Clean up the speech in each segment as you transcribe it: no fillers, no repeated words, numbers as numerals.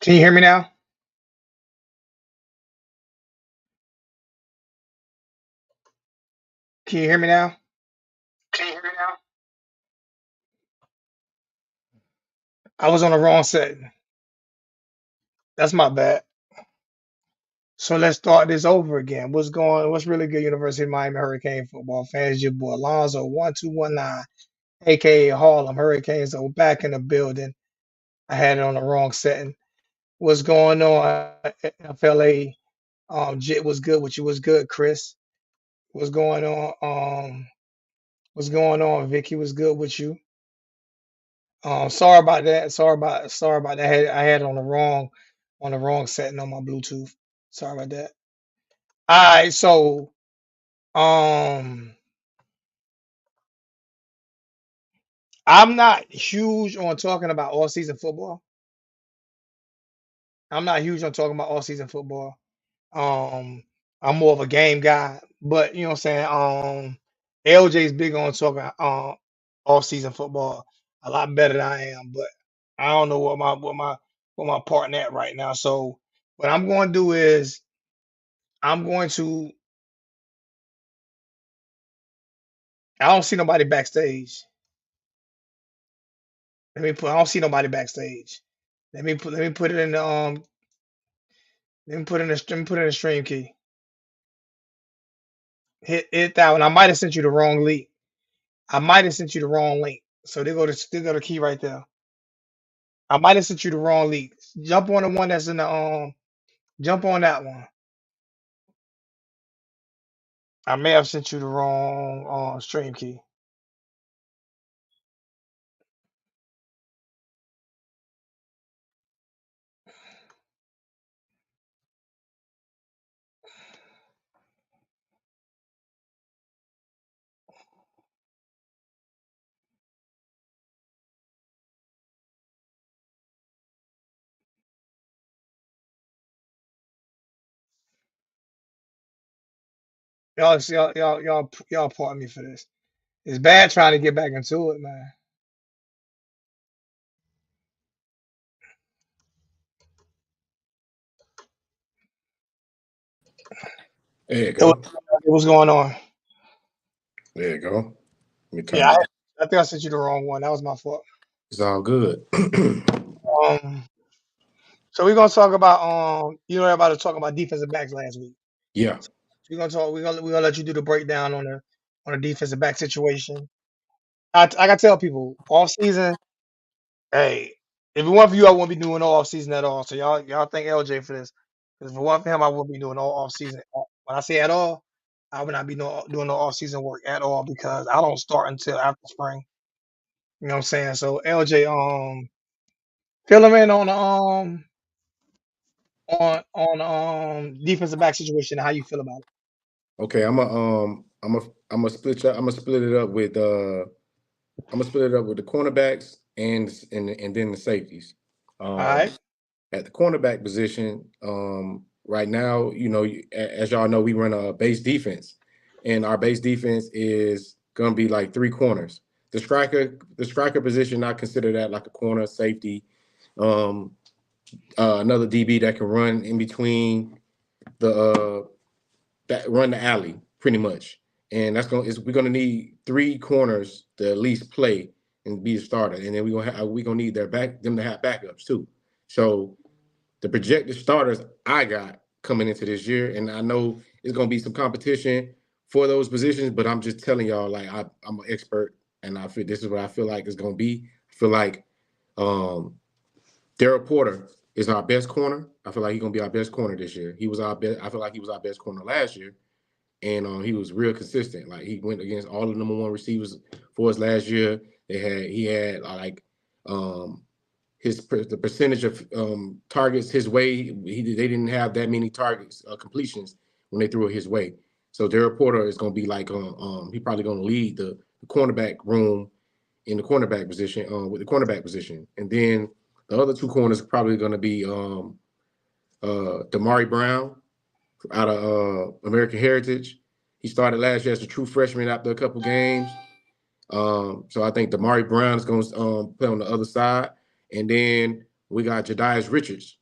Can you hear me now? Can you hear me now? Can you hear me now? I was on the wrong setting. That's my bad. So let's start this over again. What's really good, University of Miami Hurricane football fans? Your boy Alonzo 1219, aka Harlem Hurricanes, are back in the building. I had it on the wrong setting. What's going on? FLA Jit was good with you. What's good, Chris? What's going on? What's going on, Vicky? Was good with you? Sorry about that. Sorry about that. I had it on the wrong setting on my Bluetooth. Sorry about that. All right, so um I'm not huge on talking about all season football. I'm not huge on talking about all season football. Um I'm more of a game guy, but you know what I'm saying? LJ's big on talking all season football a lot better than I am, but I don't know what my partner at right now. So what I'm going to do is I'm going to. I don't see nobody backstage. I don't see nobody backstage. Let me put it in the let me put in the stream key. Hit that one. I might have sent you the wrong link. I might have sent you the wrong link. So they go to key right there. I might have sent you the wrong link. Jump on the one that's in the jump on that one. I may have sent you the wrong stream key. Y'all pardon me for this. It's bad trying to get back into it, man. There you It was, go. it was going on. There you go. Let me Yeah, turn this. I think I sent you the wrong one. That was my fault. It's all good. Um, so we're gonna talk about everybody was talking about defensive backs last week. Yeah. So we're gonna let you do the breakdown on the defensive back situation. I gotta tell people off season. Hey, if it weren't for you, I wouldn't be doing no off season at all. So y'all thank LJ for this. Because if it weren't for him, I wouldn't be doing no off season. When I say at all, I would not be doing no off season work at all because I don't start until after spring. You know what I'm saying? So LJ, fill him in on defensive back situation and how you feel about it. Okay. I'm gonna split it up with I'm gonna split it up with the cornerbacks and then the safeties. All Um, right. at the cornerback position, right now, as y'all know, we run a base defense, and our base defense is gonna be like three corners. The striker position, I consider that like a corner safety. Um, Another DB that can run in between the that run the alley pretty much, and we're gonna need three corners to at least play and be a starter, and then we're gonna need them to have backups too. So the projected starters I got coming into this year, and I know it's gonna be some competition for those positions, but I'm just telling y'all like I'm an expert, and I feel this is what I feel like it's gonna be. I feel like um, Daryl Porter is our best corner. I feel like he's gonna be our best corner this year. He was our best. I feel like he was our best corner last year, and he was real consistent. Like he went against all the number one receivers for us last year. He had um, the percentage of targets his way. They didn't have that many targets completions when they threw it his way. So Daryl Porter is gonna be like he probably gonna lead the cornerback room in the cornerback position with the cornerback position, and then the other two corners probably going to be Damari Brown out of American Heritage. He started last year as a true freshman after a couple games. So I think Damari Brown is going to play on the other side, and then we got Jadias Richards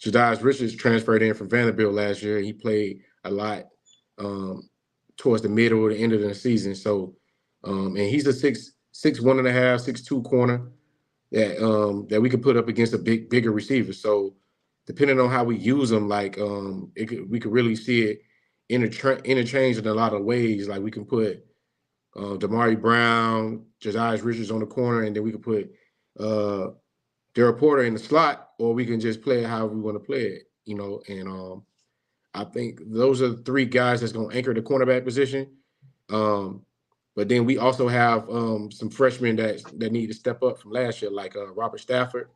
Jadias Richards transferred in from Vanderbilt last year. He played a lot um, towards the middle or the end of the season. So, and he's a 6'1.5", 6'2" corner that we could put up against a bigger receiver. So, depending on how we use them, like we could really see it interchange in a lot of ways. Like we can put Damari Brown, Josiah Richards on the corner, and then we could put Derek Porter in the slot, or we can just play it however we want to play it, you know. And I think those are the three guys that's going to anchor the cornerback position. But then we also have some freshmen that need to step up from last year, like Robert Stafford.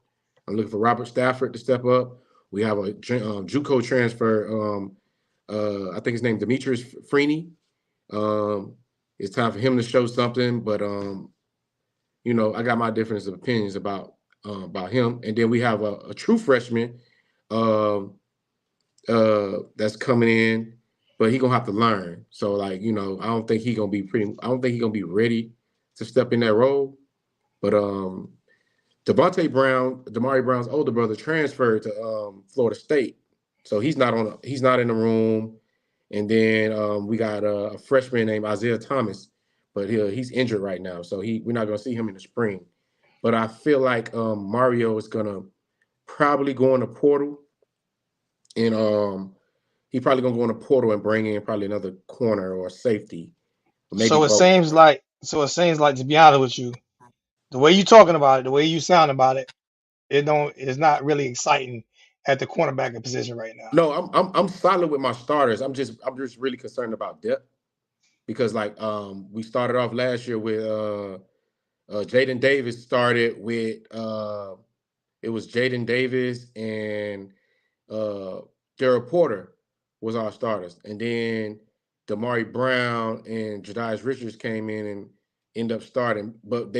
I'm looking for Robert Stafford to step up. We have a JUCO transfer. I think his name Demetrius Freeney. It's time for him to show something, but you know, I got my difference of opinions about him. And then we have a true freshman that's coming in, but he gonna have to learn. So like, you know, I don't think he gonna be ready to step in that role. But Damari Brown's older brother, transferred to Florida State, so he's not in the room. And then we got a freshman named Isaiah Thomas, but he's injured right now, so we're not gonna see him in the spring. But I feel like Mario is gonna probably go in the portal, and he probably gonna go in the portal and bring in probably another corner or safety, or maybe So it both. seems like, to be honest with you, the way you talking about it, the way you sound about it, it's not really exciting at the cornerback position right now. No, I'm solid with my starters. I'm just really concerned about depth because like we started off last year with Jaden Davis started with it was Jaden Davis and uh Daryl Porter was our starters. And then Damari Brown and Jadias Richards came in and ended up starting. But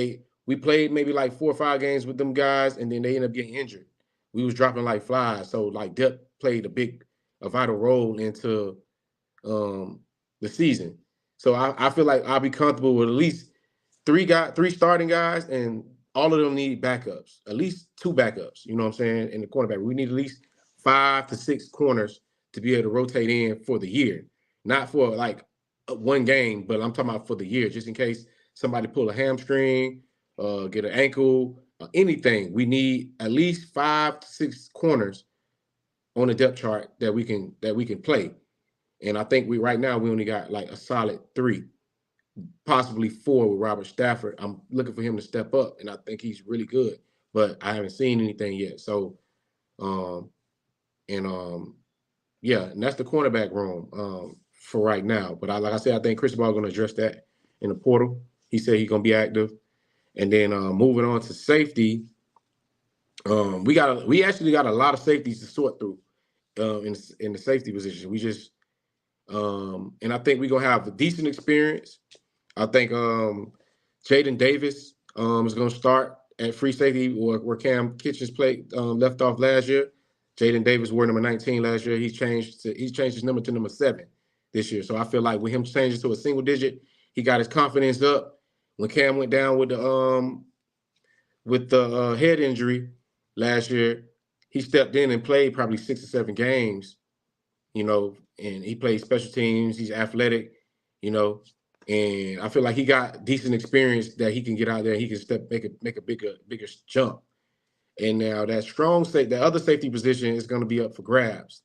we played maybe like 4 or 5 games with them guys, and then they ended up getting injured. We was dropping like flies. So like depth played a vital role into um the season. So I feel like I'll be comfortable with at least three starting guys, and all of them need backups, at least two backups. You know what I'm saying? In the cornerback, we need at least 5 to 6 corners to be able to rotate in for the year, not for like one game, but I'm talking about for the year, just in case somebody pull a hamstring, get an ankle, anything. We need at least 5 to 6 corners on the depth chart that we can play. And I think right now we only got like a solid 3, possibly 4 with Robert Stafford. I'm looking for him to step up, and I think he's really good, but I haven't seen anything yet. So, um, and yeah, and that's the cornerback room for right now. But like I said, I think Chris Ball going to address that in the portal. He said he's going to be active, and then moving on to safety, we actually got a lot of safeties to sort through in the safety position. We just and I think we're gonna have a decent experience. I think Jaden Davis is going to start at free safety where Cam Kitchens played left off last year. Jaden Davis wore number 19 last year. He's changed his number to number 7 this year. So I feel like with him changing to a single digit, he got his confidence up. When Cam went down with the head injury last year, he stepped in and played probably 6 or 7 games, you know, and he plays special teams. He's athletic, you know, and I feel like he got decent experience that he can get out there. He can make a bigger jump. And now that other safety position is going to be up for grabs.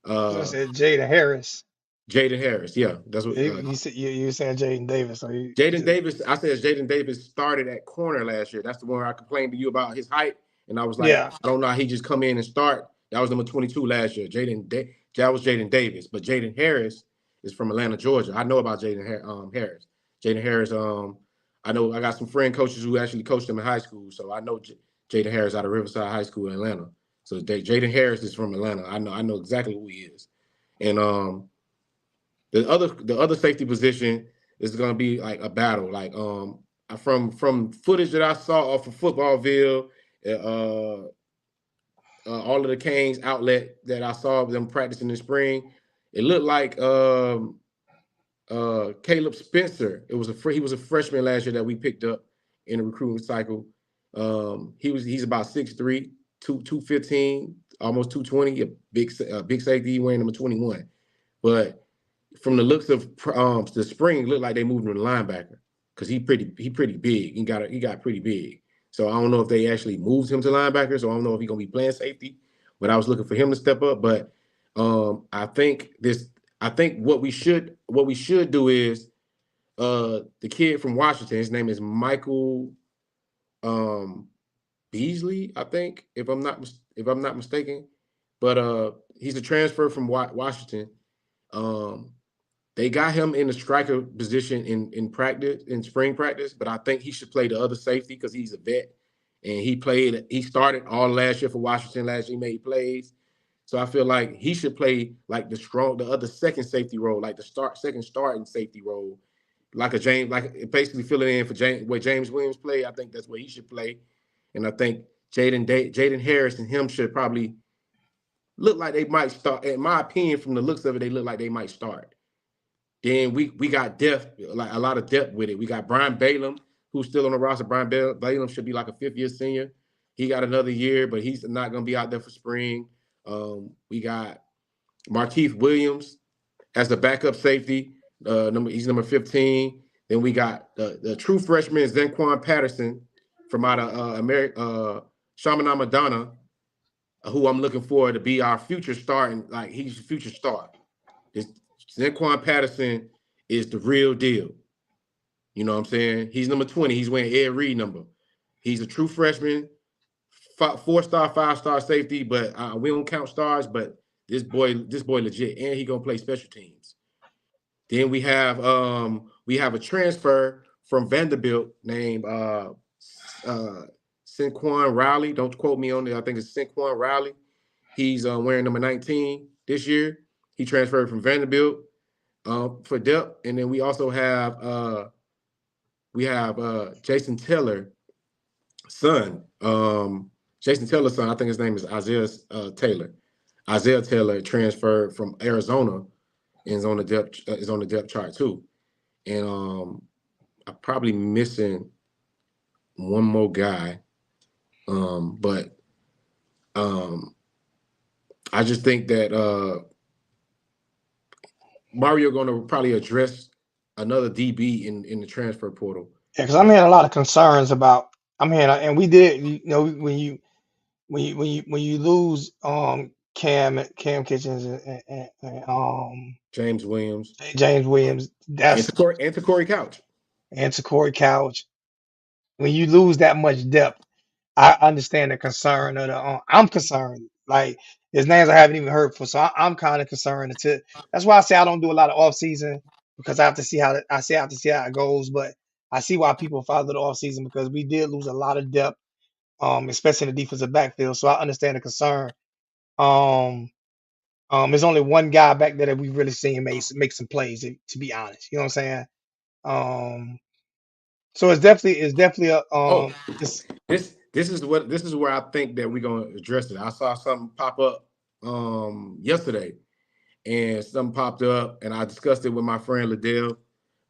So I Uh, said Jaden Harris. Jaden Harris, yeah, that's what. You said you were saying Jaden Davis. So you Jaden said, Davis, I said Jaden Davis started at corner last year. That's the one I complained to you about his height, and I was like, yeah. I don't know how he just come in and start. That was number 22 last year. That was Jaden Davis, but Jaden Harris is from Atlanta, Georgia. I know about Harris. Jaden Harris, I know I got some friend coaches who actually coached him in high school, so I know Jaden Harris out of Riverside High School in Atlanta. So Jaden Harris is from Atlanta. I know exactly who he is, and the other safety position is going to be like a battle. Like from footage that I saw off of Footballville, uh, all of the Canes outlet that I saw them practicing in the spring, it looked like Caleb Spencer. He was a freshman last year that we picked up in the recruiting cycle. He's about 6'3". 215, almost 220, a big safety wearing number 21. But from the looks of the spring, it looked like they moved him to linebacker because he pretty big. He got pretty big. So I don't know if they actually moved him to linebacker. So I don't know if he's gonna be playing safety. But I was looking for him to step up. But I think this. I think what we should do is the kid from Washington. His name is Michael um, Beasley, I think, if I'm not mistaken. But he's a transfer from Washington. Um, they got him in the striker position in practice, in spring practice, but I think he should play the other safety because he's a vet. And he started all last year for Washington. Last year he made plays. So I feel like he should play like the other second safety role, like the second starting safety role, like a James, like basically filling in for James where James Williams play. I think that's where he should play. And I think Jaden Harris and him should probably look like they might start. In my opinion, from the looks of it, they look like they might start. Then we got depth, like a lot of depth with it. We got Brian Balaam, who's still on the roster. Brian Balaam should be like a fifth year senior. He got another year, but he's not going to be out there for spring. We got Markeith Williams as the backup safety. He's number 15. Then we got the true freshman Zenquan Patterson from out of Chaminade Madonna, who I'm looking for to be our future star. And like he's a future star. This Zenquan Patterson is the real deal. You know what I'm saying? He's number 20. He's wearing Ed Reed number. He's a true freshman, 4-star, 5-star safety, but we don't count stars. But this boy legit, and he gonna play special teams. Then we have a transfer from Vanderbilt named Sinquan Riley. Don't quote me on it. I think it's Sinquan Riley. He's wearing number 19 this year. He transferred from Vanderbilt for depth, and then we have Jason Taylor son. Jason Taylor's son. I think his name is Isaiah Taylor. Isaiah Taylor transferred from Arizona and is on the depth chart too. And I'm probably missing one more guy, but um, I just think that Mario going to probably address another DB in the transfer portal. Yeah, because I'm hearing a lot of concerns about. I'm hearing, and we did, when you lose Cam Kitchens and James Williams James Williams, and that's to Corey Couch. and to Corey Couch. When you lose that much depth, I understand the concern of the. I'm concerned. Like his names I haven't even heard for, so I'm kind of concerned. That's why I say I don't do a lot of off season because I have to see I have to see how it goes. But I see why people follow the off season because we did lose a lot of depth, especially in the defensive backfield. So I understand the concern. Um, there's only one guy back there that we really seen make some plays. To be honest, you know what I'm saying? Um, so it's definitely a Oh, it's this is where I think that we're gonna address it. I saw something pop up yesterday, and something popped up, and I discussed it with my friend Liddell,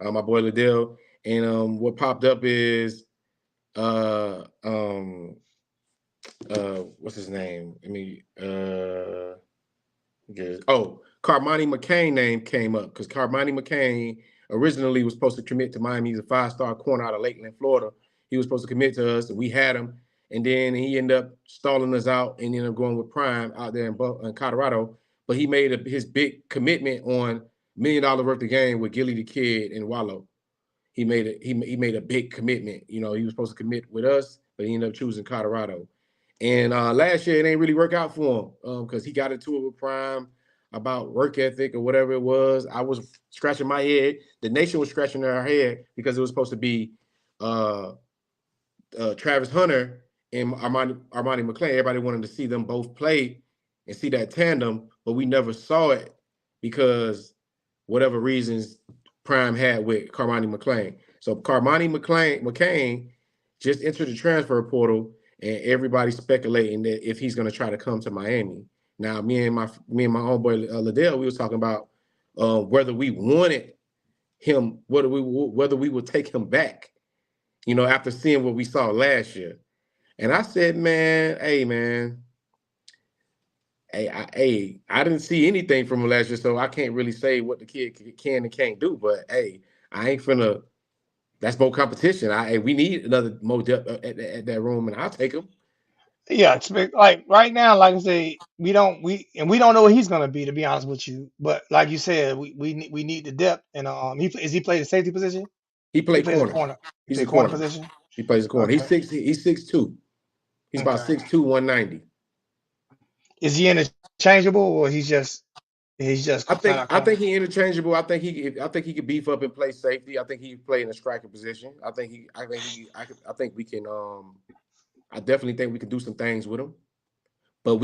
my boy Liddell, and what popped up is uh um what's his name? I mean Carmani McCain name came up because Carmani McCain originally was supposed to commit to Miami. He's a 5-star corner out of Lakeland, Florida. He was supposed to commit to us, and we had him. And then he ended up stalling us out and ended up going with Prime out there in Colorado. But he made his big commitment on $1 million worth of game with Gilly the Kid and Wallow. He made a big commitment. You know, he was supposed to commit with us, but he ended up choosing Colorado. And last year it ain't really work out for him because he got into it with Prime about work ethic or whatever it was. I was scratching my head. The nation was scratching their head because it was supposed to be uh, Travis Hunter and Armani McClain. Everybody wanted to see them both play and see that tandem, but we never saw it because whatever reasons Prime had with Carmani McClain. So Carmani McCain just entered the transfer portal, and everybody's speculating that if he's going to try to come to Miami. Now, me and my homeboy Liddell, we was talking about whether we wanted him, whether we would take him back. You know, after seeing what we saw last year. And I said, man, hey, man, I didn't see anything from him last year, so I can't really say what the kid can and can't do. But hey, I ain't finna. That's more competition. We need another more depth at that room, and I'll take him. Yeah, like right now, like I say, we don't know what he's gonna be, to be honest with you. But like you said, we need the depth, and he play the safety position? He He played plays a corner. corner. He He's play a corner corner. position. He plays a corner. Okay, He's 6'2". He's about okay. 6'2", 190. Is he interchangeable, or he's just flat out I corner? think he interchangeable. I think he could beef up and play safety. I think he can play in a striker position. I think we can I definitely think we can do some things with him. But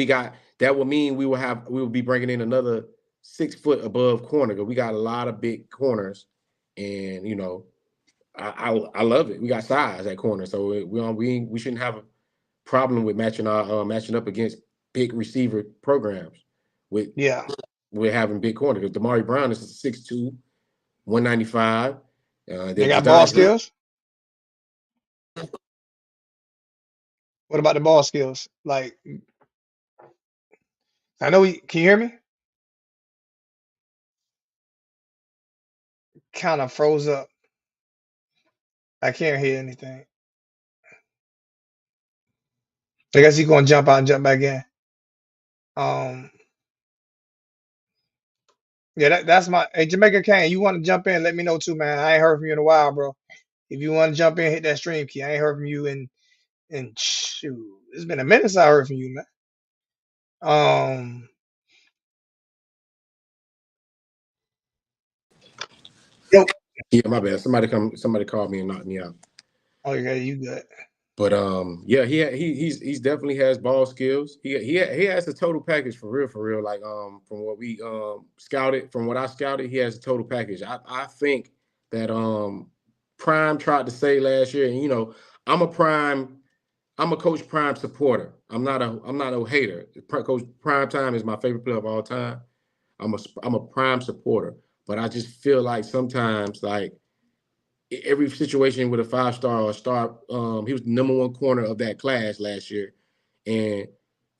that would mean we will be bringing in another 6 foot above corner because we got a lot of big corners, and I love it. We got size at corner, so we shouldn't have a problem with matching up against big receiver programs with Yeah. with having big corner because Damari Brown is 6'2", 195. They Then got ball Jadon, skills. What about the ball skills? Like, I know he can you hear me? Kind of froze up. I can't hear anything. I guess he's gonna jump out and jump back in. Um, yeah, that's my. Hey, Jamaica Kane, you want to jump in? Let me know too, man. I ain't heard from you in a while, bro. If you want to jump in, hit that stream key. I ain't heard from you in shoot. It's been a minute since I heard from you, man. Um, yo, yeah, my bad. Somebody called me and knocked me out. okay, you good? But yeah, he's definitely has ball skills. He has a total package for real. Like from what we scouted, from what I scouted, he has a total package. I think that Prime tried to say last year, and I'm a Prime, I'm a Coach Prime supporter. I'm not a hater. Coach Prime Time is my favorite player of all time. I'm a Prime supporter, but I just feel like sometimes like every situation with a 5 star or star. He was the number one corner of that class last year, and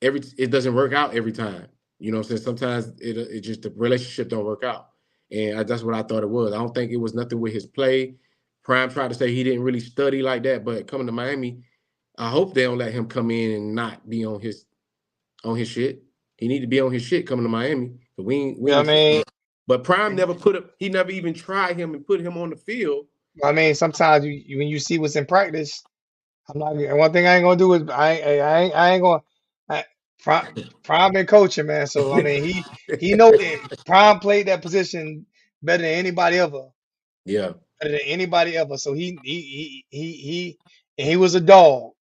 it doesn't work out every time. You know what I'm saying? Sometimes it just the relationship don't work out, and that's what I thought it was. I don't think it was nothing with his play. Prime tried to say he didn't really study like that, but coming to Miami, I hope they don't let him come in and not be on his shit. He need to be on his shit coming to Miami. We Yeah, I ain't seen mean, him. But Prime never he never even tried him and put him on the field. sometimes when you see what's in practice, I'm not. One thing I ain't gonna do is I ain't gonna. I, Prime, Prime been coaching, man. So I mean, he know that Prime played that position better than anybody ever, Yeah. better than anybody ever. So he was a dog.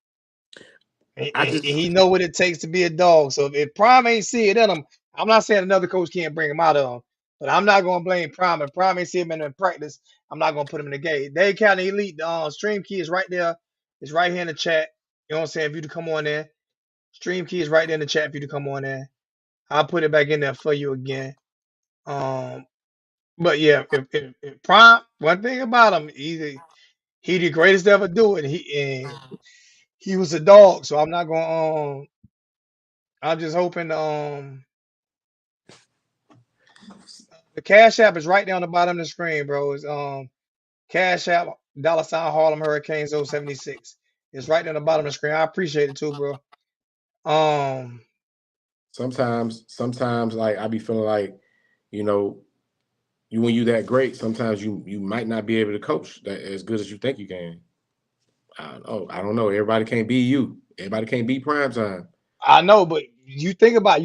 I He just know what it takes to be a dog. So if Prime ain't see it in him, I'm not saying another coach can't bring him out of him, but I'm not gonna blame Prime. If Prime ain't see him in practice, I'm not gonna put him in the game. Dade County Elite, stream key is right there. It's right here in the chat. You know what I'm saying? For you to come on there, stream key is right there in the chat for you to come on there. I'll put it back in there for you again. Um, but yeah, if Prime, one thing about him, he the greatest to ever do it. He was a dog, so I'm not gonna I'm just hoping the Cash App is right down the bottom of the screen, bro. It's Cash App $ Harlem Hurricanes 076. It's right down the bottom of the screen. I appreciate it too, bro. Um sometimes like I be feeling like, you know, when you that great, sometimes you might not be able to coach that as good as you think you can. I don't know. Everybody can't be you. Everybody can't be prime time. I know, but you think about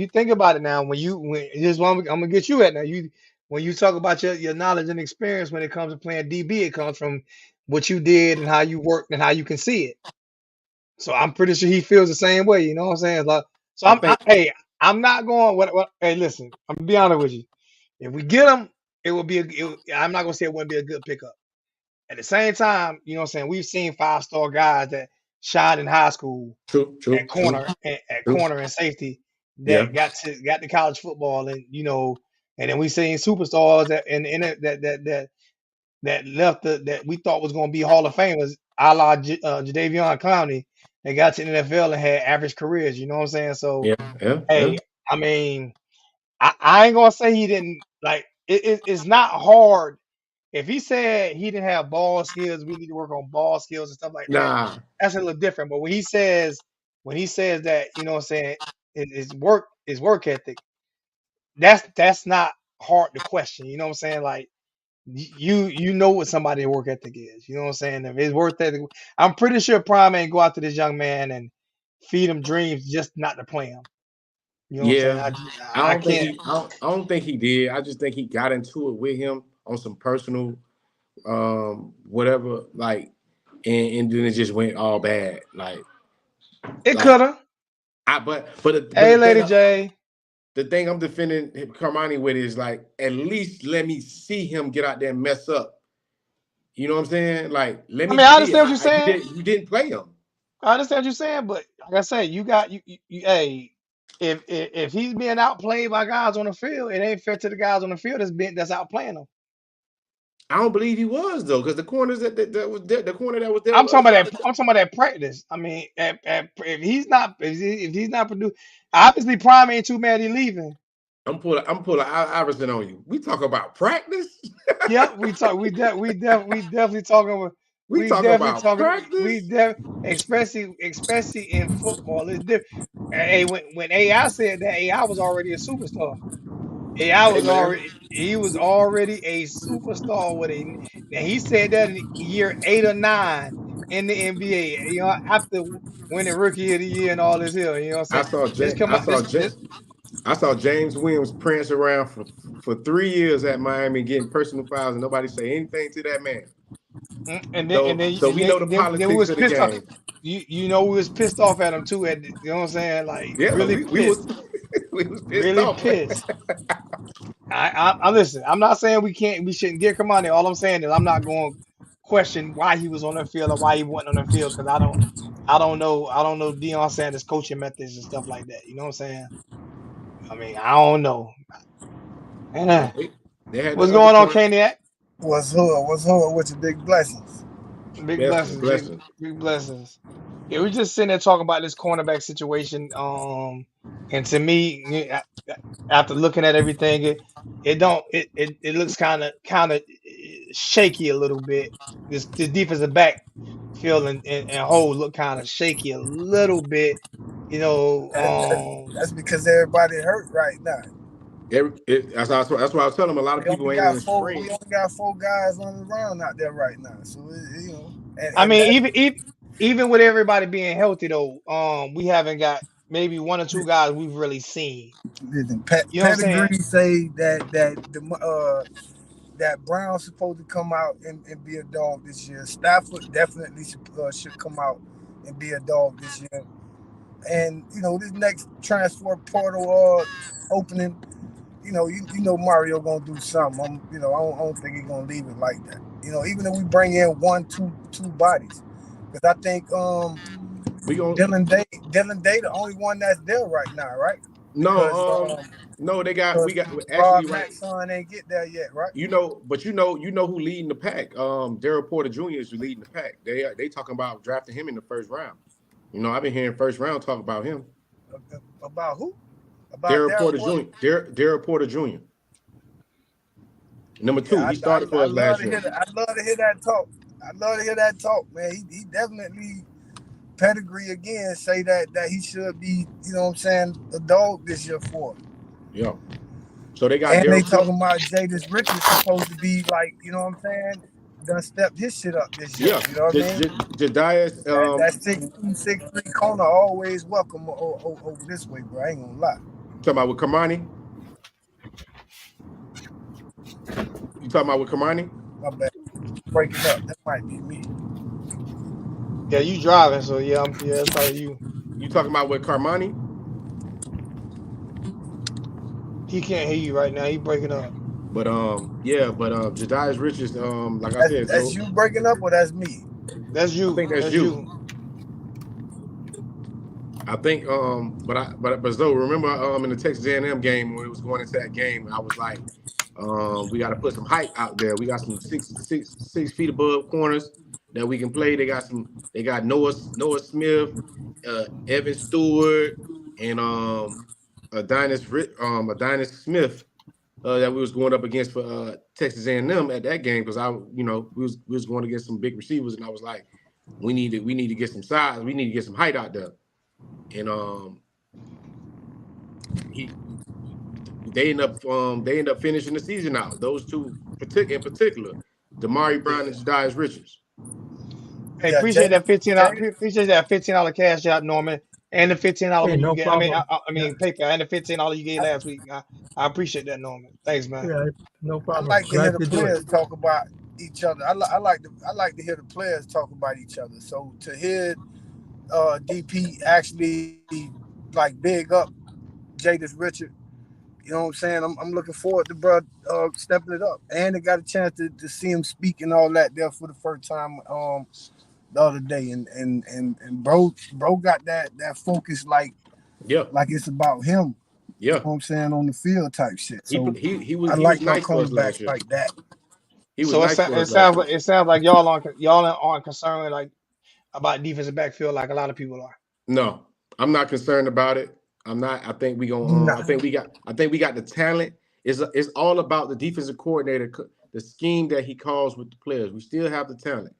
it now when here's what I'm gonna get you at now. You when you talk about your knowledge and experience when it comes to playing DB, it comes from what you did and how you worked and how you can see it. So I'm pretty sure he feels the same way. You know what I'm saying? Like, so I think hey, I'm not going. Hey, listen, I'm gonna be honest with you. If we get him, it will be. I'm not gonna say it wouldn't be a good pickup. At the same time, you know what I'm saying? We've seen 5 star guys that shot in high school true, at true. corner and safety Yeah. that got to college football, and and then we seen superstars that that left that we thought was going to be Hall of Famers, a la Jadavion Clowney, they got to the NFL and had average careers. You know what I'm saying? So Yeah, yeah, yeah. hey, I mean, I ain't gonna say he didn't like it's not hard. If he said he didn't have ball skills, we need to work on ball skills and stuff like that. Nah, That's a little different. But when he says that, you know what I'm saying, his work ethic, that's not hard to question. You know what I'm saying? Like you know what somebody's work ethic is. You know what I'm saying? If his work ethic, I'm pretty sure Prime ain't go out to this young man and feed him dreams just not to play him. You know what I'm saying? yeah. I can't. I don't think he did. I just think he got into it with him on some personal whatever, like, and then it just went all bad. It Like coulda. but Hey, Lady J. the thing I'm defending Carmani with is like, at least let me see him get out there and mess up. You know what I'm saying? Like, let I me mean, I see understand what how you're saying. you didn't play him. I understand what you're saying, but like I said, you got hey, if he's being outplayed by guys on the field, it ain't fair to the guys on the field that's outplaying him. I don't believe he was though, because the corners that was there, the corner that was there I'm was talking about trying that. to. I'm talking about that practice. I mean, if he's not producing, obviously Prime ain't too mad he leaving. I'm pulling Iverson on you. We talk about practice. Yep, we definitely talking about We talk about practice. especially in football. It's different. Hey, when AI said that, AI was already a superstar. AI Hey was man, already he was already a superstar with a and he said that in year 8 or 9 in the NBA. You know, after winning rookie of the year and all this here. You know what I'm saying? I saw This James, come out this I saw James Williams prance around for 3 years at Miami getting personal fouls, and nobody say anything to that man. So we know the then we politics was of the pissed off. game. You know we was pissed off at him too. You know what I'm saying? Like Yeah, really we was pissed, we was pissed really off. pissed. I listen. I'm not saying we shouldn't get Kamani. All I'm saying is I'm not going to question why he was on the field or why he wasn't on the field because I don't know Deion Sanders coaching methods and stuff like that. You know what I'm saying? I mean I don't know. Eh. But they had the What's other going on, corner. Kaniac? What's hood? What's hood with your big blessings? Big Blessings, blessings, blessings. big blessings. Yeah, we just sitting there talking about this cornerback situation. And to me, after looking at everything, it don't it looks kind of shaky a little bit. This defensive back field and whole look kind of shaky a little bit. You know, That's because everybody hurt right now. That's why I was telling them a lot of people ain't in the We spring. only got 4 guys running around out there right now. So I and mean, that even with everybody being healthy though, we haven't got maybe one or two guys we've really seen. listen, You know what I'm saying? pedigree say that Brown's supposed to come out and be a dog this year. Stafford definitely should come out and be a dog this year. And this next transfer portal opening, you know Mario gonna do something. I don't think he's gonna leave it like that. Even if we bring in one, two bodies, because I think We going Dylan Day the only one that's there right now, right? Because no no they got we because got actually Rob right. Matt's son ain't get there yet, right? But you know who leading the pack. Daryl Porter Jr. is leading the pack. They talking about drafting him in the first round. You know, I've been hearing first round talk about him. About who? About Daryl Daryl Porter Porter? Jr. Daryl Porter Jr. Number Yeah, two, he started for I us love last to year. hear that. I love to hear that talk. I love to hear that talk, man. He definitely pedigree again say that he should be, what I'm saying, a dog this year for. Yeah. So they got And they Daryl Porter. talking about Jadis Richards supposed to be like, what I'm saying, done stepped his shit up this year. Yeah. You know what I mean? Jedias, That 6'2", 6'3" corner always welcome over this way, bro. I ain't gonna lie. talking about with Kamani. You talking about with Kamani? My bad. Breaking up. That might be me. Yeah, you driving, so yeah, it's probably you. You talking about with Carmani? He can't hear you right now. He breaking up. But yeah, but Jedias Richards, like I said, That's so you breaking up or that's me? That's I you. think that's That's you. you. I think but so remember in the Texas A&M game when it was going into that game, I was like, we got to put some height out there. We got some 6 feet above corners. that we can play. They got some. They got Noah Smith, Evan Stewart, and Adonis Smith that we was going up against for Texas A&M at that game because we was going against some big receivers and I was like, we need to get some size, we need to get some height out there, and he they end up finishing the season out. Those two in particular, Damari Brown and Jadias Richards. Hey, Yeah, appreciate that Jada, appreciate that $15 cash out, Norman, and the $15 Hey, one you no get. I mean, problem. I mean PayPal and the $15 you gave last week. I appreciate that, Norman. Thanks, man. Yeah, no I problem. like to hear Glad the to do it. players talk about each other. I like to hear the players talk about each other. So to hear DP actually like big up Jadis Richard, you know what I'm saying? I'm looking forward to bro stepping it up. And I got a chance to see him speak and all that there for the first time the other day. And bro got that focus Yeah, like it's about him. You yeah. know what I'm saying? On the field type shit. He So he I was he was like my nice for us last cornerbacks year. like that. He was So nice for it us last sounds year. like y'all aren't concerned like about defensive backfield like a lot of people are. No, I'm not concerned about it. I'm not. I think we gonna. Nah. I think we got the talent. It's all about the defensive coordinator, the scheme that he calls with the players. We still have the talent.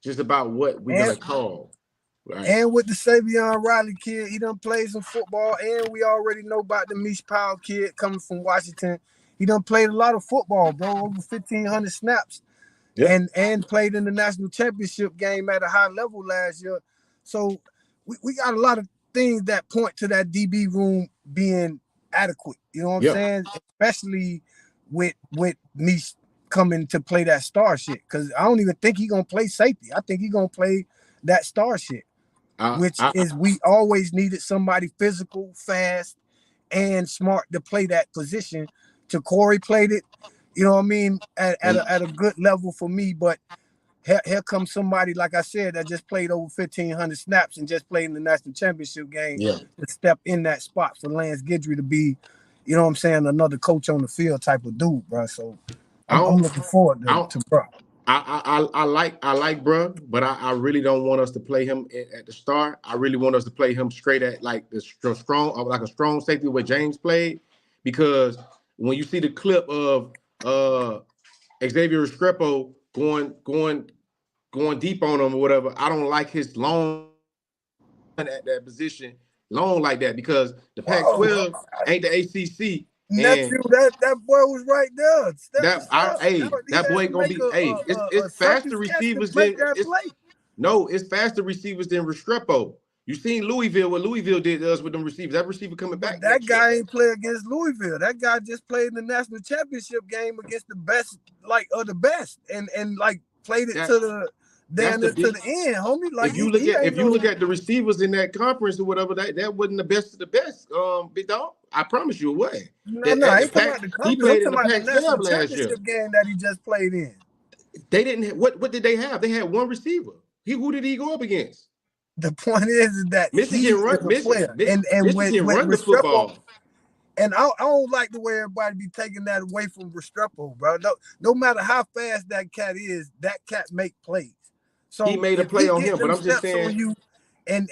Just about what we're And gonna call. Right. and with the Savion Riley kid, he done played some football. And we already know about the Mish Powell kid coming from Washington. He done played a lot of football, bro, over 1,500 snaps. Yeah. And played in the national championship game at a high level last year. So we got a lot of things that point to that DB room being adequate. You know what I'm Yeah. saying? Especially with me coming to play that star shit. Because I don't even think he's gonna play safety. I think he's gonna play that star shit, which is we always needed somebody physical, fast, and smart to play that position. Corey played it, you know what I mean, at a good level for me. But here comes somebody, like I said, that just played over 1,500 snaps and just played in the national championship game Yeah. to step in that spot for Lance Guidry to be, you know what I'm saying, another coach on the field type of dude, bro. So I'm looking forward to bro. I like bro, but I really don't want us to play him at the start. I really want us to play him straight at like the strong, like a strong safety where James played, because when you see the clip of Xavier Restrepo going deep on him or whatever, I don't like his long at that position long like that because the Pac-12 ain't the ACC. Nephew, And that boy was right there. Step to step. He that had boy to ain't gonna make be a it's faster circus catch to receivers make than that play. it's faster receivers than Restrepo. You seen Louisville, what Louisville did to us with them receivers. That receiver coming But back that next year. guy ain't play against Louisville. That guy just played in the national championship game against the best, like of the best, and like played it to the end, homie. Like if you look at the receivers in that conference or whatever, that wasn't the best of the best, big dog. I promise you it wasn't. No, I ain't talking about the He conference. I'm played in talking the about the national Pac-12 last year. championship game that he just played in. They didn't. What did they have? They had one receiver. Who did he go up against? The point is that he is a player, and Michigan with run the Restrepo, football. and I don't like the way everybody be taking that away from Restrepo, bro. No matter how fast that cat is, that cat make plays. So He made a if play he on get him, but them I'm just steps on saying. you, and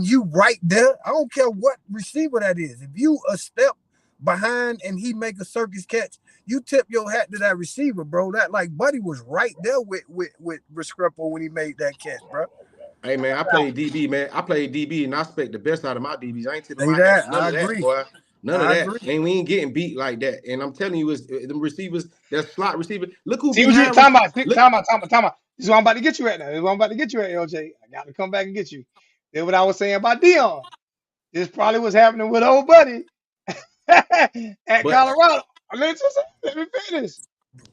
you right there, I don't care what receiver that is. If you a step behind and he make a circus catch, you tip your hat to that receiver, bro. That like Buddy was right there with Restrepo when he made that catch, bro. Hey man, I played DB, man. I played DB, and I expect the best out of my DBs. I ain't tipping Say my hat that. to none I of that, agree. boy. None of I that. agree. And we ain't getting beat like that. And I'm telling you, it's the receivers, that slot receiver. Look who See what you behind. talking about? Look, Time out. This is what I'm about to get you at now. This is what I'm about to get you at, LJ. I got to come back and get you. Then what I was saying about Dion. This probably was happening with old buddy at but Colorado. Let me finish.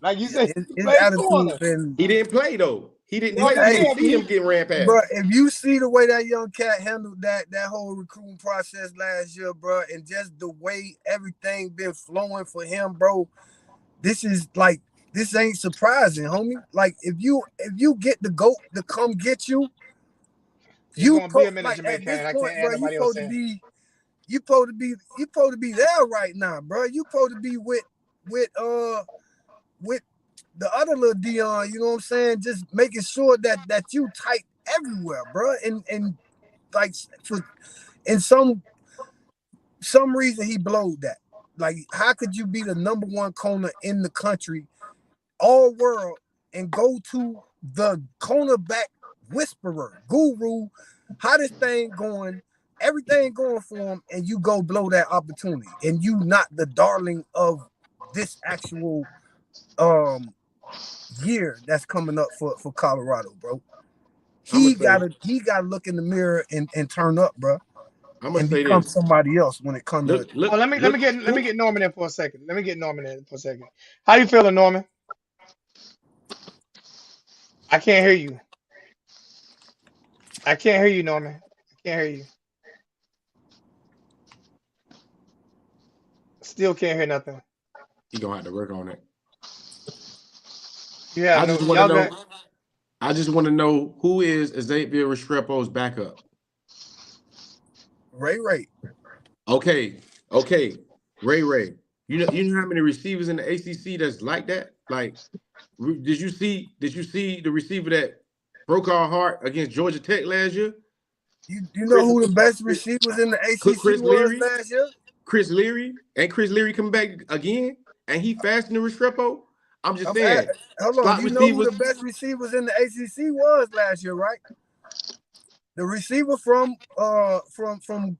Like you said, he His played attitude corner. been. he didn't play though. He didn't No, play. I'm We didn't saying see him getting ran Bro, past. if you see the way that young cat handled that whole recruiting process last year, bro, and just the way everything been flowing for him, bro, this ain't surprising, homie. Like if you get the GOAT to come get you, it's gonna be a minute, like at Jamaican, this and I point, can't add bro, nobody else in. you supposed to be there right now, bro. You supposed to be with the other little Dion, you know what I'm saying? Just making sure that you tight everywhere, bro. And like for in some reason he blowed that. Like, how could you be the number one corner in the country, all world, and go to the cornerback whisperer, guru, hottest thing going, everything going for him, and you go blow that opportunity, and you not the darling of this actual year that's coming up for Colorado, bro. I'm He gonna say, gotta look in the mirror and turn up, bro, I'm gonna and say become this. somebody else when it comes to. Oh, let me let me Look. get let me get Norman in for a second. Let me get Norman in for a second. How you feeling, Norman? I can't hear you. I can't hear you, Norman. I can't hear you. Still can't hear nothing. He gonna have to work on it. You have I no just want to y'all know. got I just want to know who is Xavier Restrepo's backup. Ray. Okay, Ray. You know how many receivers in the ACC that's like that? Like, did you see the receiver that broke our heart against Georgia Tech last year? You know Chris, who the best receivers in the ACC Chris was Leary, last year? Chris Leary coming back again, and he faster than Restrepo. I'm just I'm saying, hold on. slot You know who the receivers. best receivers in the ACC was last year, right? The receiver from Boston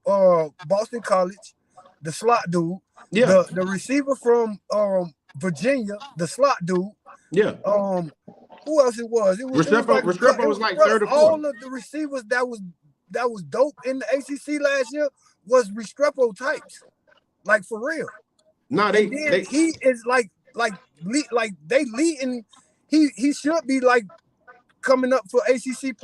College, the slot dude. Yeah, The receiver from Virginia, the slot dude. yeah. Who else it was? It was like Restrepo was like third or fourth. all of the receivers that was dope in the ACC last year was Restrepo types, like for real. No, And then they he is like they leading. He should be like coming up for ACC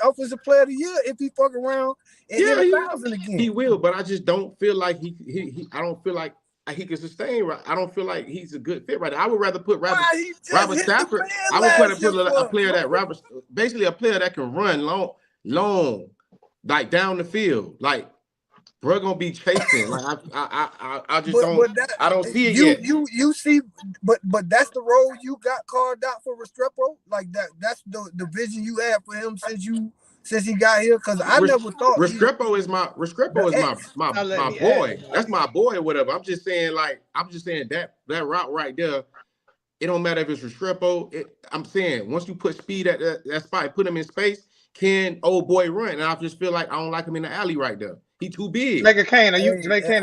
offensive player of the year if he fuck around and hit Yeah, 1,000 he again. will, but I just don't feel like he I don't feel like he can sustain. Right, I don't feel like he's a good fit right now. I would rather put Why he just Robert hit the Stafford. band I would put last year a for us, player bro? that basically a player that can run long, like down the field. Like, bro, gonna be chasing. Like, I just don't. But that I don't see it you yet. you you see, but that's the role you got carved out for Restrepo. Like that's the vision you had for him since he got here. Because I never thought the Restrepo is X. not letting my me add, boy. bro. That's my boy or whatever. I'm just saying, that route right there. It don't matter if it's Restrepo. I'm saying once you put speed at that spot, put him in space, can old boy run? And I just feel like I don't like him in the alley right there. He too big. Jamaica Kane, are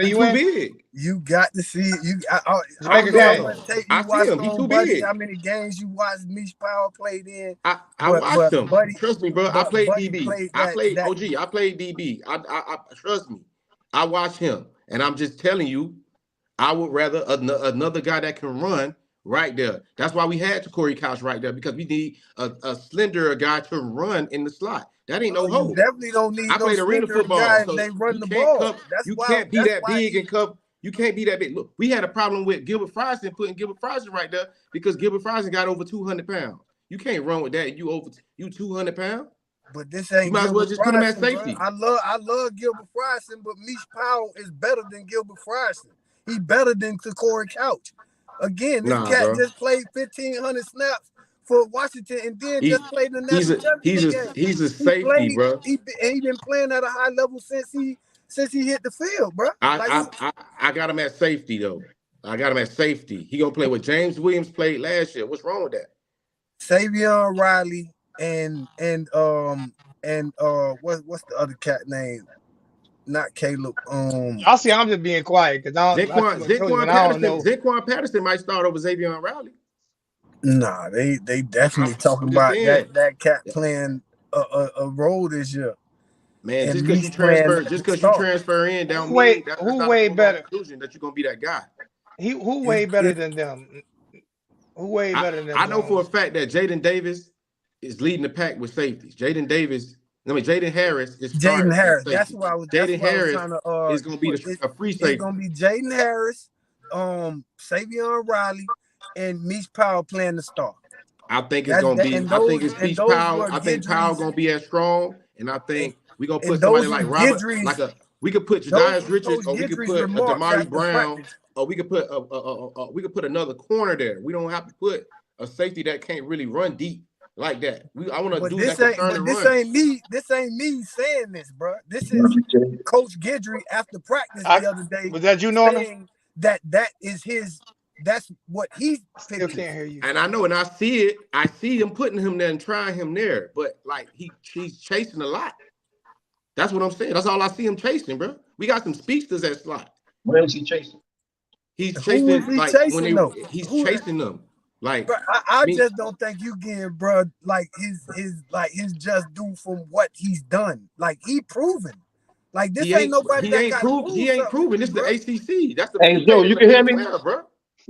He you too in? big. You got to see it. I Jamaica don't know how Kane. much No, tape you I see watched him. He on too Buddy, how big. many games you watched Mish Powell played in, I but watched him. Buddy, Trust me, bro. I played Buddy DB. played I that played that OG. I played DB. I trust me. I watched him, and I'm just telling you, I would rather another guy that can run right there. That's why we had Corey Couch right there because we need a slender guy to run in the slot. That ain't no you hope. definitely don't I need no played arena slender football, guy if so they run you the can't ball. cover. You can't be That's that why big he and cover. You can't be that big. Look, we had a problem with Gilbert Fryston putting Gilbert Fryston right there because Gilbert Fryston got over 200 pounds. You can't run with that. You 200 pounds. but this You ain't might as well Gilbert just put him at Fryston, bro. safety. I love Gilbert Fryston, but Mish Powell is better than Gilbert Fryston. He better than Corey Couch. Again, this Nah, cat bro. just played 1,500 snaps for Washington and then He just played in the he's national a championship game. he's a He safety, played. bro. He been playing at a high level since he hit the field, bro. Like I got him at safety though. I got him at safety. He gonna play with James Williams played last year. What's wrong with that? Savion Riley and what's the other cat name? Not Caleb. Y'all see, I'm just being quiet because I don't not too much truth, and I don't know. Zenquan Patterson might start over Xavier Riley. Nah, they definitely talking I'm just about saying, that cat playing a role this year man. and me playing Just the because you star. transfer in, don't mean that's Who not a way foregone better? conclusion that you're gonna be that guy. Who If way better if than them? Who way I better than them I know for a Jones? fact that Jaden Davis is leading the pack with safeties. Jaden Harris is Jaden starting at Harris, safety. that's Jaden what I was Harris trying to is gonna be put. a free It's gonna safety. be Jaden Harris, Savion Riley, and Mish Powell playing the star. I think it's That's gonna that, be. I think it's and Beach those Powell. were I think Powell Gidry's gonna be as strong, and I and, think we gonna put and somebody those were like Robert. Gidry's We could put those Jadias Richards, those or we could Gidry's put a remarks Damari after Brown, practice. or we could put we could put another corner there. We don't have to put a safety that can't really run deep like that. I want a But dude that this can ain't. turn But and this run. ain't me. This ain't me saying this, bro. This is Coach Guidry after practice I the other day was that you, Norman? saying that is his. That's what he Still pictures. can't hear you. And I know, and I see it. I see him putting him there and trying him there, but like he's chasing a lot. That's what I'm saying. That's all I see him chasing, bro. We got some speedsters at slot. Where is he chasing? He's Who is chasing he like when chasing though? he's Who? chasing them. Like Bro, I me, just don't think you getting, bro, like his just due from what he's done. Like he proven. Like this ain't nobody that got to he prove ain't something to proven. you, This is the bro. ACC. That's the Hey, you Zoe, can't you even can make hear it me? fair, bro.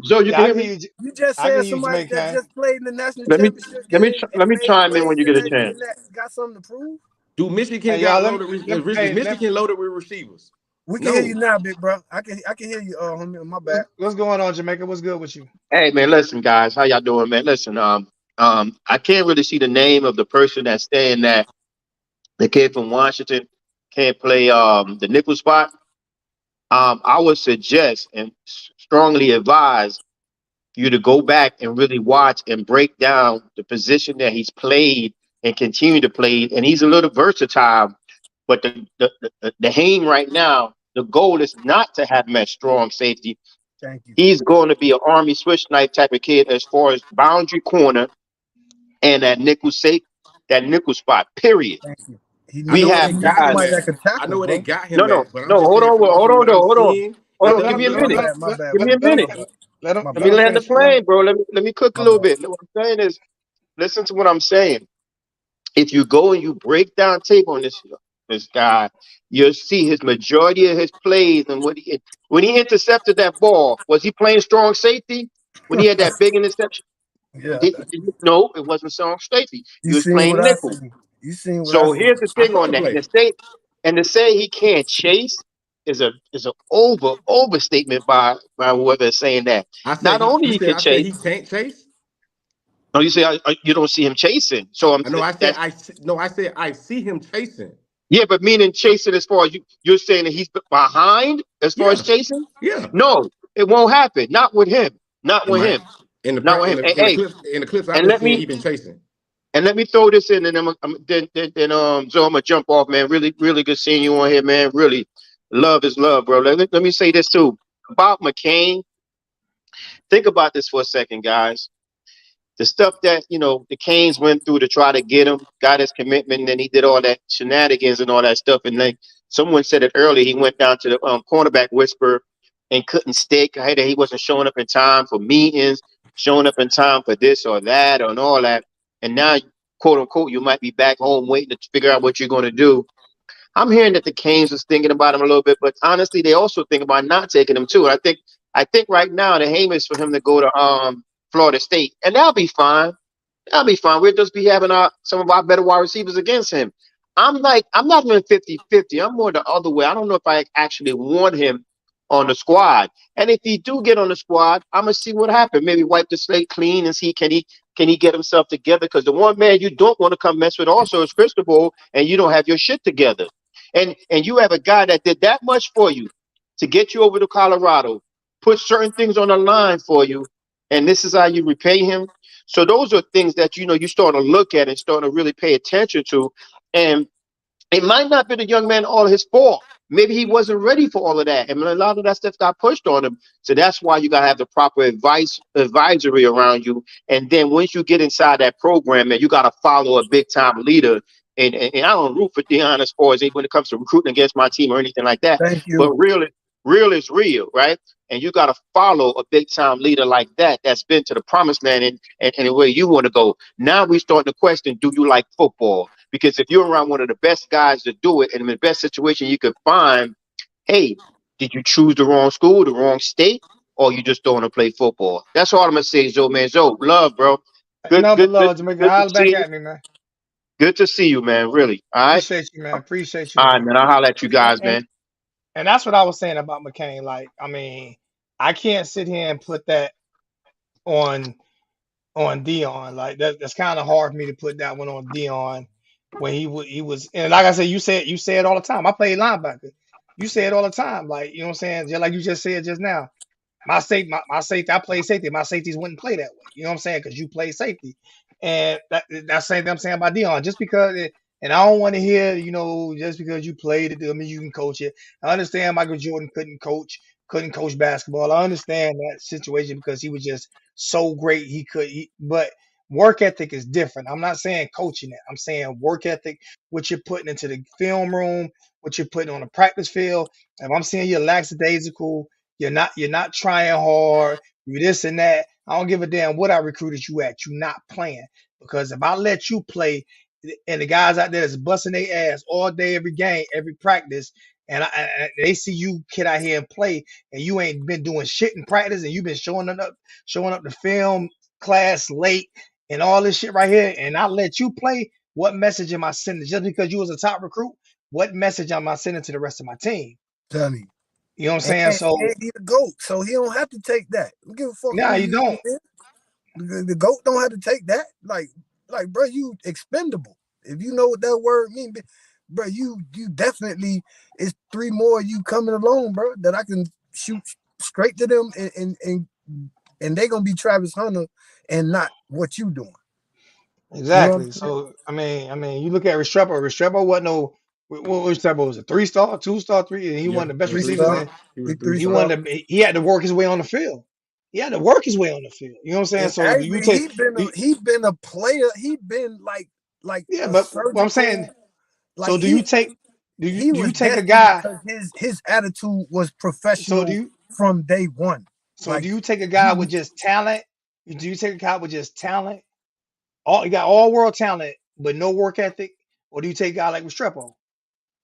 Zoe, you Yeah, can I hear can me? hear you. You just I can said hear you, somebody Jamaican. that Can. just played in the national Let me championship let me game let and me made chime in when plays you and get a everything chance. that got something to prove. Do Michigan Hey, y'all, got loaded? Is hey, Michigan loaded with receivers? We can hear you No. now, big bro. I can hear you, homie. My bad. what's going on, Jamaica? What's good with you? Hey man, listen, guys, how y'all doing, man? Listen, I can't really see the name of the person that's saying that the kid from Washington can't play the nickel spot. I would suggest and strongly advise you to go back and really watch and break down the position that he's played and continue to play. And he's a little versatile, but the aim right now, the goal is not to have him as strong safety. Thank you. He's going to be an army switch knife type of kid as far as boundary corner and that nickel spot. Period. Thank you. I We know where they He have needs got him guys. somebody at. that can I tackle, know where they bro. got No, him no, at, but I'm no. just Hold saying on, from hold what I'm on, hold on, seeing, hold it on. Let, Give let, doesn't me a look let, My let, minute. like bad, it. my bad, Give my me a bad, minute. my bad, my Let me bad. land the finish. plane, bro. Let me cook a My little bad. bit. What I'm saying is, listen to what I'm saying. If you go and you break down tape on this guy, you'll see his majority of his plays and when he intercepted that ball, was he playing strong safety? When he had that big interception, Yeah. no, it wasn't strong safety. You He was seen what playing I nickel. seen. You seen what I So seen. here's the I thing saw on the that, play. to say he can't chase is a overstatement by whoever's saying that. I said Not he. only You he said can I said chase, he can't chase. no, you say you don't see him chasing. So I know. that's I said I see him chasing. yeah, but meaning chasing as far as you're saying that he's behind as far as Yeah, chasing. yeah. No, it won't happen. Not with him. Not In with my him. Not with him. Hey, hey, in the clips I've and been let seeing, me he been chasing. and let me throw this in, and so I'm gonna jump off, man. Really, really good seeing you on here, man. Really, love is love, bro. Let me say this too about McCain. Think about this for a second, guys. The stuff that the Canes went through to try to get him, got his commitment, and then he did all that shenanigans and all that stuff. And then someone said it earlier. He went down to the cornerback whisper and couldn't stick. I heard that he wasn't showing up in time for meetings, showing up in time for this or that and all that. And now, quote unquote, you might be back home waiting to figure out what you're going to do. I'm hearing that the Canes was thinking about him a little bit, but honestly, they also think about not taking him too. And I think right now the aim is for him to go to Florida State, and that'll be fine. That'll be fine. We'll just be having some of our better wide receivers against him. I'm not even 50-50. I'm more the other way. I don't know if I actually want him on the squad. And if he do get on the squad, I'm gonna see what happens. Maybe wipe the slate clean and see can he get himself together? Because the one man you don't want to come mess with also is Cristobal, and you don't have your shit together. And you have a guy that did that much for you to get you over to Colorado, put certain things on the line for you, and this is how you repay him. So those are things that you start to look at and start to really pay attention to. And it might not be the young man all his fault. Maybe he wasn't ready for all of that. And a lot of that stuff got pushed on him. So that's why you gotta have the proper advisory around you. And then once you get inside that program, man, you gotta follow a big time leader. And I don't root for Deion as far as when it comes to recruiting against my team or anything like that. Thank But you. real is real, right? And you gotta follow a big time leader like that that's been to the promised land and where you want to go. Now we starting to question, do you like football? Because if you're around one of the best guys to do it and in the best situation you could find, hey, did you choose the wrong school, the wrong state, or you just don't want to play football? That's all I'm gonna say, Zoe, man. Zoe, love, bro. Good, No, but good, good, love, Jamaica. good to Holler back see you. at me, man. Good to see you, man. Really. All right. Appreciate you, man. Appreciate you, All right, man. man. I'll holler at you And, guys, and man. and that's what I was saying about McCain. Like, I mean, I can't sit here and put that on Dion. Like that's kind of hard for me to put that one on Dion when he was and like I said, you say it all the time. I play linebacker. You say it all the time, like you know what I'm saying, just like you just said just now. My safety, I play safety. My safeties wouldn't play that way. You know what I'm saying? Because you play safety, and that's same thing I'm saying about Dion. Just because, and I don't want to hear, just because you played it, I mean you can coach it. I understand Michael Jordan couldn't coach basketball. I understand that situation because he was just so great. But work ethic is different. I'm not saying coaching it. I'm saying work ethic, what you're putting into the film room, what you're putting on the practice field. If I'm seeing you lackadaisical, you're not trying hard. You this and that. I don't give a damn what I recruited you at. You not playing because if I let you play, and the guys out there that's busting their ass all day, every game, every practice, and they see you kid out here and play, and you ain't been doing shit in practice, and you've been showing up the film class late, and all this shit right here, and I let you play. What message am I sending? Just because you was a top recruit, what message am I sending to the rest of my team? Tell me. You know what I'm saying? So He the GOAT, so he don't have to take that. Don't give a fuck nah, who you he don't. is. The GOAT don't have to take that. Like, bro, you expendable. If you know what that word means, bro, you definitely, it's 3 more you coming along, bro, that I can shoot straight to them, and they gonna be Travis Hunter and not what you doing. You know what I'm Exactly. saying? So I mean, you look at Restrepo. Restrepo wasn't no what Restrepo was a 3-star, 2-star, 3, and he Yeah, one of the best a 3 receivers. star. three-star. And He was He a 3 he three-star. star. wanted to, he had to work his way on the field. He had to work his way on the field. You know what I'm saying? And So do you actually, take? he been a player. He been like Yeah, a but what I'm saying. surgical. Like So do you take? Do you he do you was take a destined guy? because his attitude was So do professional you? from day one. So do Like you take a he, guy with just talent? Do you take a guy with just talent? All you got all world talent, but no work ethic, or do you take a guy like Restrepo?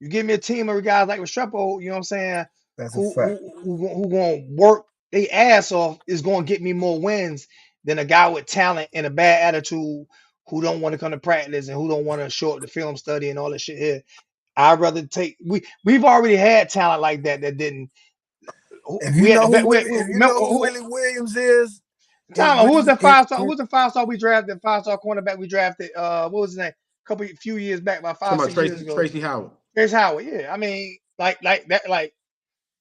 You give me a team of guys like Restrepo, you know what I'm saying, that's a who fact. who gonna work their ass off is gonna get me more wins than a guy with talent and a bad attitude who don't want to come to practice and who don't want to show up to film study and all that shit here. I'd rather take we've already had talent like that didn't If you we had the know bet who Willie Williams is, time when who was the it, 5 star who was the 5 star we drafted 5 star cornerback we drafted what was his name few years back about Talking five about six years ago. Tracy Howard. Chris Howard, yeah. I mean, like that, like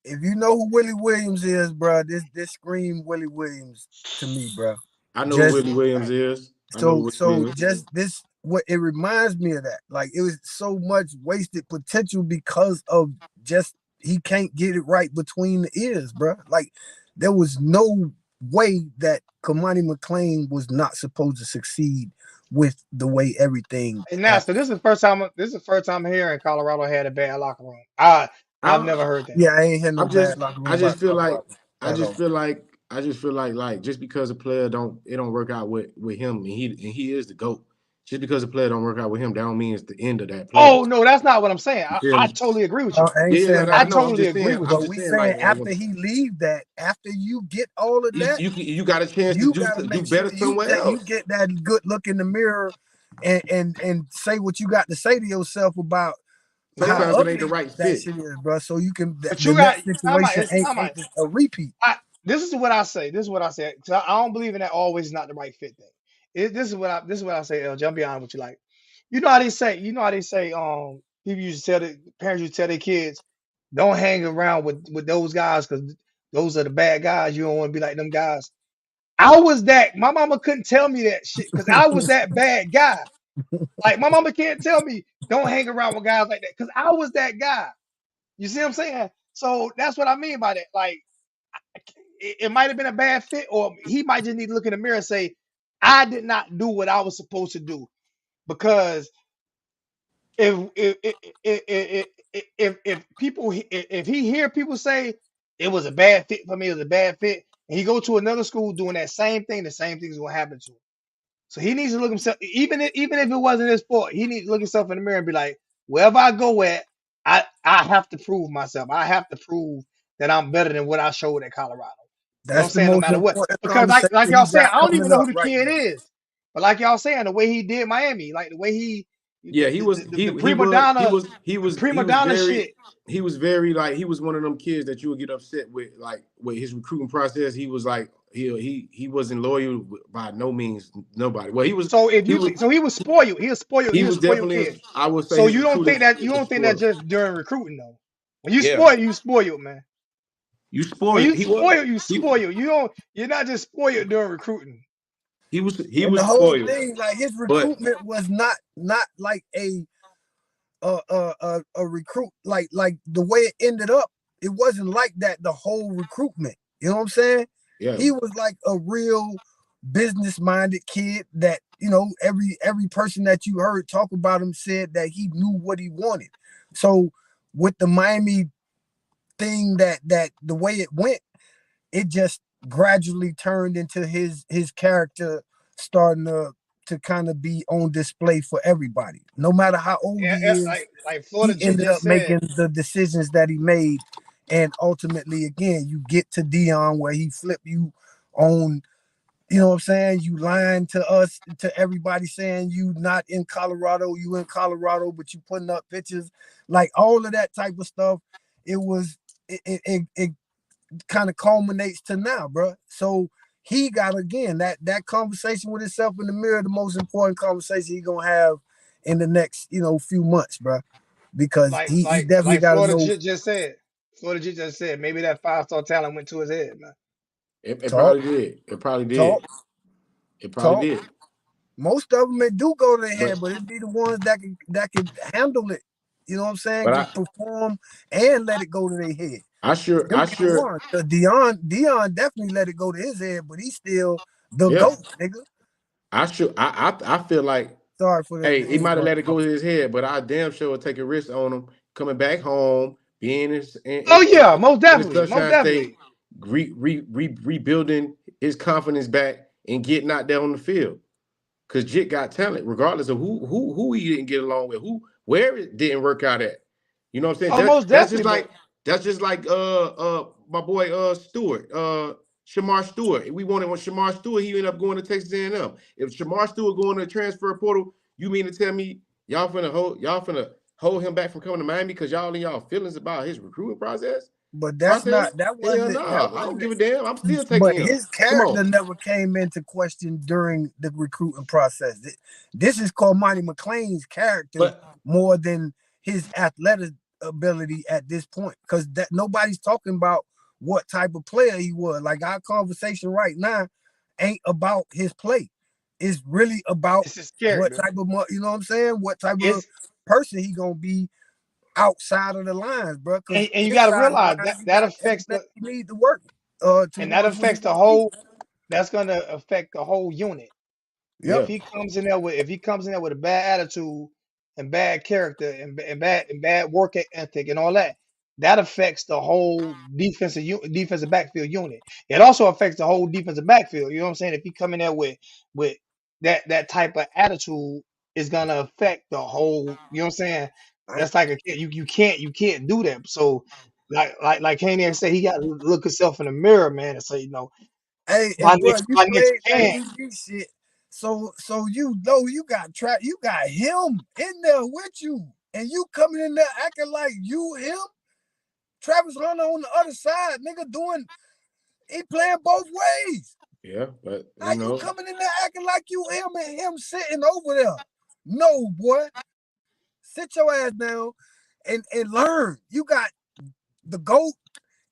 if you know who Willie Williams is, bro, this scream Willie Williams to me, bro. I know who Just Willie Williams is. I know who so Willie so Williams. just this what it reminds me of that. Like it was so much wasted potential because of just he can't get it right between the ears, bro. Like there was no way that Kamani McLean was not supposed to succeed with the way everything and now. So happened. this is the first time. This is the first time here in Colorado had a bad locker room. I've I never heard that. Yeah, I ain't had no I'm bad just locker I room by just feel like Colorado I at just all. feel like I just feel like just because a player don't work out with him and he is the GOAT. Just because a player don't work out with him, that don't mean it's the end of that player. Oh no, that's not what I'm saying. You I, feel I me? totally agree with No, you. I ain't Yeah, saying yeah, I I that. know. totally agree I'm with But you. just we saying saying like after he leave that, after you get all of that, you got a chance to you gotta do make sure better somewhere you else. get that good look in the mirror and say what you got to say to yourself about how Sometimes Yeah, it ain't the ugly right that fit. shit is, bro. So you can but the you got next time out. situation It's ain't time out. a repeat. This is what I say. This is what I say. 'Cause I don't believe in that always not the right fit thing. This is what I say, LJ. I'll be honest with you. Like, you know how they say, people used to tell the parents used to tell their kids, don't hang around with those guys because those are the bad guys. You don't want to be like them guys. I was that. My mama couldn't tell me that shit because I was that bad guy. Like my mama can't tell me don't hang around with guys like that because I was that guy. You see what I'm saying? So that's what I mean by that. Like it might have been a bad fit, or he might just need to look in the mirror and say, I did not do what I was supposed to do. Because if people if he hear people say it was a bad fit for me, it was a bad fit, and he go to another school doing that same thing, the same thing is gonna happen to him. So he needs to look himself, even if it wasn't his fault, he needs to look himself in the mirror and be like, wherever I go at, I have to prove myself. I have to prove that I'm better than what I showed at Colorado. You know what I'm That's the saying? No most matter what. important Because like conversation y'all he saying, got I don't even coming know who up the right kid now. is. But like y'all saying, the way he did Miami, like the way Yeah, he was the he was prima donna shit. he was one of them kids that you would get upset with, like with his recruiting process. He was like he wasn't loyal by no means nobody. Well, So if he you was so he was spoiled. He he was was spoiled definitely kid. I would say So his recruiting you was don't think that spoiled. just during recruiting though. When you Yeah, spoiled, you spoiled, man. You When spoiled. you He was. spoil, you spoil. You don't. You're not just spoiled during recruiting. He was. He And the was whole spoiled. thing, like his But recruitment was not like a recruit like the way it ended up. It wasn't like that the whole recruitment. You know what I'm saying? yeah, He was like a real business minded kid that every person that you heard talk about him said that he knew what he wanted. So with the Miami thing, that the way it went, it just gradually turned into his character starting to kind of be on display for everybody. No matter how old he Yeah, is, like Florida he G ended up just said. making the decisions that he made. And ultimately, again, you get to Dion where he flipped you on, you know what I'm saying? You lying to us, to everybody saying you not in Colorado, you in Colorado, but you putting up pictures, like all of that type of stuff. It was it kind of culminates to now, bro. So he got, again, that conversation with himself in the mirror, the most important conversation he gonna have in the next few months, bro, because like he like definitely like got to Florida know. G just said. Florida G just said maybe that 5-star talent went to his head, man. it Talk, probably did. It probably talk, did. It probably talk. did. Most of them, it do go to their But head, but it be the ones that can handle it. You know what I'm saying? but Can perform and let it go to their head. Them I be the sure ones. Dion definitely let it go to his head, but he's still the yeah. GOAT, nigga. I feel like, Sorry for hey, the he might have let it go interrupt. to his head, but I damn sure would take a risk on him coming back home, being Oh yeah, most in the definitely, most Sunshine State, definitely. rebuilding his confidence back and getting out there on the field. Because Jit got talent, regardless of who he didn't get along with, where it didn't work out at. You know what I'm saying? Oh, most definitely. But That's just like my boy Stewart, Shamar Stewart. We wanted when Shamar Stewart, he ended up going to Texas A&M. If Shamar Stewart going to the transfer portal, you mean to tell me y'all finna hold him back from coming to Miami because y'all in y'all feelings about his recruiting process? but Process? that Hell wasn't that nah. I don't wasn't give a damn. I'm still taking but him. his Come on. character never came into question during the recruiting process. This is called Monty McClain's character But more than his athletic ability at this point, because that nobody's talking about what type of player he was. Like, our conversation right now ain't about his play. It's really about it's his what character. type of you know what I'm saying, what type of It's person he gonna be outside of the lines, bro. Because and you got to inside the realize lines, that he that got affects everything the he needs to work and that towards what he affects the want to be. whole. That's gonna affect the whole unit. Yep. yeah, If he comes in there with a bad attitude and bad character and bad work ethic and all that, that affects the whole defensive backfield unit. It also affects the whole defensive backfield. You know what I'm saying? If he come in there with that type of attitude, is gonna affect the whole. You know what I'm saying? I, That's like you can't do that. So like Kanye said, he got to look himself in the mirror, man, and say, hey, my bro, next you my next played that chance. DB shit, so you know you got you got him in there with you, and you coming in there acting like you him. Travis Hunter on the other side, nigga, he playing both ways. yeah. But How you coming in there acting like you him and him sitting over there? No, boy, sit your ass down and learn. You got the GOAT,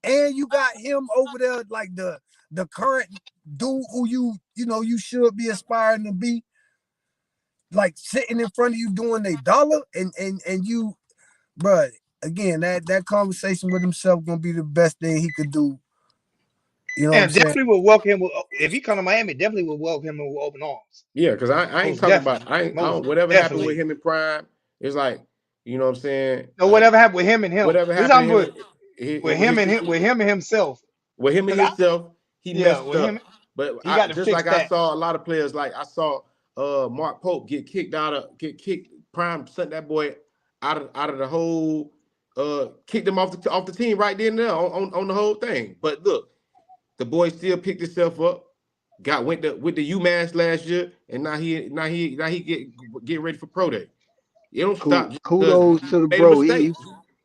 and you got him over there, like the current dude who you should be aspiring to be, like sitting in front of you doing a dollar, and you, bro. Again, that conversation with himself gonna be the best thing he could do. You know what I'm And saying? definitely would welcome him if he come to Miami. Definitely would welcome him with open arms. Yeah, because I ain't Most talking about definitely, I most don't whatever happened with definitely. him in Prime. It's like, you know what I'm saying, No, like whatever happened with him and him. whatever This happened to time him with with him his and him with situation him and himself. with him and Cause I himself, he yeah, messed with him up. But he got to just fix like I that. saw a lot of players, like I saw Mark Pope get kicked. Prime sent that boy out of the whole kicked him off the team right then and there on the whole thing. But look, the boy still picked himself up. Went to UMass last year, and now he get ready for pro day. You don't stop because Kudos he to the made a bro. mistake.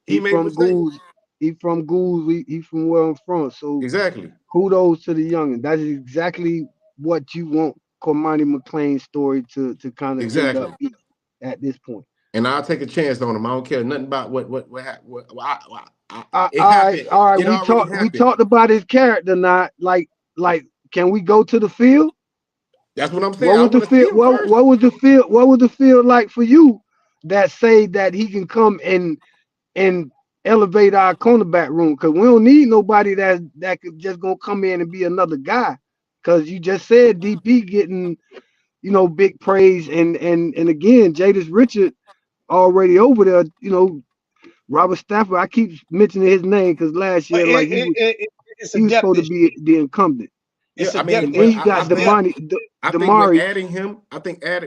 He He made a from mistake. Goose. He from Goose. He from where I'm from. So Exactly. kudos to the youngin. That's exactly what you want Cormani McLean's story to kind of end up Exactly. being at this point. and I'll take a chance on him. I don't care nothing about what it All right, happened. all right. It already We happened. talked about his character, not like. Can we go to the field? That's what I'm saying. What I was the want to see field? him first. What was the field? What was the field like for you that say that he can come and elevate our cornerback room? Because we don't need nobody that could just gonna come in and be another guy. Because you just said DP getting big praise and again Jadis Richard already over there. Robert Stafford. I keep mentioning his name because last But year like it's a he was depth supposed to issue. be the incumbent. Yeah, It's a I mean, depth And then but you issue. I got It's depth. think with Damari. adding him,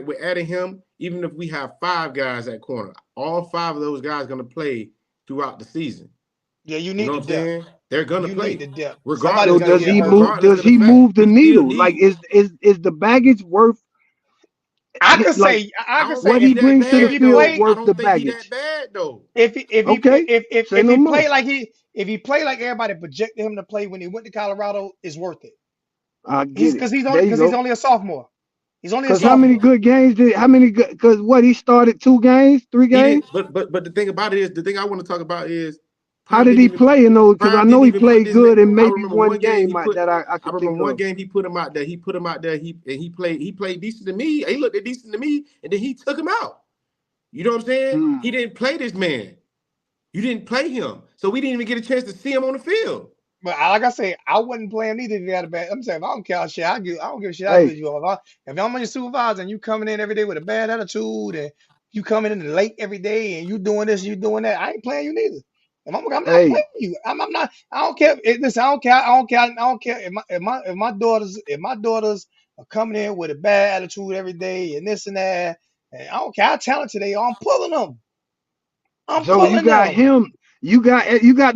with adding him, even if we have 5 guys at corner, all 5 of those guys going to play throughout the season. Yeah, you You need know the what I'm depth. saying? They're going to You need play the depth. Somebody's So regardless gonna of does get he hurt. move? regardless Does of the he fact move the we still needle? Like need. is the baggage worth I could like say, I I could don't say think what if he he that brings to if the bad he field though. play I worth the don't think he that baggage? bad though. Okay, say if no he more. play like if he play like everybody projected him to play when he went to Colorado, is worth it. I get it. There you Because he's go. only a sophomore. He's only a Cause how many sophomore. good games did how many good? Cause what he started 2 games, 3 He didn't. games. But the thing about it is the thing I want to talk about is How Prime did didn't he even play in those? Cause I Prime know didn't he even put played this man. good in I maybe remember one one game game he put. that I I could think remember one of. game he put him out there. He put him out there. He played decent to me. He looked decent to me, and then he took him out. You know what I'm saying? Hmm. He didn't play this man. You didn't play him, so we didn't even get a chance to see him on the field. But like I say, I wouldn't play him either if he had a bad. I'm saying if I don't care shit. I don't give a shit how Hey, good you are. If I'm on your supervisor and you coming in every day with a bad attitude and you coming in late every day and you doing this, you doing that, I ain't playing you neither. I'm not hey, playing you. I'm not. I don't care. Listen, I don't care. I don't care. I don't care if my daughters are coming in with a bad attitude every day and this and that. And I don't care how talented they are. I'm pulling them. I'm so you pulling got them. him. You got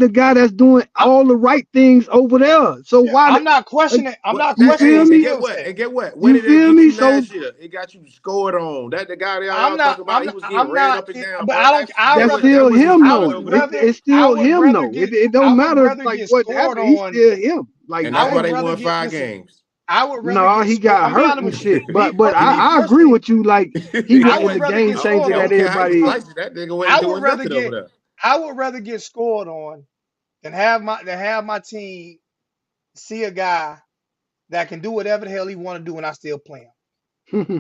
the guy that's doing I'm, all the right things over there. So why? I'm not Like, questioning. I'm What not you that questioning feel his and me? get skill what? set. And get what? What You did that feel get me? you So last year? It got you scored on. That the guy that y'all I'm not. talking about, I'm he not. was getting I'm ran not. up and down, But bro. I don't. I would that's rather. That still was his him I fault though. would over there. rather. It's I still would him rather though. get. It I don't would matter rather like get what scored happened. He's on. still him. Like And I that's why would they dang. rather won get. 5 Listen. games. I would rather No, get he scored. got I'm be hurt honest and with you. shit. Me But He personally. Me did. I agree personally. with you. Like he I wasn't would the rather game get changer scored I that on. don't care how you everybody. slice it. That nigga wasn't I would doing rather nothing over get. there. I would rather get scored on than have my team see a guy that can do whatever the hell he want to do and I still play him.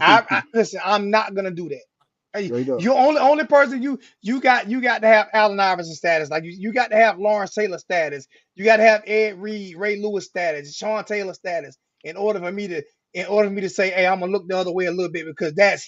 I listen. I'm not gonna do that. Hey, Straight up. you only person you got to have Allen Iverson status. Like you got to have Lawrence Taylor status. You got to have Ed Reed, Ray Lewis status, Sean Taylor status in order for me to say, hey, I'm gonna look the other way a little bit because that's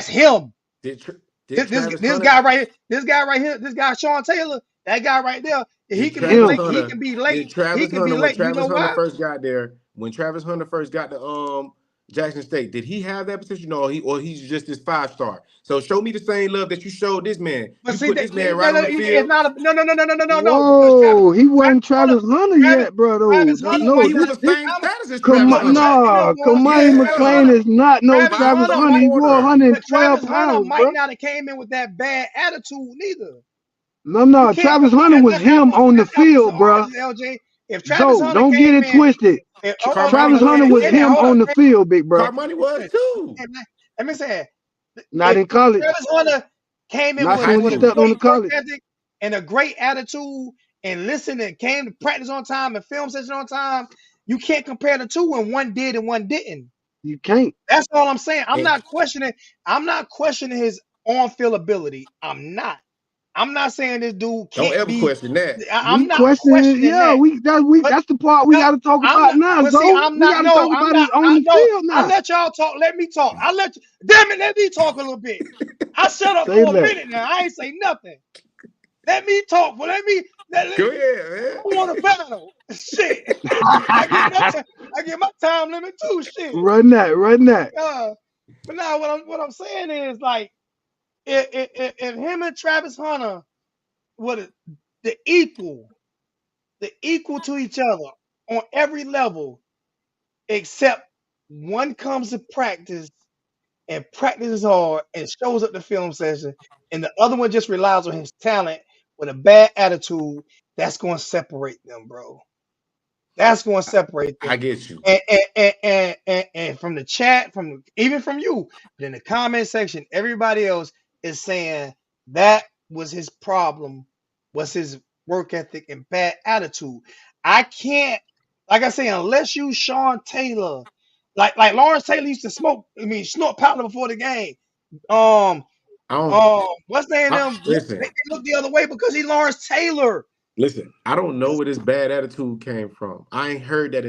him. Did This did this, Travis this Hunter guy right here, this guy Sean Taylor, that guy right there. He did can be Travis late. Him. He Hunter can be late. did He Travis can be Hunter when late. You Travis know Hunter why? first got there, when Travis Hunter first got to Jackson State, did he have that position? No, he's just this 5-star. So show me the same love that you showed this man. But You see, put this man right on the it's field. not a no because Whoa, he Travis wasn't Hunter, Travis Hunter Travis, yet, bro. Though. Travis Hunter No, might He was not the this same I'm, status as Travis Hunter. Nah, Kamani Travis McLean Yeah, Hunter, is not no Travis Travis Hunter 5-star Hunter. might, He wore corner. 112 Travis Hunter pounds, might bro. not have came in with that bad attitude neither. No, You no, can't Travis compare Hunter was that's him on the that's apples to field, bro. oranges, LJ. If Travis Zoe, Hunter don't get came it in, twisted. okay, Travis Hunter Carmani was was and him hold too. up, on the field, big bro. Carmani was too. let me say, Not if in college. Travis Hunter came in In Not with high soon as he a school. stepped on the great work college. ethic and a great attitude and listened and came to practice on time and film session on time, you can't compare the two when one did and one didn't. You can't. That's all I'm saying. And I'm not questioning his on-field ability. I'm not. I'm not saying this dude don't can't ever be. question that. I'm We not question it. questioning Yeah, that. But that's the part we no, gotta talk I'm about not. now, But see, Zoe. I'm We not. gotta No, talk I'm about not. his on I the no. field I now. let y'all talk. Let me talk. I let. Damn it. Let me talk a little bit. I shut up Say for a that. minute now. I ain't say nothing. Let me talk. But Go ahead, man. I want to battle. Shit. I get my time. I get my time limit too. Shit. Run that, run that. But now what I'm saying is like if him and Travis Hunter were the equal, to each other on every level, except one comes to practice and practices hard and shows up the film session, and the other one just relies on his talent with a bad attitude, that's going to separate them, bro. That's going to separate I them. get you. And from the chat, even from you, but in the comment section, everybody else is saying That was his problem, was his work ethic and bad attitude. I can't, like I say, unless you Sean Taylor, like Lawrence Taylor used to snort powder before the game. Um, I don't what's the name of them? listen. They look the other way because he Lawrence Taylor. Listen, I don't know where this bad attitude came from. I ain't heard that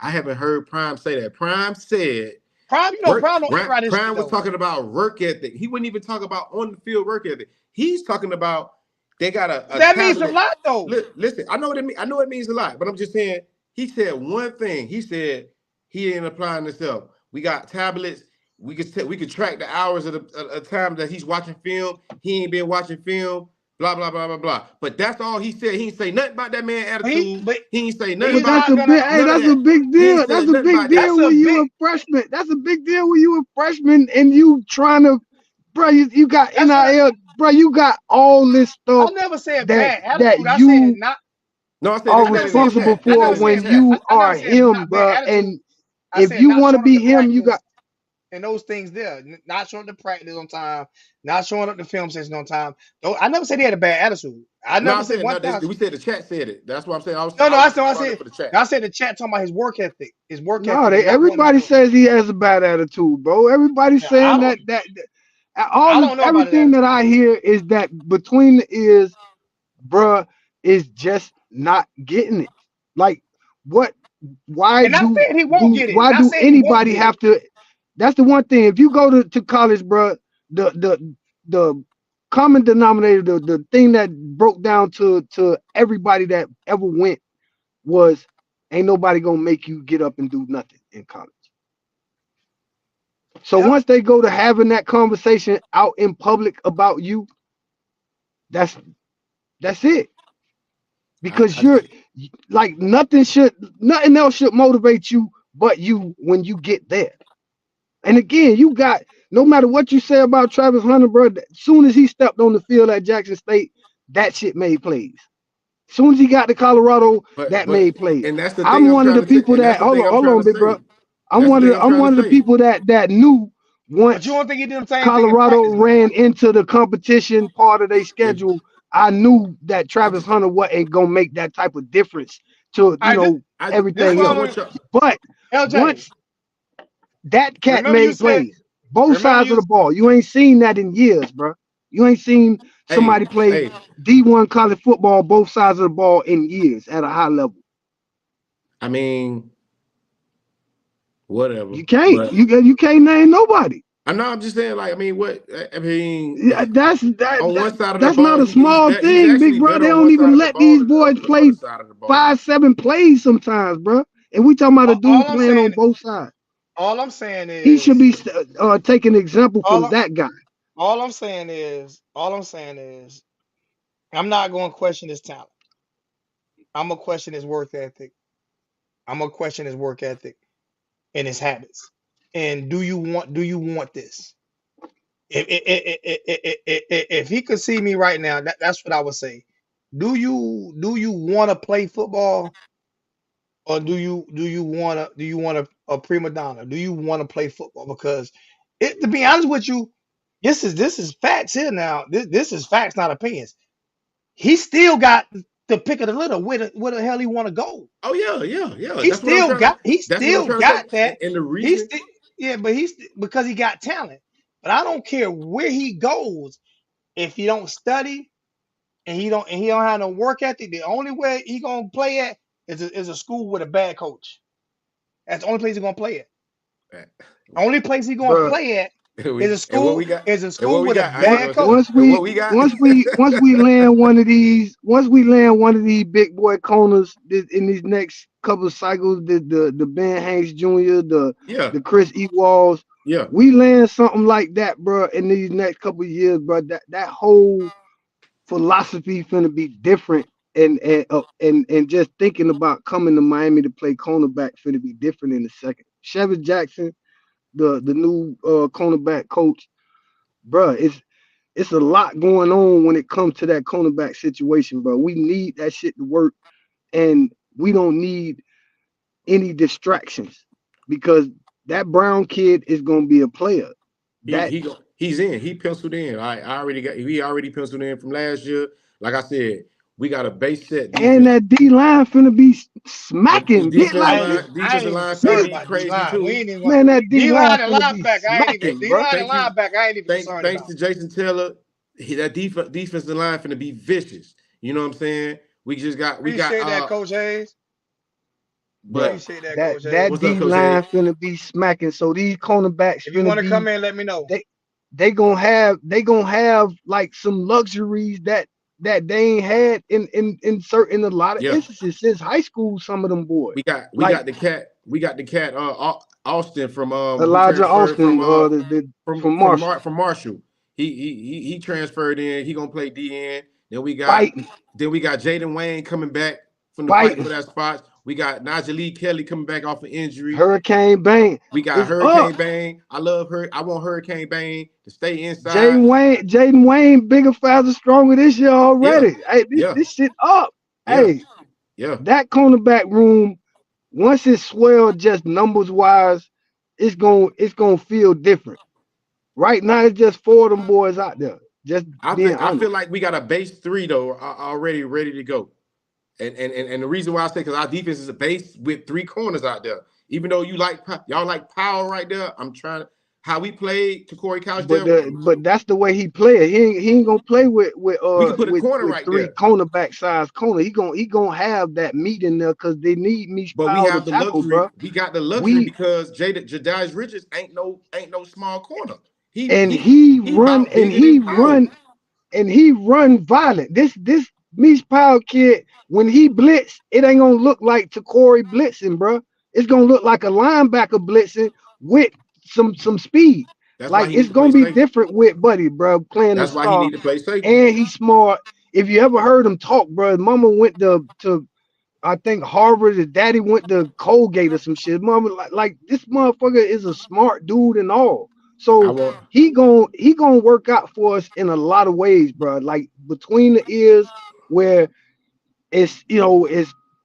I haven't heard Prime say that. Prime said Prime, Prime don't air out his shit Prime was though. talking about work ethic. He wouldn't even talk about on the field work ethic. He's talking about they got a That means a tablet. lot though. Listen, I know what it means. I know it means a lot, but I'm just saying. He said one thing. He said he ain't applying himself. We got tablets. We could track the hours of the time that he's watching film. He ain't been watching film. Blah blah blah blah blah. But that's all he said. He ain't say nothing about that man attitude. He ain't say nothing he's about not gonna. Hey, that's a big He deal. ain't That's said a nothing big about that. deal when you a freshman. That's a big deal when you a freshman and you trying to, bro. You got NIL, bro. You got all this stuff I never said that bad attitude. I said you not. No, I said are they said it in the responsible chat. They for said it in the when chat. you I are never said him, not bad bro. attitude. And I if said you not want to showing up be to him, you practice got. and those things there. Not showing up to practice on time. Not showing up to film session on time. I never said he had a bad attitude. I No, I never said said one no. time. We said the chat said it. That's what I'm saying. No, I was I responding said. for the chat. I said the chat talking about his work ethic. His work No, ethic and not going to everybody work. says he has a bad attitude, bro. Everybody's Yeah, saying that I don't know about his everything that attitude. I hear is that between the ears, bruh, is just not getting it. Like, what? And not saying he won't get it. Why Not do saying he won't anybody get it. have to? That's the one thing. If you go to college, bruh, the common denominator, the thing that broke down to everybody that ever went was ain't nobody gonna make you get up and do nothing in college. So Yep. once they go to having that conversation out in public about you, that's it. Because you're like nothing else should motivate you but you when you get there. And again, you got no matter what you say about Travis Hunter, bro, as soon as he stepped on the field at Jackson State, that shit made plays. As soon as he got to Colorado, that But made plays. and that's the thing I'm I'm one of trying the to say. people And that's that the thing I'm hold trying to on, big say. bro. I'm That's the one of thing the, I'm I'm trying to one of the say. people that knew But you once don't think he did the same thing in Colorado practice? ran into the competition part of their schedule, I knew that Travis Hunter wasn't gonna make that type of difference to I just this everything one else. But LJ. once that cat Remember you made said. plays, both Remember sides of you. the ball. You ain't seen that in years, bro. You ain't seen somebody play D1 college football both sides of the ball in years at a high level. I mean, whatever. You can't. But You can't name nobody. I'm just saying, like, I mean, Yeah, on one side of the that's ball, not a small he's thing, big actually bro. better They on don't one side even of the let ball these than boys the play other side of the ball. 5-7 plays sometimes, bro. And we talking about a dude All I'm playing on saying. both sides. All I'm saying He should is. be taking an example from All, that guy. all I'm saying is. All I'm saying is. I'm not going to question his talent. I'm gonna question his work ethic. I'm gonna question his work ethic and his habits. And do you want this? If he could see me right now, that's what I would say. Do you want to play football, or do you want a prima donna? Do you want to play football? Because to be honest with you, this is facts here now. This is facts, not opinions. He still got the pick of the litter. Where the hell he want to go? Oh yeah. He still got he That's what I'm still trying to say. got that. And the He's reason still yeah, but because he got talent. But I don't care where he goes if he don't study and he don't have no work ethic. The only way he gonna play at is a school with a bad coach. That's the only place he gonna play at. Only place he gonna Bro, play at is a and what school we got is a and school what we with a got, I ain't bad gonna say coach. once and we what we got. once we land one of these big boy corners in these next couple of cycles, the Ben Hanks Jr., Yeah, the Chris Ewalls, yeah. we land something like that, bro, in these next couple of years, bro. That whole philosophy finna be different. And just thinking about coming to Miami to play cornerback finna be different in a second. Chevy Jackson, the new cornerback coach, bro, it's a lot going on when it comes to that cornerback situation, bro. We need that shit to work, and we don't need any distractions because that Brown kid is gonna be a player. He That he go. He's in. He penciled in. He already penciled in from last year. Like I said, we got a base set And defense. that D line finna be The smacking. Bit defensive like line, I ain't defensive even line concerned finna nigga, be about D crazy line. We too. ain't even going man, that D D line line and finna be linebacker. I ain't even smacking, Thank, D bro. line and thank you. linebacker. I ain't even concerned Thanks about. to Jason Taylor. That defensive line finna be vicious. You know what I'm saying? We got Appreciate that, Coach Hayes. Bruh, but Appreciate that, that Coach that what's Hayes. up, D Coach line Hayes? finna be smacking. So these cornerbacks If you finna want to come be in, let me know. they they gonna have like some luxuries that they ain't had in a lot of Yeah, instances since high school. Some of them boys, we like got the cat Austin from who Elijah transferred Austin, the from Marshall. He transferred in. He gonna play DN. Then we got fighting, Jaden Wayne coming back from the fight for fighting. that spot. We got Najee Kelly coming back off an injury. Hurricane Bang We got is up. Hurricane Bang. I love her. I want Hurricane Bang to stay inside. Jaden Wayne, bigger, faster, stronger this year Yeah, already. Hey, yeah, this shit up. yeah, Hey, yeah. that cornerback room, once it's swelled just numbers wise, it's gonna feel different. Right now, it's just four of them boys out there. Just being I feel honest. like we got a base three though already ready to go. And the reason why I say because our defense is a base with three corners out there. Even though y'all like power right there, I'm trying to how we played to Corey Couch But there. that's the way he play it. He ain't gonna play with We can put a corner with right three there, cornerback size corner. He gonna have that meat in there because they need me but we power to have the tackle, luxury. bro. We got the luxury We because Jadias Richards ain't no small corner. He and he he he run about and bigger he than power. run and he run violent. This Meach Powell kid, when he blitz, it ain't gonna look like Corey blitzing, bro. It's gonna look like a linebacker blitzing with some speed. That's why Like he it's need to play gonna be safety. different with Buddy, bro, playing the That's why he star, need to play safety. and he's smart. If you ever heard him talk, bro, Mama went to I think Harvard. His daddy went to Colgate or some shit. Mama, like this motherfucker is a smart dude and all. I So want he gonna work out for us in a lot of ways, bro. Like between the ears, where it's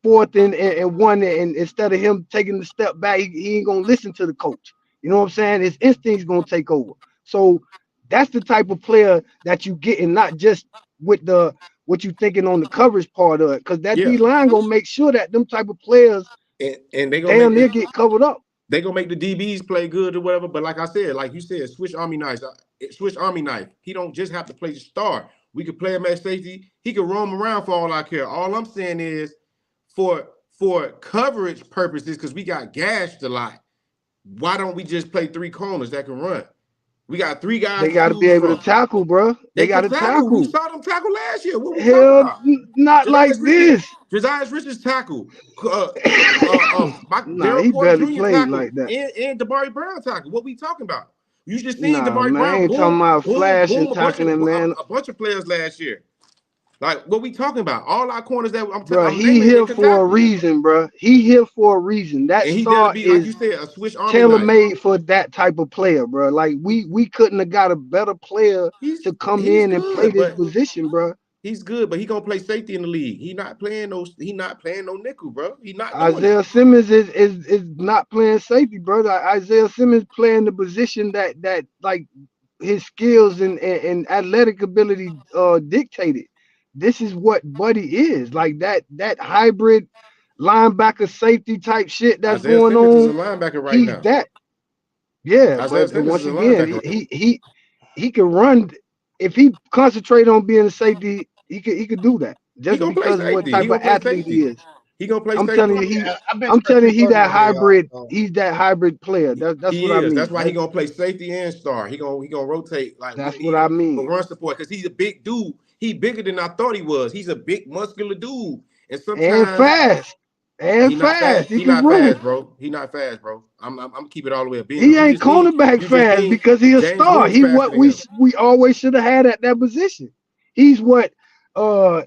fourth and one, and instead of him taking the step back, he ain't gonna listen to the coach. You know what I'm saying? His instincts gonna take over. So that's the type of player that you get, and not just with the what you thinking on the coverage part of it, because that yeah, D line gonna make sure that them type of players and they gonna damn make near the get covered up. they gonna make the DBs play good or whatever. But like I said, like you said, switch Army knife. Switch Army knife. He don't just have to play the star. We could play him at safety. He could roam around for all I care. All I'm saying is, for coverage purposes, because we got gashed a lot. Why don't we just play three corners that can run? We got three guys They to got to be choose able to from. tackle, bro. They They got can to tackle. We tackle. saw them tackle last year. What we talking Hell, about? not like Josias Richards, this. Josias Richards tackle. My Nah, Daryl he Porter barely Jr. played tackle like that. and Damari Brown tackle. What we talking about? You just seen Nah, Damari man, I Brown ain't talking boom, about boom, flash and boom tackling, man. a bunch of players last year. Like what we talking about? All our corners that Bro, I'm he naming, they here can for a tackle. reason, bro. He here for a reason. That And he there to star be, like you is said, a Swiss Army tailor knife. made for that type of player, bro. Like we couldn't have got a better player to come He's in and play good, this but position, bro. he gonna play safety in the league. He not playing no nickel, bro. He not doing it. Isaiah Simmons is not playing safety, bro. Like, Isaiah Simmons playing the position that like his skills and athletic ability dictated. This is what Buddy is. Like that hybrid linebacker safety type shit that's Isaiah going Simmons is a on. linebacker right He's now. that. Yeah, Isaiah but Simmons is once a again, linebacker right he can run. If he concentrate on being a safety, he could do that He just gonna play because of what safety. He type of gonna play athlete he safety. is. He gonna play I'm safety. telling you, I've been I'm straight telling you, he 330 that today, y'all. hybrid. So He's that hybrid player. That's what He I is. That's mean. why he gonna play safety and star. He gonna rotate. Like we That's what need I him for mean. run support because he's a big dude. He bigger than I thought he was. He's a big muscular dude. And And sometimes fast. And he not fast. fast. He He can not run. fast, bro. He not fast, bro. I'm keep it all the way a beam. He ain't cornerback You just fast seen because he a James star. Williams He faster what than him. we always should have had at that position. He's what uh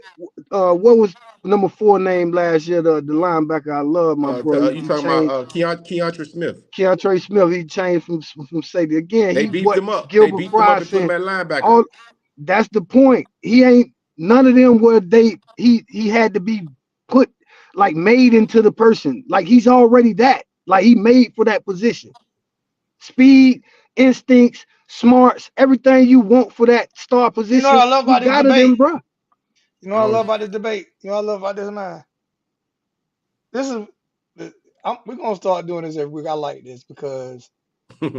what was number 4 name last year, the linebacker. I love my bro. You He talking about changed Keontre Smith? Keontre Smith. He changed from safety. Again, They he beefed what him up. They Gilbert beefed him up and put him Fryson. at linebacker. All that's the point. He ain't none of them where he had to be put like made into the person. Like he's already that. Like he made for that position. Speed, instincts, smarts, everything you want for that star You know what position. I love You about this got it in, debate? bro. You know I what I don't. love about this debate? You know what I love about this, man? This is, we're gonna start doing this every week. I like this because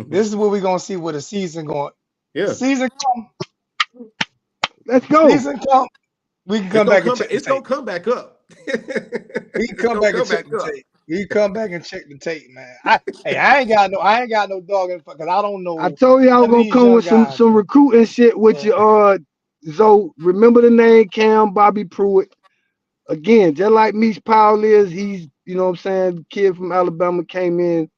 this is what we're gonna see where the season going. Yeah, Season come, Let's go. season come. We can it's come gonna back and come back. check the It's gonna tape. come back up. We can It's come gonna back and come check back the up. tape. We can come back and check the tape, man. I ain't got no dog in because I don't I know told you I was none of gonna these come young with guys, some man. recruiting shit with Yeah. you. Zoe, remember the name Cam Bobby Pruitt. Again, just like Meech Powell is, he's, you know what I'm saying, kid from Alabama came in.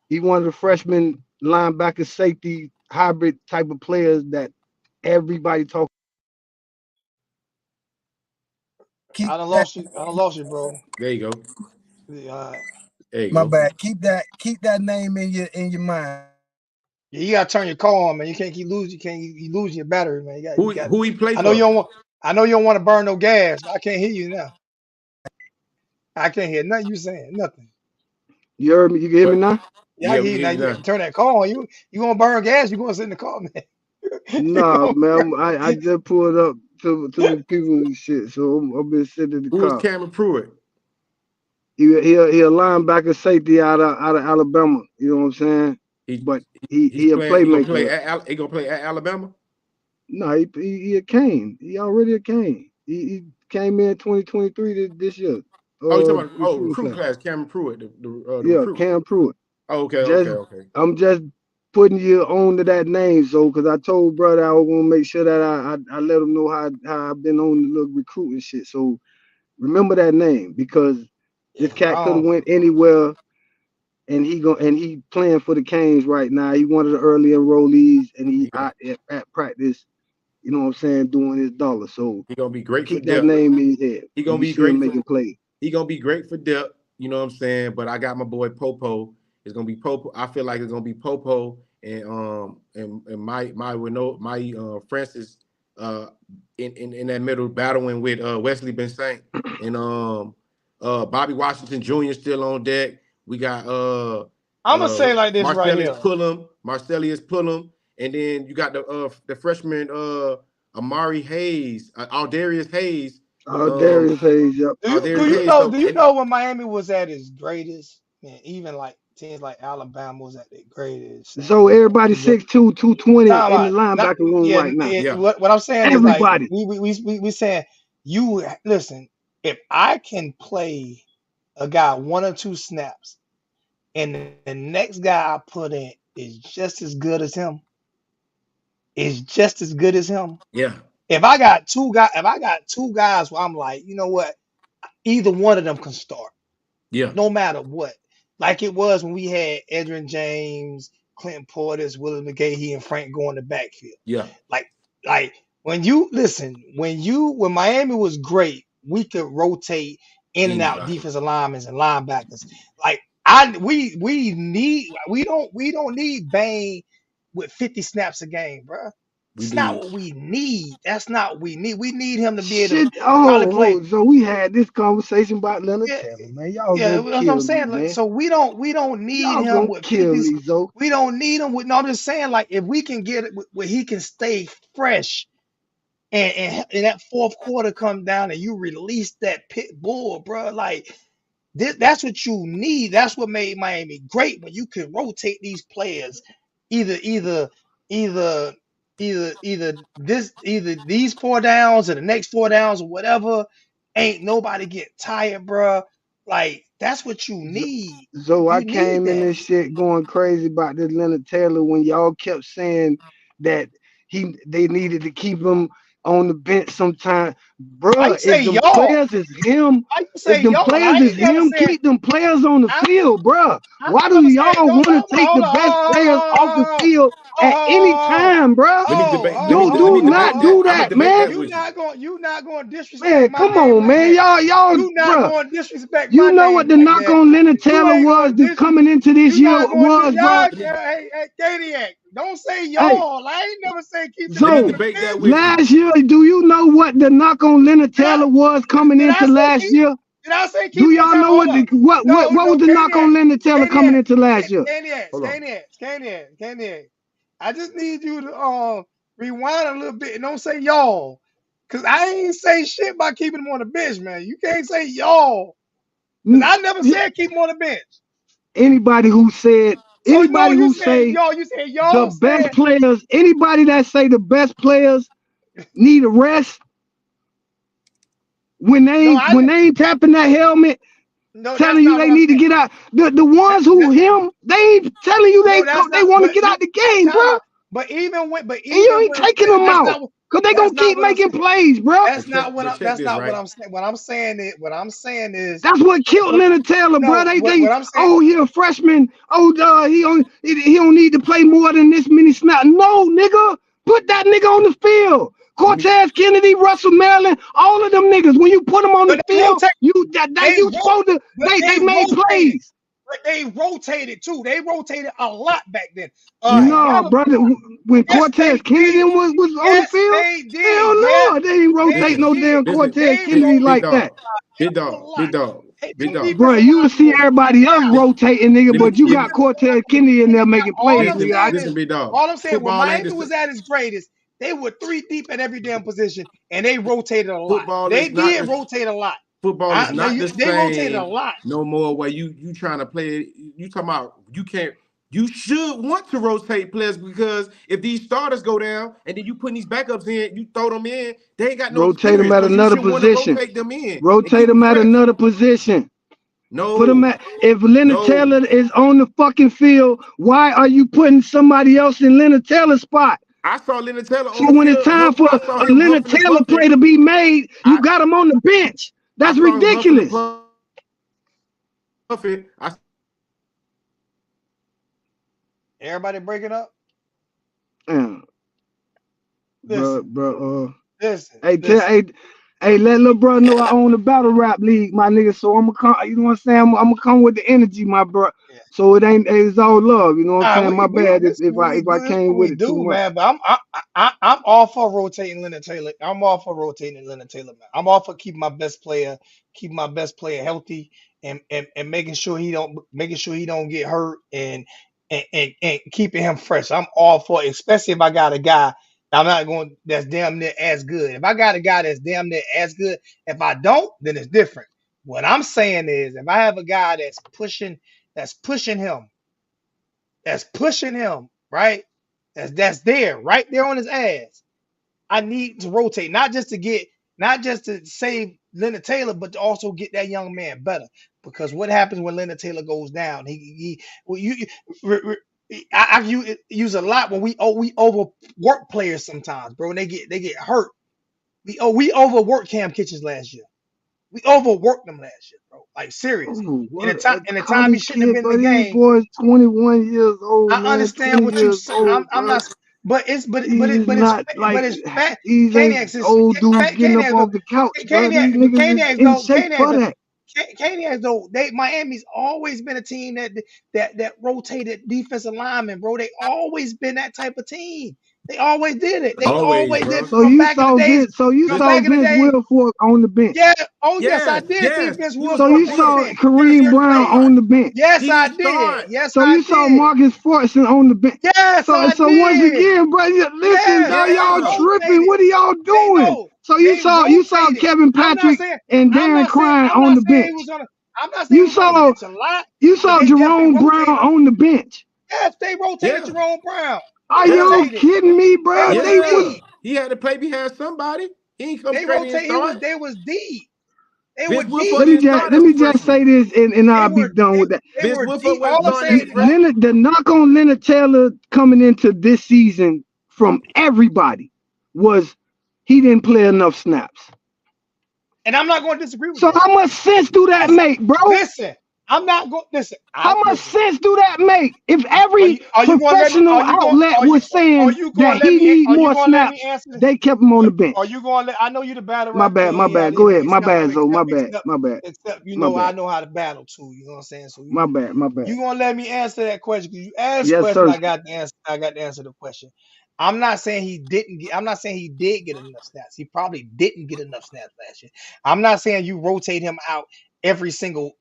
He one of the freshman linebacker safety hybrid type of players that everybody talk. Keep I done that. lost you. I done lost you, bro. There you go. Yeah, There you My go. bad. Keep that name in your mind. yeah, you gotta turn your call on, man. You can't keep losing. You can't. You losing your battery, man. You got. Who he play I know you for? don't want. I know you don't want to burn no gas. But I can't hear you now. I can't hear nothing you saying. Nothing. You heard me? You can hear me But now? Yeah, I yeah, can we hear you hear now. you You got now. to turn that call on. You gonna burn gas? You gonna sit in the car, man? You Nah, gonna man. I just pulled up to the people and shit, so I've been sitting in the Who is car. Cameron Pruitt? He a linebacker safety out of Alabama. You know what I'm saying? He But he's he a playing. He gonna play playmaker. at he gonna play at Alabama. No, he a Kane. He already a Kane. He came in 2023 this year. Oh, you talking about Recruiting recruit class. class? Cameron Pruitt, the Yeah, recruit. Cam Pruitt. Oh, okay, Just okay, okay. I'm just putting you on to that name, so because I told brother I was gonna make sure that I let him know how I've been on the little recruiting shit. So remember that name because Yeah, this bro. cat could have went anywhere, and he playing for the Canes right now. He one of the early enrollees, and he He gonna out at practice. You know what I'm saying, doing his dollar. So he gonna be great for keep that depth. name in your head He when gonna you be see him great for making plays. he gonna be great for depth. You know what I'm saying? But I got my boy Popo. It's gonna be Popo. I feel like it's gonna be Popo and my Francis in that middle battling with Wesley Bensant and Bobby Washington Jr. still on deck. We got I'm gonna say like this right Marcellus here. Pullum, and then you got the freshman Amari Hayes, Aldarius Hayes. Um, Darius Hayes, yep. Aldarius Yep. Hayes. So Do you and know when Miami was at its greatest? And even like teams like Alabama was at their greatest. So everybody And the 6'2", 220 Nah, in the not linebacker room yeah. right now. yeah, What I'm saying is like Everybody. we saying you listen. If I can play a guy one or two snaps, and the next guy I put in is just as good as him, is just as good as him. yeah, If I got two guys where I'm like, you know what, either one of them can start yeah, no matter what. Like it was when we had Edrin James, Clinton Portis, Willie McGahee, and Frank Gore in the backfield. yeah. Like, like when you listen, when Miami was great, we could rotate in and out Anybody. defensive linemen and linebackers. Like we don't need Bane with 50 snaps a game, bro. We It's not need what we need. That's not what we need. We need him to be able to Shit. probably play. So we had this conversation about Leonard Yeah, Taylor, man. Y'all yeah, gonna that's what I'm kill me, saying. Like, man. so we don't need Y'all him gonna with kill 50s. me, Zo. We don't need him with no. I'm just saying, like, if we can get it where he can stay fresh and that fourth quarter come down and you release that pit bull, bro. Like that's what you need. That's what made Miami great when you can rotate these players, either either either either these four downs or the next four downs or whatever. Ain't nobody get tired, bro. Like that's what you need. So I You need came in that. this shit going crazy about this Leonard Taylor when y'all kept saying that they needed to keep him on the bench sometime. Why you Bruh, say y'all? Why you say y'all? I ain't never said. keep them players on the I field, bruh. I Why do never said. y'all Don't want to take hold the on. best players off the Oh, field oh, at any oh, time, bruh? let me Do not debate that. do I'm gonna that, debate man. that with you. You not going to disrespect Man, my come name on, like man. that. Y'all, You not bruh. going to disrespect You my know what name the like knock that. on Leonard You Taylor ain't was going to this coming into this You year not going to was, bruh. y'all. Hey, Kadiak, don't say Hey, y'all. I ain't never say keep them Let me on the so debate that bench. with you. last year, do you know what the knock on Leonard Did I Taylor was coming did I into say last keep? year? Did I say Do keep him in y'all time? know Hold what up. the what No, was the knock Kadiak, on Leonard Taylor coming Kadiak, into last year? Hold on. Kadiak. I just need you to rewind a little bit and don't say y'all. Cause I ain't say shit about keeping him on the bench, man. You can't say y'all. Cause I never said keep him on the bench. Anybody who said, So no, anybody you who said say y'all. You said the y'all best said players, anybody that say the best players need a rest no. when they ain't tapping that helmet, No, that's telling you not they what I'm need to saying. get out. The That, ones that, who they ain't telling you no, that's they not. want to get out the game, bro. Time out. But And you even ain't when I'm taking saying them out because they gonna that's not keep what I'm making saying. plays, bro. But check That's this, not what right? I'm saying. What I'm saying is That's what killed what Leonard Taylor, bro. no They what I'm saying. oh, he a freshman. Oh, he don't need to play more than this many snaps. No, nigga, put that nigga on the field. Let me Cortez Kennedy, Russell Maryland, all of them niggas. When you put them on the But they field, rotate. They you ro- supposed to but they they made rotated. plays. But they rotated too. They rotated a lot back then. yeah. No, Hell of a brother. lot. When Yes, Cortez they Kennedy did. was on the Yes, field, they did. hell Yes, no, they ain't rotate they Listen, no did. damn listen, Cortez They big Kennedy big like rotated that. dog, a big hell of a dog, lot. big dog, Hey, big them dog. Bro, defensive you will linemen see was everybody else now. rotating, nigga, Let me but you let got me Cortez Kennedy in there Now, making plays, nigga. listen, big dog. all I'm saying, when Football ain't Miami this. was at its greatest, they were three deep at every damn position, and they rotated a lot. Football They is not did this. rotate a lot. Football is not the They rotated a same lot. no more. Where you trying to play it? You talking about you can't. You should want to rotate players because if these starters go down and then you putting these backups in, you throw them in, they ain't got no Rotate them experience. at So you another should want to position. rotate them in and Rotate keep them them at fresh. another position. Put them No, at if Leonard no. Taylor is on the fucking field, why are you putting somebody else in Leonard Taylor's spot? I saw Leonard Taylor on So the when it's field. time for I saw a him Leonard huffing and Taylor puffing. play to be made, you I got him on the bench. I That's saw him huffing and ridiculous. puffing. I Everybody breaking up. Yeah, Listen, bro. listen, Hey, listen. let little bro know I own the battle rap league, my nigga. So I'm gonna come. You know what I'm saying? I'm gonna come with the energy, my bro. Yeah. So it's all love. You know what I'm saying? My We bad this is what we if I do. This is came what with we it too do, much. man. But I'm all for rotating Leonard Taylor. I'm all for rotating Leonard Taylor, man. I'm all for keeping my best player healthy and making sure he don't get hurt and keeping him fresh. I'm all for it, especially if I got a guy I'm not going that's damn near as good. If I got a guy that's damn near as good, if I don't, then it's different. What I'm saying is if I have a guy that's pushing him right? That's there, right there on his ass. I need to rotate, not just to save Leonard Taylor, but to also get that young man better. Because what happens when Leonard Taylor goes down? He well, I use a lot when we overwork players sometimes, bro. And they get hurt. We overworked Cam Kitchens last year. We overworked them last year, bro. Like serious. Oh, In what the time a in the time he college shouldn't have kid, been in the but these game, boys 21 years old, I man. understand 20 what you years say. old, I'm bro. not, but it's These not but like it's fat. these ain't Caniacs is old dudes getting up Caniacs though. off the couch, bro. These Caniacs, but niggas is Caniacs in though. shape for that. Caniacs though. Miami's always been a team that rotated defensive linemen, bro. They always been that type of team. They always did it. They always, always did bro. So from you back in the saw days. Vince. So you From saw back in the Vince day. Wilfork on the bench. Yeah. Oh yes, I Yes, did see yes. Vince He was So on Wilfork the you on the saw bench. bench. He Kareem didn't Brown start. on the bench. Yes, He I didn't did. start. Yes, So I you saw did. Marcus Fortson on the bench. Yes, I So once did. again, bro, listen, Yes, bro, they y'all Yeah. tripping. rotated. What are y'all They doing? know So they you saw rotated. Kevin I'm not Patrick saying and Darren Crine I'm on not the saying he bench. was on. I'm not saying he You was on the saw bench a lot, you but saw they definitely Jerome Brown rotated. on the bench. Yes, they rotated Yeah. Jerome Brown. Are Yeah. y'all Rotated. kidding me, They bro? was They was Yeah. deep. He had to play behind somebody. He ain't come They straight in and rotate. start. They was deep. They were Vince Wilfork deep. didn't start let as a me just freshman. say this and They I'll be were done with that. they Vince were Wilfork deep. wasn't All I'm starting as saying, a freshman. The knock on Leonard Taylor coming into this season from everybody was he didn't play enough snaps. and I'm not going to disagree with So that. how much sense do that Listen, make, bro? listen. I'm not going. Listen, How much listen. sense do that make? If Are every you going to let me? professional outlet was saying that he need Are you more going to let me snaps, answer this? they kept him on the Are bench. you going to let? I know you the battle My rap bad, king. my Yeah, bad. Go ahead. My bad, Zoe. except My bad. I know how to battle too. You know what I'm saying? So My bad, my bad. you gonna let me answer that question? Because you asked the Yes, question, sir. I got the answer. I got to answer the question. I'm not saying he didn't get. I'm not saying he did get enough snaps. He probably didn't get enough snaps last year. I'm not saying you rotate him out every single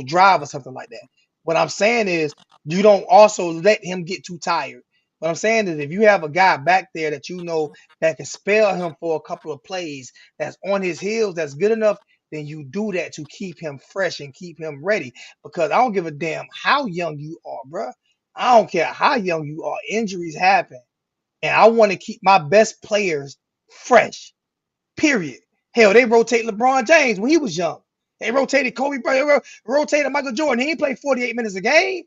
drive or something like that. What I'm saying is you don't also let him get too tired. What I'm saying is if you have a guy back there that you know that can spell him for a couple of plays, that's on his heels, that's good enough, then you do that to keep him fresh and keep him ready. Because I don't give a damn how young you are, bro. I don't care how young you are. Injuries happen. And I want to keep my best players fresh. Period. Hell, they rotate LeBron James when he was young. They rotated Kobe Bryant, rotated Michael Jordan. He ain't played 48 minutes a game.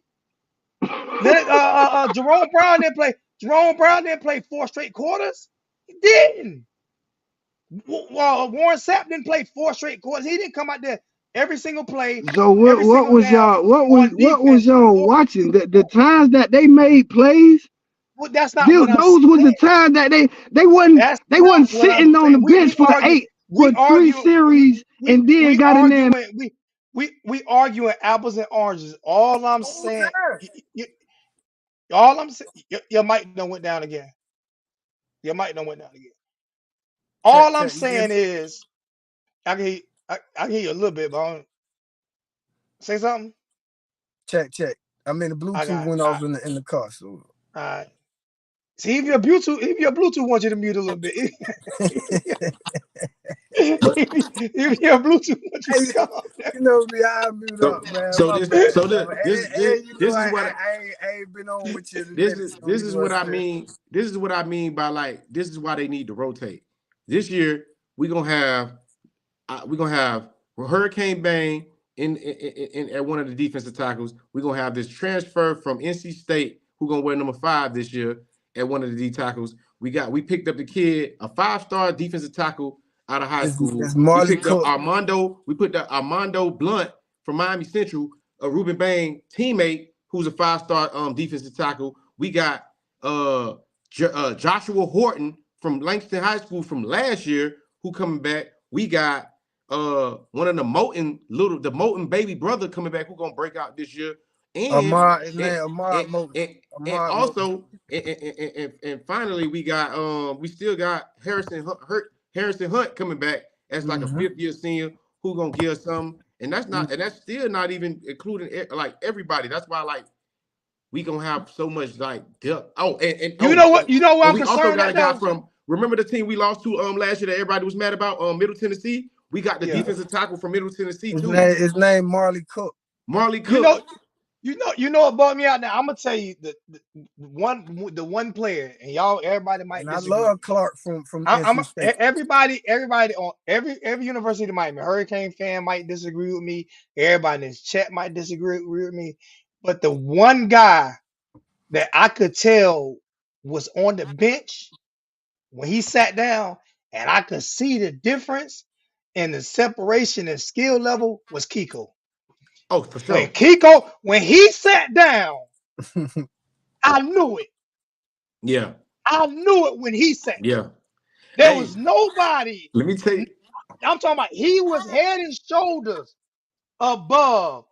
Jerome Brown didn't play. Jerome Brown didn't play 4 straight quarters. He didn't. Warren Sapp didn't play 4 straight quarters. He didn't come out there every single play, So every what single was down y'all on what was defense. y'all watching? The times that they made plays, Well, that's not what I'm those was saying. the times that they That's not wasn't what I'm sitting on saying. the bench for We 3 argue, series and then we got in there. arguing, we arguing apples and oranges. All I'm Whole saying, time. all I'm saying, your mic done went down again. Your mic done went down again. Check, All I'm check. You hear me? saying is, I can hear you a little bit, but say something. Check, check. I mean, the I Bluetooth got, went off in the car, so. all right. See if your Bluetooth wants you to mute a little bit. If your Bluetooth wants you Hey, to calm down. you know me, I mute So up, man. so My this bad, so man. And you know, this is what I ain't been on with you in a this minute, is so this you is know what what I I'm saying? mean. This is what I mean by like this is why they need to rotate. This year we're gonna have Hurricane Bang in at one of the defensive tackles. We're gonna have this transfer from NC State who's gonna wear number 5 this year at one of the D tackles. We picked up the kid, a 5-star defensive tackle out of high school. It's We Marley picked up Cook. We put the Armando Blunt from Miami Central, a Ruben Bang teammate who's a 5-star defensive tackle. We got Joshua Horton from Langston High School from last year who coming back. We got one of the Moten baby brother coming back who gonna break out this year. And His and name Ahmad and, Moten. and, and Ahmad Moten. also and finally we got we still got Harrison Hunt coming back as like a 5th-year senior who gonna give us some. And that's still not even including like everybody. That's why like we gonna have so much like depth. You know what? You know what and I'm we also concerned got at a guy though? from, remember the team we lost to last year that everybody was mad about, Middle Tennessee? We got the Yeah. defensive tackle from Middle Tennessee His too. name Marley Cook. Marley You Cook. know, you know what brought me out now. I'm gonna tell you the one player, and y'all everybody might And I disagree. love Clark from I'm NC State. everybody on every University of Miami Hurricane fan might disagree with me. Everybody in this chat might disagree with me. But the one guy that I could tell was on the bench when he sat down, and I could see the difference in the separation and skill level was Kiko. Oh, for sure. When he sat down, I knew it. Yeah. I knew it when he sat down. Yeah. There Hey, was nobody. let me take I'm talking about he was head and shoulders above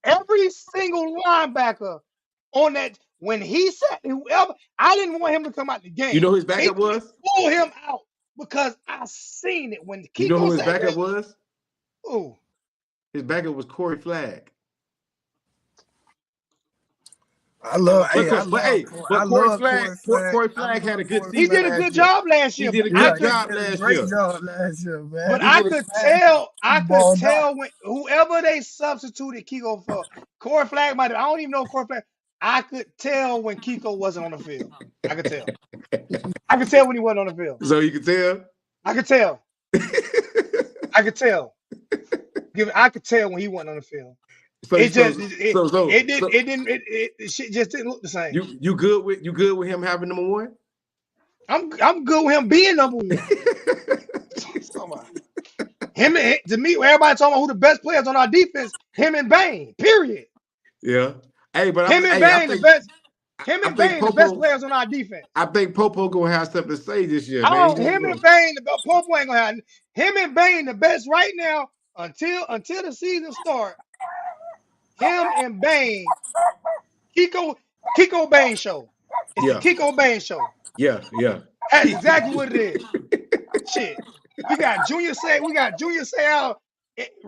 every single linebacker on that. When he sat, whoever, I didn't want him to come out the you know game. who his They backup was? pull him out because I seen it when You know who Kiko his sat backup there. was? Oh, His backup was Corey Flagg. I love, okay. I Corey love Flagg, Corey Flag. Corey I Flagg had a love good Corey He season did a Flag. good last year. job last He year, did but a I Yeah, good he could, job did a last great year. job last year, man. but He I did a could Man, tell, he balled out. when whoever they substituted Kiko for, Corey Flag might have, I don't even know Corey Flag. I could tell when Kiko wasn't on the field. I could tell. I could tell when he wasn't on the field. So you can tell. I could tell. I could tell. I could tell when he wasn't on the field. so It so just so it didn't the shit just didn't look the same. you good with him having number 1? I'm good with him being number one. Him and to me, everybody talking about who the best players on our defense, him and Bain. Period. Yeah. Hey, but Him and Bain the best. Him I and think Bain the best Popo players on our defense. gonna have something to say this year, I man. don't. Him and Bain the Popo ain't gonna have. Him and Bain the best right now until the season start. Him and Bain, Kiko Bain show. It's the Yeah, Kiko Bain show. yeah. That's exactly what it is. Shit. We got Junior Seau,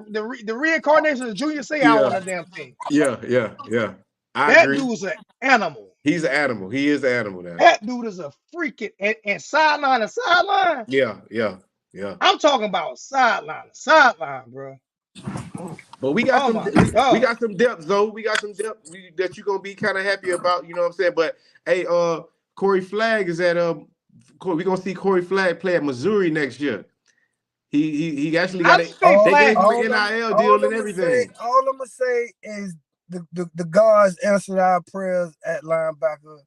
the reincarnation of Junior Seau Yeah, on the damn team. yeah. I That agree. dude's an animal. He's an animal. He is an animal now. That dude is a freaking and sideline to sideline. Yeah. I'm talking about sideline to sideline, bro. But we got Oh some my we god. got some depth, Zoe. We got some depth that you're gonna be kind of happy about. You know what I'm saying? But hey, Corey Flagg is at we're gonna see Corey Flagg play at Missouri next year. He actually got I it. think They gave Flag. him an All NIL deal and all I'm gonna say is the guards answered our prayers at linebacker.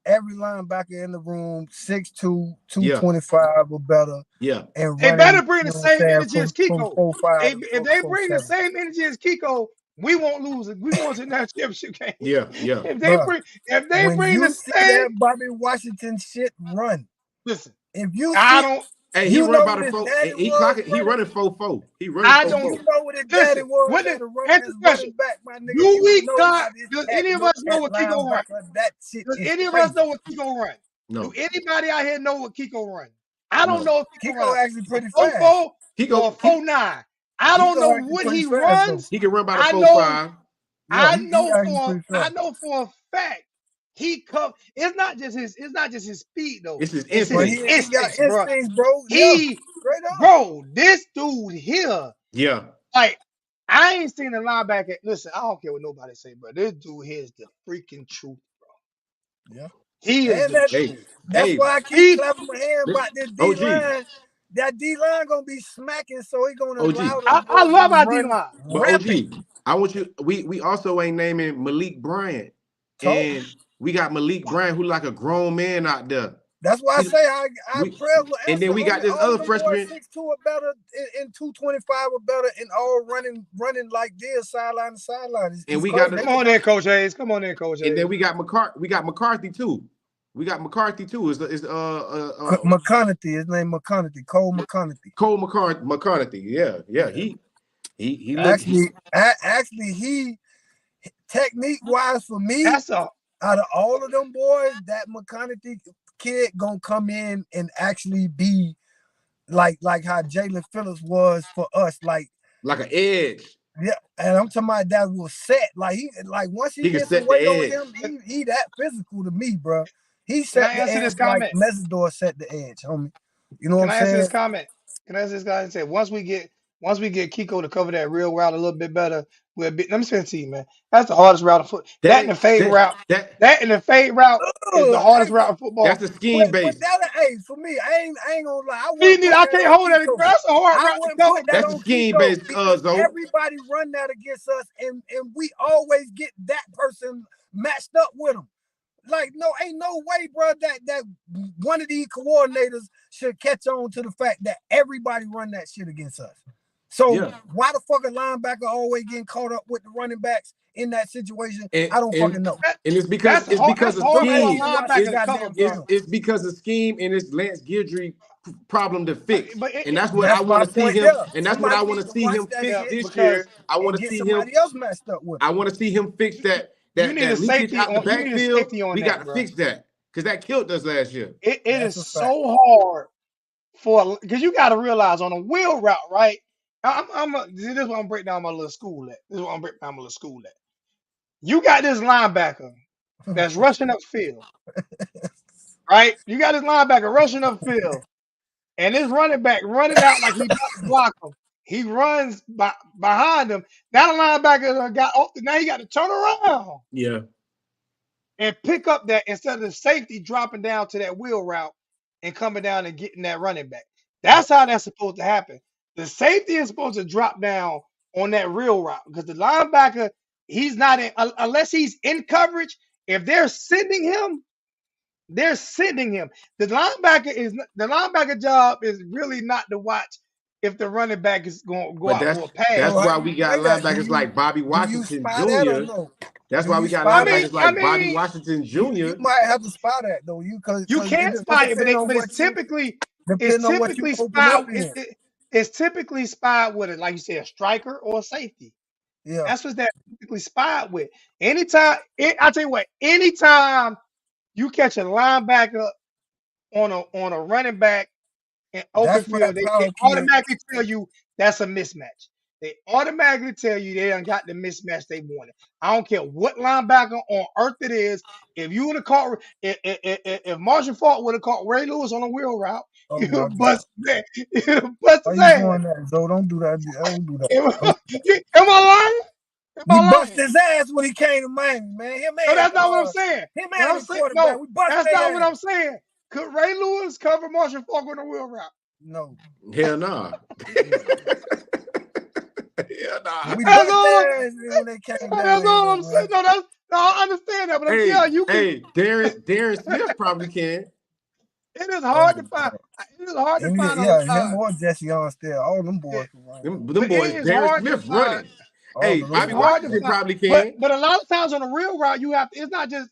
Every linebacker in the room, 6'2", Yeah, 225 or better, yeah. and They better running, bring you the know what I'm same saying, energy as from Kiko. 4'5" If to they bring the 4'7". same energy as Kiko, we won't lose it. We going to the national championship game. Yeah. Bruh, If they when bring you the see same, that Bobby Washington shit run, listen, if you I see, don't. Hey, he you run know by what the his four. daddy He was clocking. He running. running 4-4. He running I If 4-4. you don't. know what his daddy Listen. was What? as Answer as the question. running back, my nigga, Do you we know got? that his Does at any of look us know at what Kiko run? linebacker. That shit Does is any of us crazy. know what Kiko run? Do No, anybody out here know what Kiko run? I don't no. know if Kiko run Kiko actually a pretty fast. 4-4 He or go. a 4-9. I don't know Kiko actually what pretty he fast though. runs. He can run by the I four know five. Yeah, he actually pretty I fast. know for a fact he come. It's not just his speed though. It's his It's his But instinct. he got instincts, bro. instincts, bro. Yeah, He, straight up. bro, this dude here, Yeah. like I ain't seen a linebacker. Listen, I don't care what nobody say, bro. This dude here is the freaking truth, bro. Yeah. He is And the that truth. that's Hey. why I keep He, clapping my hand about this D OG. line. That D line gonna be smacking, so he gonna allow OG. them I boys to love our D run line. But rapid. OG, I want you. We also ain't naming Malik Bryant, So and we got Malik Bryant who like a grown man out there. that's why I He, say our we prayers will and answer, then we got homie. this All other of them boys freshman, 6'2" or better and 225 or better, and all running like this sideline to sideline. and It's we got crazy. Come the, on there, Coach Hayes. Come on there, Coach and then Hayes. we got McCarthy. We got McCarthy too. We got McCarthy too. McConaughey, his name McConaughey, Cole McConaughey. Cole McCarthy. Yeah. Yeah. He look. Actually, he technique wise for me, That's a out of all of them boys, that McConaughey kid gonna come in and actually be like how Jalen Phillips was for us. Like like an edge. yeah, and I'm talking about that was set. Once he He can gets some set the weight on edge. him, he that physical to me, bro. He Can set I the answer edge this like comment? Mesidor set the edge, homie. You know what Can I'm I answer saying? this comment? Can I answer this guy and say once we get Kiko to cover that real route a little bit better, let me say it to you, man. That's the hardest route of foot. That That and the ain't fade route. That and the fade route is the hardest route Hey, of that's football. the scheme but base. that hey for me, I ain't gonna lie. I Me wouldn't neither. put I that can't on hold that. Kiko. That's a hard I route to wouldn't cover, put that That's bro. the on scheme Kiko base, because Zoe. everybody run that against us, and we always get that person matched up with them. Like, no, ain't no way, bro, that one of these coordinators should catch on to the fact that everybody run that shit against us. So Yeah. why the fuck a linebacker always getting caught up with the running backs in that situation? And I don't and fucking know. and it's because That's hard. That's of hard Somebody for a need scheme. to watch this linebacker to It's cover, goddamn bro. film. it's because of scheme and it's Lance Guidry problem to fix. But And that's what I That's want my to see point him. there. And that's what I Somebody want need to to see watch him that fix yeah, shit this because year. I want and to get see him. somebody else matched up with him. I want to see him fix that you need a leakage safety out the on. You need a backfield. safety on We got that, to bro. fix that because that killed us last year. It That's is a fact. so hard because you got to realize on a wheel route, right? This is what I'm breaking down my little school at. This is what I'm breaking down my little school at. You got this linebacker that's rushing upfield, right? You got this linebacker rushing upfield, and this running back running out like he about to block him. He runs behind him. Now the linebacker got now he got to turn around Yeah. and pick up that instead of the safety dropping down to that wheel route and coming down and getting that running back. Yep. That's how that's supposed to happen. The safety is supposed to drop down on that real route because the linebacker, he's not in unless he's in coverage. If they're sending him, they're sending him. The linebacker job is really not to watch if the running back is going to go But out for a So that's pass. how why do we you got say that? linebackers like Bobby Do you Washington spy that or Jr. no? That's Do why you we got spy I that? mean, linebackers I like Bobby mean, Washington You Jr. might have to spy that though. You Because can it spy it, depends on but what you it's depending on what you typically open up spied in. it's typically spied with it, like you said, a striker or a safety. Yeah, That's what that typically spied with. I tell you what, anytime you catch a linebacker on a running back in open that's where field, that they power kid. automatically tell you that's a mismatch. they automatically tell you they done got the mismatch they wanted. I don't care what linebacker on earth it is. If you would have caught, if Marshall Faulk would have caught Ray Lewis on a wheel route, Oh you my would bust God. his ass. You would bust Why his you ass. doing that, Zoe? Don't do that. Don't do that. Am I lying? Am We I bust lying? his ass when he came to Miami, man. No, that's not what I'm saying. Him What and I'm the saying, quarterback. no, We bust that's not their what ass. I'm saying. Could Ray Lewis cover Marshall Faulk on a wheel route? No. Hell nah. No. Hell nah. We That's bust all. their ass when they came down That's all here, I'm saying. man. No, no, I understand that, but I'm Hey, telling you, you can. Darren Smith probably can. It is Oh hard to find. God. It is hard to find Yeah, a. him or Jesse Armstead. All them Yeah, boys can run. Them but boys, it is Darren hard to Smith find. running. All Hey, of It's them Bobby boys hard to can Washington run. find. probably But can. a lot of times on a real route, you have to. It's not just.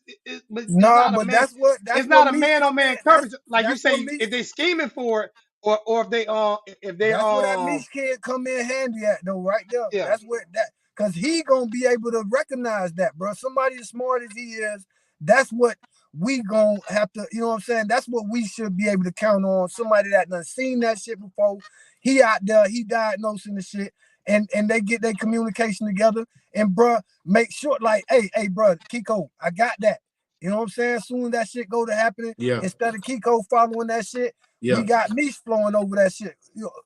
But it's No, not a but man. that's what It's what not a Meach man on come in. man coverage. Like you That's what say, Meach. if they scheming for it, or if they That's where that Meach kid come in handy at though, right there. yeah. That's what that because he gonna be able to recognize that, bro. Somebody as smart as he is, that's what we gonna have to. You know what I'm saying? That's what we should be able to count on. Somebody that done seen that shit before. He out there, he diagnosing the shit, and they get their communication together. And bro, make sure like, hey, bro, Kiko, I got that. You know what I'm saying? As soon as that shit go to happening, Yeah, instead of Kiko following that shit, we yeah, got me flowing over that shit,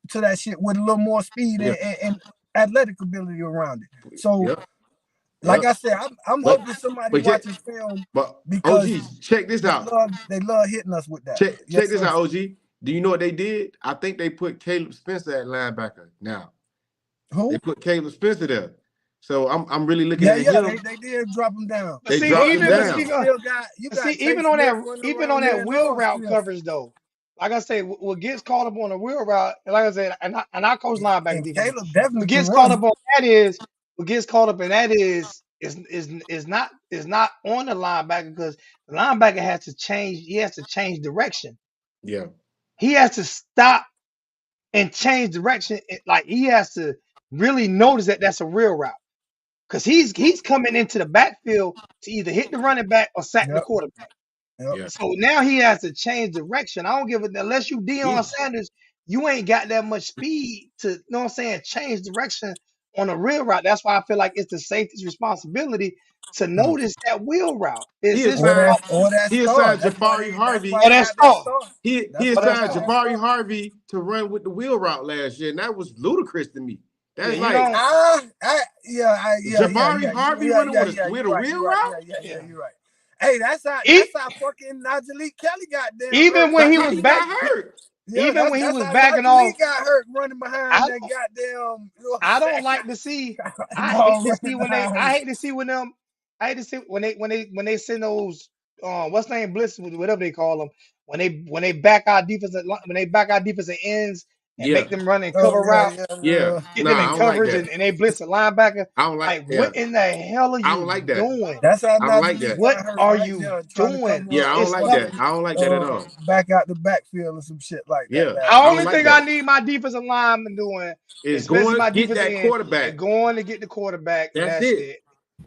to that shit with a little more speed yeah, and athletic ability around it. So, yeah, like yeah. I said, I'm But hoping somebody but watches film OG, because check this out. they love hitting us with that. Check Yes, this sir. out, OG. Do you know what they did? I think they put Caleb Spencer at linebacker now. They Who? put Caleb Spencer there. So I'm really looking Yeah, at they, him. they did drop him down. But They see, dropped him even but down. see, Still got you got Chase even on Smith that running even on around there that and wheel all route still. coverage though, like I say, what gets caught up on the wheel route, and like I said, and I coach linebacker And defense. Caleb definitely What can gets caught up run. on that is what gets caught up in that is not on the linebacker because the linebacker has to change. He has to change direction. Yeah, He has to stop and change direction. Like he has to really notice that that's a real route because he's coming into the backfield to either hit the running back or sack the Yep, quarterback. yep. yeah. So now he has to change direction. I don't give it unless you Deion He, Sanders, you ain't got that much speed to, you know what I'm saying, change direction on a real route. That's why I feel like it's the safety's responsibility to Mm. notice that wheel route. It's he his assigned Or that he star. assigned Jabari That's Harvey. why or they that got that star. star. He That's Or why that they assigned got star. that Jabari star. Harvey to run with the wheel route last year, and that was ludicrous to me. Yeah, That's he like don't. Jabari Harvey running with You're a right. wheel route. Yeah. You're right. Hey, E- that's how fucking Najee Kelly got damn hurt. even when That's he how was he back, got hurt. Yeah, even when he that's was how backing Najee off, got hurt running I behind that goddamn. You know what I don't like to see. I'm I hate saying? to Running see when they. behind. I hate to see when them. I hate to see when they send those. What's name blitz whatever they call them when they back our defensive when they back our defensive ends and Yeah, make them run and Oh cover yeah, route, yeah. get them Nah, in I don't like coverage that. and they blitz a linebacker. I don't like. Like Yeah, what in the hell are I don't you like that. doing? that's how I don't like Najee that. What got hurt are right you there, trying to doing? come Yeah, I don't It's like nothing. that. I don't like that at all. back out the backfield or some shit like that Yeah, The last I year. don't only like thing I that. need my defensive lineman doing, Is especially going my get defensive that end, is quarterback. going to get the quarterback, and That's that's it. it.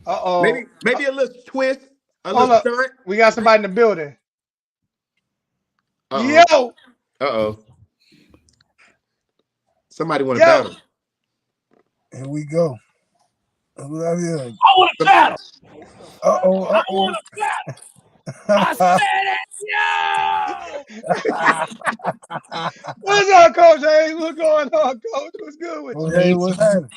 Uh-oh. Maybe a little twist, a Hold little up. stunt. We got somebody in the building. Uh oh. Yo, Uh oh. Somebody want to yo. battle. Here we go. Who that is? I want to Some- battle. I Uh-oh. want to battle. I said it, yo. What's up, Coach Hayes? What's going on, Coach? What's good with you? Hey, what's happening?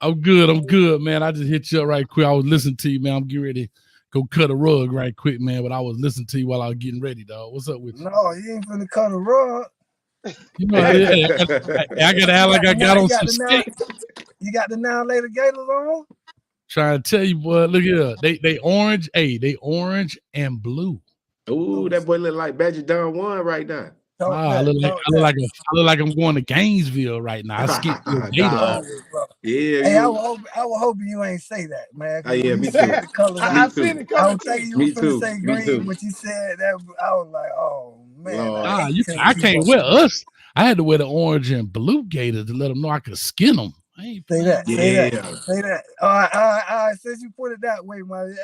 I'm good, man. I just hit you up right quick. I was listening to you, man. I'm getting ready to go cut a rug right quick, man. But I was listening to you while I was getting ready, dog. What's up with you? No, you ain't finna cut a rug. You know, I gotta act like I got on some skates. You got the now later gators on? Trying to tell you, boy. Look here, they orange. Hey, they orange and blue. Ooh, that boy look like Badger Don one right now. Talk I that. look like I'm going to Gainesville right now. I skipped your gator Nah. off. Yeah, Hey, I you. was hoping you ain't say that, man. Oh, yeah, When you me said too. the colors, I Me seen too. it I coming was thinking too. you were Me finna too. say Me green, too. but you said that. I was like, oh man, Lord. I I can't keep can't up wear with us. I had to wear the orange and blue gator to let them know I could skin them. I ain't Say playing that. with Say that. Yeah. Say that. All right. Since you put it that way, man.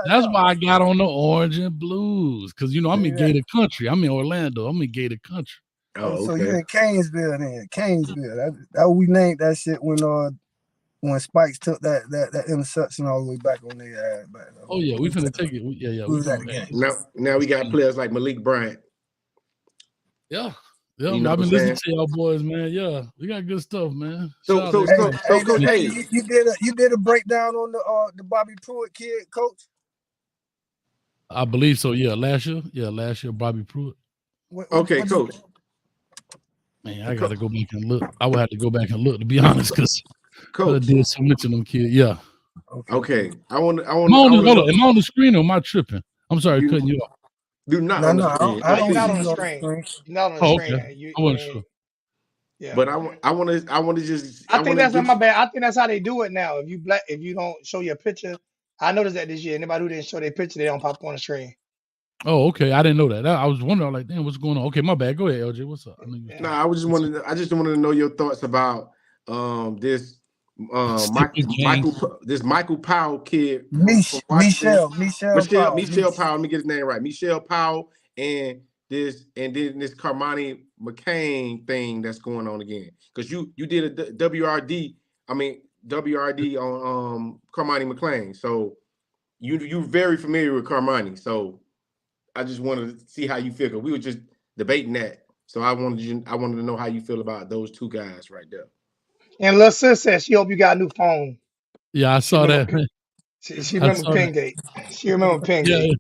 That's Yeah. why I got on the orange and blues. Cause you know I'm Say in that. Gator country. I'm in Orlando. I'm in Gator country. Oh, So you okay. in Canesville then? Canesville. That we named that shit when Spikes took that interception all the way back on their ass. Back. Oh yeah, we finna take it. Yeah, We we was at the gonna. game. Now we got players like Malik Bryant. Yeah, You know I've what I'm been listening saying? to y'all boys, man. Yeah, we got good stuff, man. So Shout out so to Hey, so everybody. so hey, Coach Hayes. you did a breakdown on the Bobby Pruitt kid, Coach. I believe so. Yeah, last year, Bobby Pruitt. Okay, What you, Coach. Man, I gotta go back and look. I would have to go back and look to be honest, because I Coach. did so much of them kids. Yeah. Okay. I want Hold to on, know. am I on the screen or am I tripping? I'm sorry, You cutting you off. do not on the No, screen. I Yeah, don't you're not see on the you on the screen. screen. You're not on the Oh, screen. okay. I wasn't sure. Yeah. But I want to just I I think want to that's not get my bad. I think that's how they do it now. If you don't show your picture, I noticed that this year. Anybody who didn't show their picture, they don't pop on the screen. Oh, okay. I didn't know that. I was wondering, like, damn, what's going on? Okay, my bad. Go ahead, LJ. What's up? I know you was Yeah. No, talking. I just wanted to know your thoughts about this Michael Powell kid from Washington. Michelle Powell. Michelle Powell, let me get his name right. Michelle Powell and then this Carmani McCain thing that's going on again. Because you did a WRD on Carmani McClain. So you're very familiar with Carmani. So I just wanted to see how you feel, because we were just debating that. So I wanted to know how you feel about those two guys right there. And little sis said she hope you got a new phone. Yeah, I She saw remember that. she I remember saw that. Pingate. She remember Yeah, Pingate.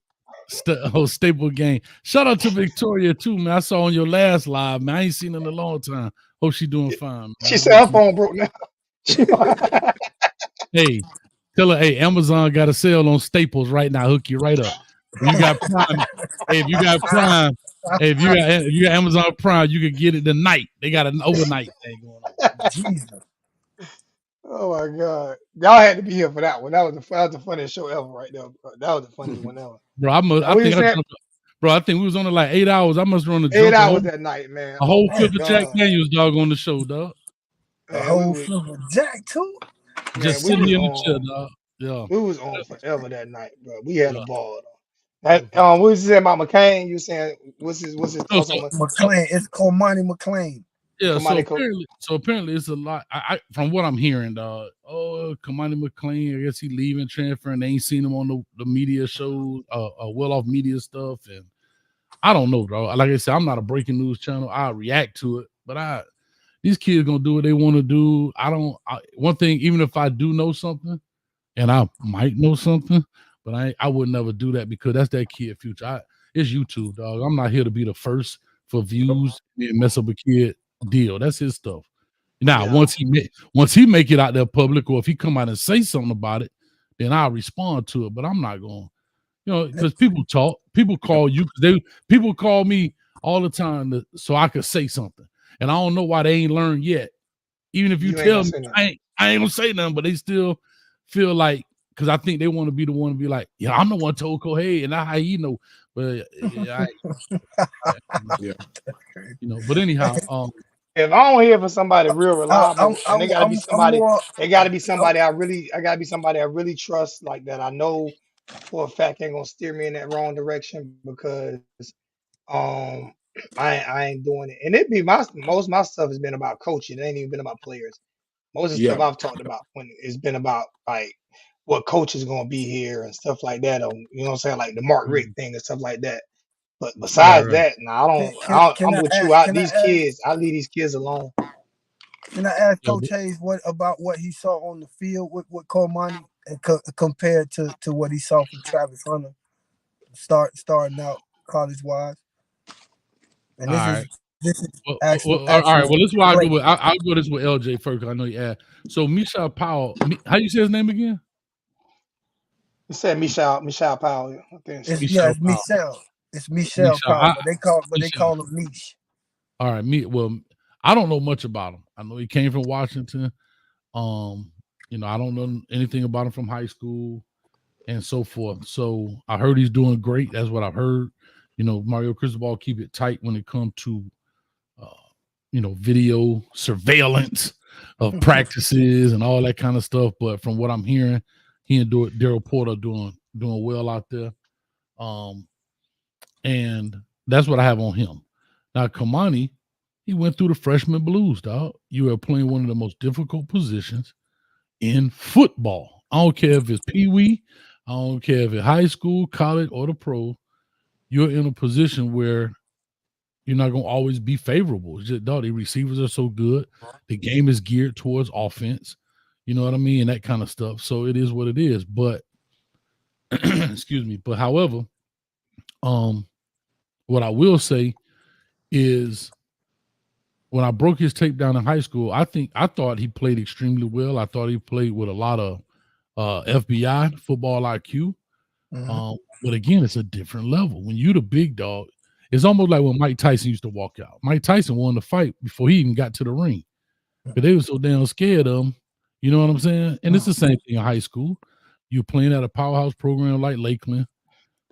staple game. Shout out to Victoria too, man. I saw on your last live, man. I ain't seen her in a long time. Hope she doing fine, man. She said her phone broke now. Hey, tell her, hey, Amazon got a sale on Staples right now. Hook you right up. If you got Prime, hey, if you got Prime, hey, if you got Amazon Prime, you can get it tonight. They got an overnight thing going on. Jesus. Oh my God. Y'all had to be here for that one. That was the funniest show ever right there. Bro. That was the funniest one ever. Bro, Now, we said I think we was on it like 8 hours. I must run a 8 hours that night, man. a Oh whole my fifth of Jack God. Daniels dog on the show, dog. A Man, whole flip of Jack too. Just we sitting was here in the chair, on. dog. Yeah. We was on forever that night, bro. We had a Yeah. ball though. What was you saying about McCain? You saying what's his thoughts on McClain. It's Cormani McClain. Yeah, Kamani so apparently it's a lot. I from what I'm hearing, dog. Oh, Kamani McClain, I guess he leaving, transferring. They ain't seen him on the media shows, well off media stuff, and I don't know, dog. Like I said, I'm not a breaking news channel. I react to it, but these kids gonna do what they want to do. One thing, even if I do know something, and I might know something, but I would never do that, because that's that kid future. It's YouTube, dog. I'm not here to be the first for views and mess up a kid deal. That's his stuff. Now, Yeah. once he make it out there public, or if he come out and say something about it, then I'll respond to it. But I'm not going, because people talk, people call you, people call me all the time so I could say something, and I don't know why they ain't learned yet. Even if you You ain't tell gonna me, say nothing. I ain't gonna say nothing, but they still feel like, because I think they want to be the one to be like, yeah, I'm the one told Kohei, and not how you know. But yeah, but anyhow, If I don't hear from somebody real reliable, and they gotta be I'm somebody, more. it gotta be somebody I gotta be somebody I really trust, like that I know for a fact ain't gonna steer me in that wrong direction, because um I ain't doing it. And it be most of my stuff has been about coaching. It ain't even been about players. Most of the stuff Yeah. I've talked about when it's been about like what coach is gonna be here and stuff like that, or you know what I'm saying, like the Mark Rick thing and stuff like that. But besides right. that, no, Can I'm I with you. ask? Can I These ask? kids, I leave these kids alone. Can I ask Yeah, Coach Hayes what he saw on the field with Cormani, and compared to what he saw from Travis Hunter starting out college wise? And all right. this is Well, actual all right. Well, this is why I go play. with I'll go this with LJ first, because I know you asked. So Michelle Powell, how you say his name again? You said Michelle Powell. I think so. Michelle It's Powell. Michelle. It's Michelle Michelle. Powell, but they Michelle. call him Mish. All right, well, I don't know much about him. I know he came from Washington. I don't know anything about him from high school and so forth. So I heard he's doing great. That's what I've heard. Mario Cristobal keep it tight when it comes to video surveillance of practices and all that kind of stuff. But from what I'm hearing, he and Daryl Porter doing well out there. And that's what I have on him. Now, Kamani, He went through the freshman blues, dog. You are playing one of the most difficult positions in football. I don't care if it's Pee Wee, I don't care if it's high school, college, or the pro. You're in a position where you're not going to always be favorable. It's just, dog, the receivers are so good. The game is geared towards offense. You know what I mean? And that kind of stuff. So it is what it is. But, excuse me. But however, what I will say is when I broke his tape down in high school, I thought he played extremely well. I thought he played with a lot of FBI, football IQ. But again, it's a different level. When you the big dog, it's almost like when Mike Tyson used to walk out. Mike Tyson won the fight before he even got to the ring. But they were so damn scared of him. You know what I'm saying? And it's the same thing in high school. You're playing at a powerhouse program like Lakeland,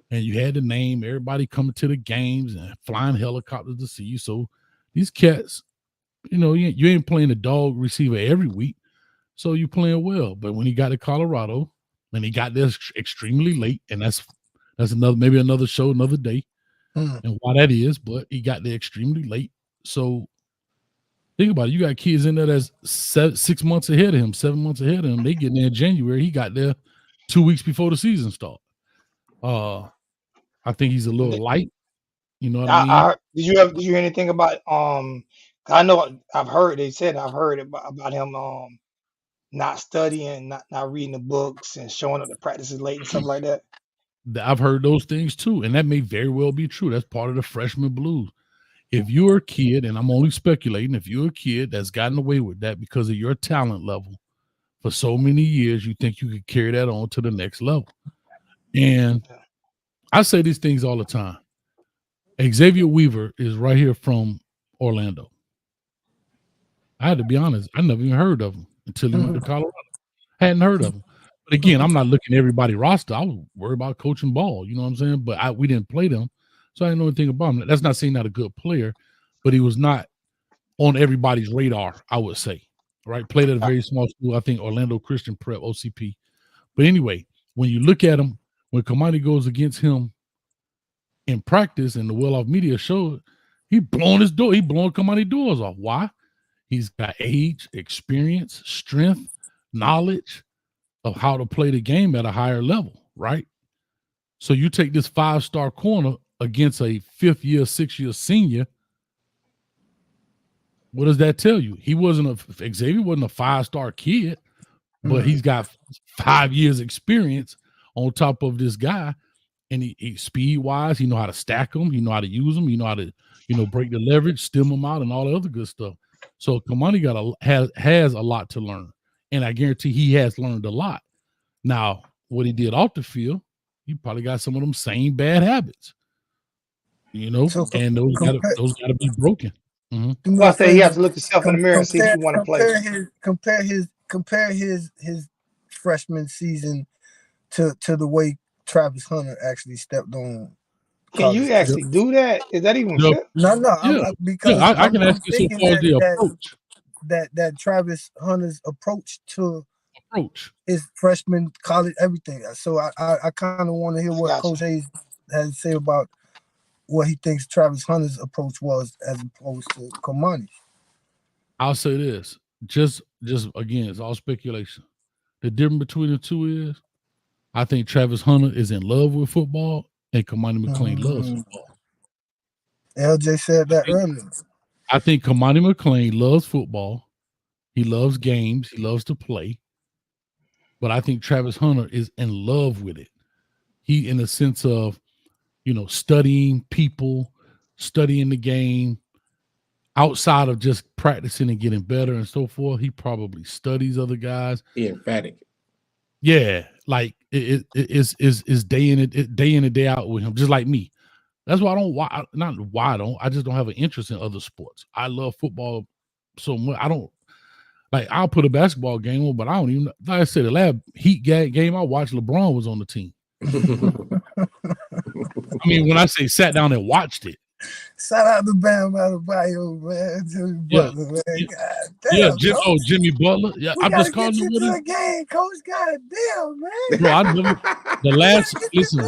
and you had the name, everybody coming to the games and flying helicopters to see you. So these cats, you know, you ain't playing a dog receiver every week. So you're playing well. But when he got to Colorado, and he got there extremely late, and that's maybe another show, another day, and why that is, but he got there extremely late. So think about it. You got kids in there that's 6 months ahead of him, 7 months ahead of him. They get there in January. He got there 2 weeks before the season start. I think he's a little light. You know what I mean? Did you hear anything about I know I've heard about him not studying, not reading the books and showing up to practices late and stuff like that. I've heard those things too, and that may very well be true. That's part of the freshman blues. If you're a kid, and I'm only speculating, if you're a kid that's gotten away with that because of your talent level for so many years, you think you could carry that on to the next level. And I say these things all the time. Xavier Weaver is right here from Orlando. I had to be honest, I never even heard of him until he went to Colorado. Hadn't heard of him. But again, I'm not looking at everybody's roster. I was worried about coaching ball. You know what I'm saying? But we didn't play them. So I didn't know anything about him. That's not saying not a good player, but he was not on everybody's radar, I would say. Right? Played at a very small school, I think Orlando Christian Prep, OCP. But anyway, when you look at him, when Kamani goes against him in practice and the well-off media showed, he blowing Kamani doors off. Why? He's got age, experience, strength, knowledge of how to play the game at a higher level, right? So you take this 5-star corner against a 5th-year, 6-year senior. What does that tell you? Xavier wasn't a 5-star kid, but he's got 5 years experience on top of this guy. And he speed-wise, he know how to stack them. He know how to use them. He know how to, break the leverage, stem them out, and all the other good stuff. So Kamani has a lot to learn. And I guarantee he has learned a lot. Now, what he did off the field, he probably got some of them same bad habits, so, and those got to be broken. Well, I say he has to look himself in the mirror and see if he want to play. Compare his freshman season to the way Travis Hunter actually stepped on. Can you actually do that? Is that even fair? No. Because I can ask you so far the approach. That Travis Hunter's approach his freshman college, everything. So I kind of want to hear what Coach Hayes has to say about what he thinks Travis Hunter's approach was as opposed to Kamani. I'll say this, just again, it's all speculation. The difference between the two is, I think Travis Hunter is in love with football, and Kamani McClain loves football. LJ said that earlier. I think Kamani McClain loves football. He loves games. He loves to play. But I think Travis Hunter is in love with it. He, in the sense of, studying people, studying the game, outside of just practicing and getting better and so forth, he probably studies other guys. He emphatic. Yeah, like it's day in and day out with him, just like me. That's why I just don't have an interest in other sports. I love football so much. I'll put a basketball game on, but I don't even, like I said, the last Heat game I watched, LeBron was on the team. I mean, when I say sat down and watched it. Shout out to Bam Adebayo, man. Jimmy Butler, man. Jimmy Butler. Yeah, I'm just calling him with it. Game, Coach. God damn, man. Bro, I never, the last listen.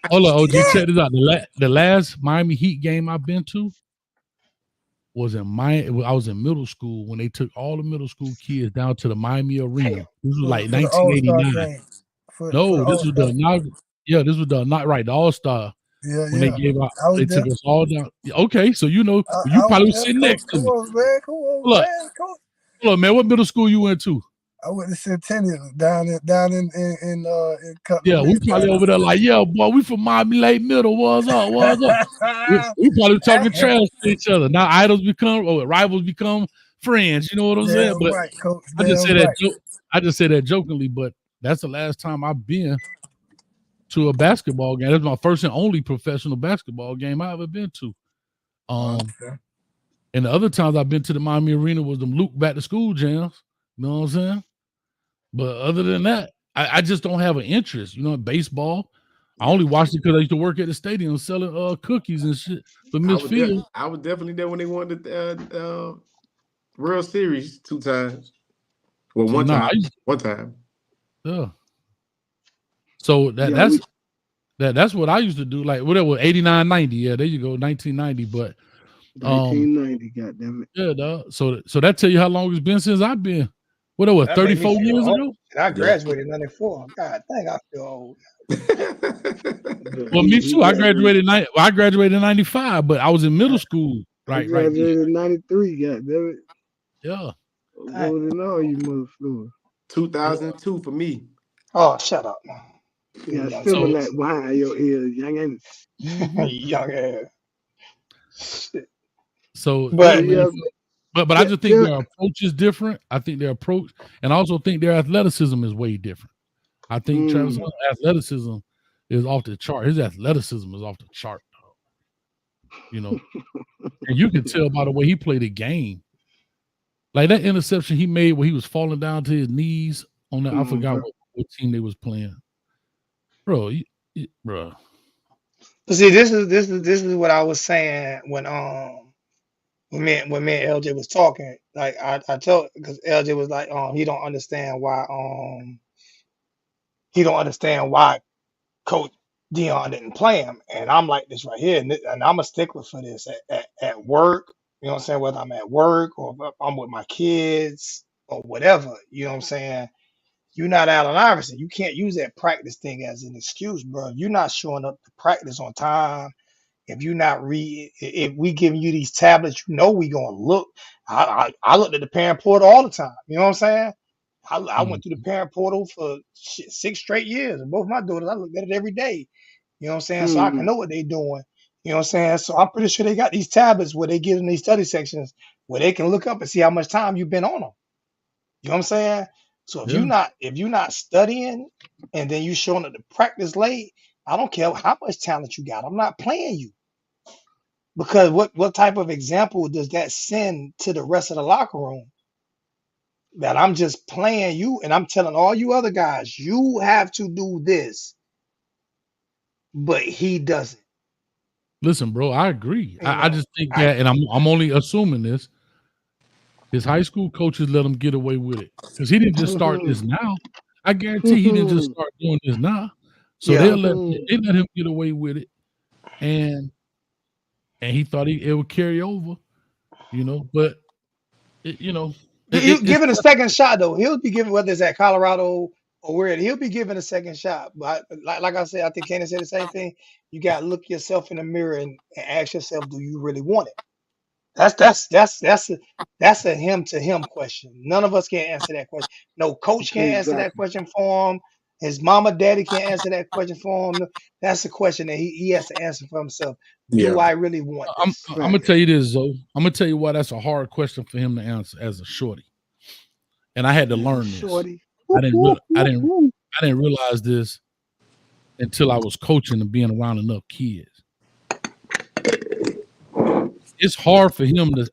Hold on, OG, check this out. The last Miami Heat game I've been to, was I was in middle school when they took all the middle school kids down to the Miami Arena. This was like For the All-Star 1989. game. For No, the this was All-Star. this was the not right, the All-Star. Yeah, When they yeah. gave out, I was they there. took us all down. Okay, so you know, I you was probably was there, sitting coach. next to Come me. on, man. Come on, Look, man. Coach. look, man, what middle school you went to? I went to Centennial down in Cutler Yeah, we Ridge. probably over there like, yeah, boy, we from Miami Lake Middle. What's up? What's up? We probably talking trash to each other. Now rivals become friends. You know what I'm saying? Damn But right, coach. I just say Damn that right. I just say that jokingly, but that's the last time I've been to a basketball game. That's my first and only professional basketball game I ever been to. Okay. And the other times I've been to the Miami Arena was them Luke back to school jams. You know what I'm saying? But other than that, I just don't have an interest. You know, in baseball. I only watched it because I used to work at the stadium selling cookies and shit for Miss Field. I was definitely there when they won the World Series 2 times. Well, See, one nah, time. One time. Yeah. So that's what I used to do. Like whatever, 89, 90. Yeah, there you go, 1990. But 1990, goddamn it. yeah, dog. So that tell you how long it's been since I've been. What was That made me 34 feel years old. ago? And I graduated in '94. God dang, I feel old. Well, me too. I graduated in 95, but I was in middle school. I Right then. graduated in 93, goddamn it. Yeah. Older than all you motherfuckers. 2002 for me. Oh, shut up. You got Young Similac behind your ears, young ain't it? young ass. Shit. So But yeah, man. But I just think yeah. their approach is different. I think their approach, and I also think their athleticism is way different. I think Travis Hunt's athleticism is off the chart. His athleticism is off the chart, dog. You know, and you can tell by the way he played the game. Like that interception he made where he was falling down to his knees on that. I forgot what team they was playing. Bro, bro. see, this is what I was saying when me and LJ was talking. Like I told, because LJ was like he don't understand why Coach Dion didn't play him, and I'm like this right here, and I'm a stickler for this at work. You know what I'm saying? Whether I'm at work or if I'm with my kids or whatever, you know what I'm saying? You're not Allen Iverson. You can't use that practice thing as an excuse, bro. If you're not showing up to practice on time, if you're not if we giving you these tablets, you know we gonna look. I looked at the parent portal all the time. You know what I'm saying? I went through the parent portal for 6 straight years, and both my daughters, I looked at it every day. You know what I'm saying? So I can know what they're doing. You know what I'm saying? So I'm pretty sure they got these tablets where they get in these study sections where they can look up and see how much time you've been on them. You know what I'm saying? So if you're not studying and then you showing up to practice late, I don't care how much talent you got. I'm not playing you. Because what type of example does that send to the rest of the locker room? That I'm just playing you and I'm telling all you other guys, you have to do this. But he doesn't. Listen, bro, I agree. I just think that, and I'm only assuming this. His high school coaches let him get away with it because he didn't just start this now. I guarantee he didn't just start doing this now. So they let him get away with it, and he thought it would carry over, you know. But He'll give it a second shot though. He'll be given, whether it's at Colorado or where he'll be given a second shot. But like I said, I think Cannon said the same thing. You got to look yourself in the mirror and ask yourself, do you really want it? That's a him to him question. None of us can answer that question. No coach can't answer that question for him. His mama, daddy can't answer that question for him. That's a question that he has to answer for himself. Do I really want this? I'm gonna tell you this, Zoe. I'm gonna tell you why that's a hard question for him to answer as a shorty. And I had to learn this. Shorty. I didn't realize this until I was coaching and being around enough kids. It's hard for him to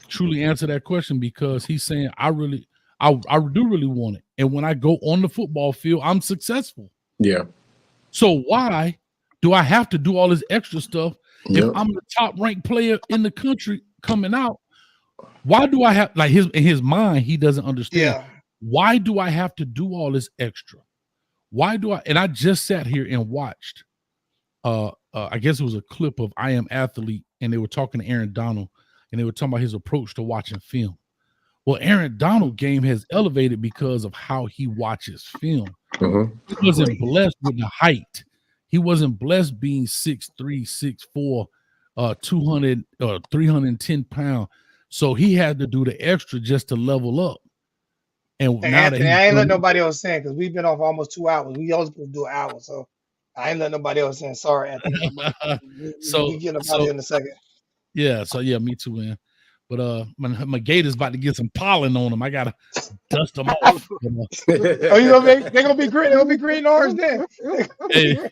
truly answer that question because he's saying, I do really want it. And when I go on the football field, I'm successful. Yeah. So why do I have to do all this extra stuff if I'm the top ranked player in the country coming out? Why do I have, like, in his mind, he doesn't understand. Yeah. Why do I have to do all this extra? Why do I? And I just sat here and watched. I guess it was a clip of I Am Athlete, and they were talking to Aaron Donald. and they were talking about his approach to watching film. Well, Aaron Donald game has elevated because of how he watches film. He wasn't blessed with the height. He wasn't blessed being 6'3", 6'4", 200 or 310 pounds. So he had to do the extra just to level up. And Hey, now Anthony, that I ain't he's letting nobody else in because we've been off almost 2 hours. We always supposed to do an hour, so I ain't letting nobody else in. Sorry, Anthony. We get about it in a second. Yeah, so yeah, me too, man. But my gator's about to get some pollen on them. I gotta dust them off. Oh, you gonna be? They're gonna be green. They're gonna be green and orange then. Hey, they're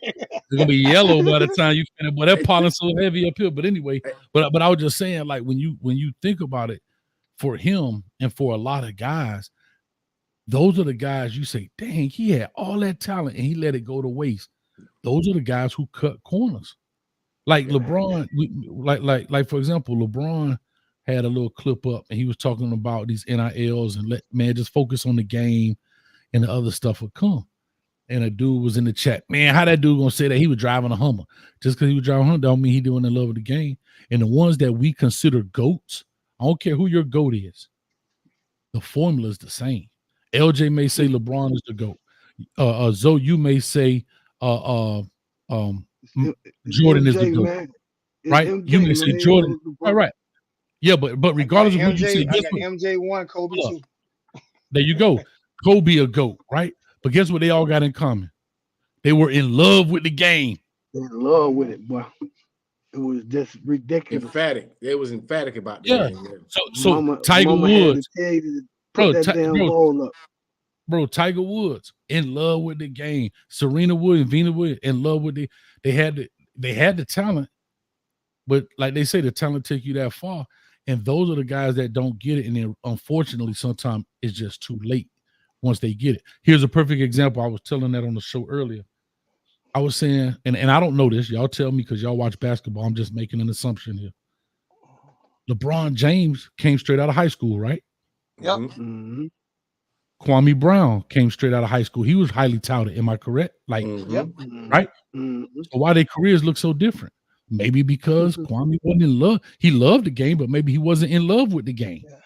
gonna be yellow by the time you finish. But that pollen's so heavy up here. But anyway, but I was just saying, like when you think about it, for him and for a lot of guys, those are the guys you say, dang, he had all that talent and he let it go to waste. Those are the guys who cut corners. Like LeBron, like for example, LeBron had a little clip up and he was talking about these NILs and let man just focus on the game and the other stuff would come. And a dude was in the chat, man, how that dude gonna say that he was driving a Hummer? Just because he was driving a Hummer don't mean he doing the love of the game. And the ones that we consider GOATs, I don't care who your GOAT is, the formula is the same. LJ may say LeBron is the GOAT. Zoe, you may say Jordan MJ, is the GOAT. Man. Right? MJ, You may say Jordan. Right. Yeah, but regardless of who you say, I got MJ1, Kobe 2. There you go. Kobe a GOAT, right? But guess what they all got in common? They were in love with the game. They in love with it, boy. It was just ridiculous. Emphatic. They was emphatic about the game. Yeah. So Tiger Woods, had to tell you to put that damn ball up. Bro, Tiger Woods in love with the game. Serena Williams, Venus Williams in love with they had the talent, but like they say, the talent take you that far. And those are the guys that don't get it. And then unfortunately, sometimes it's just too late once they get it. Here's a perfect example. I was telling that on the show earlier. I was saying, and I don't know this, y'all tell me because y'all watch basketball. I'm just making an assumption here. LeBron James came straight out of high school, right? Yep. Mm-hmm. Kwame Brown came straight out of high school. He was highly touted. Am I correct? Like, yep. Right? Mm-hmm. So why their careers look so different? Maybe because Kwame wasn't in love. He loved the game, but maybe he wasn't in love with the game. Yeah.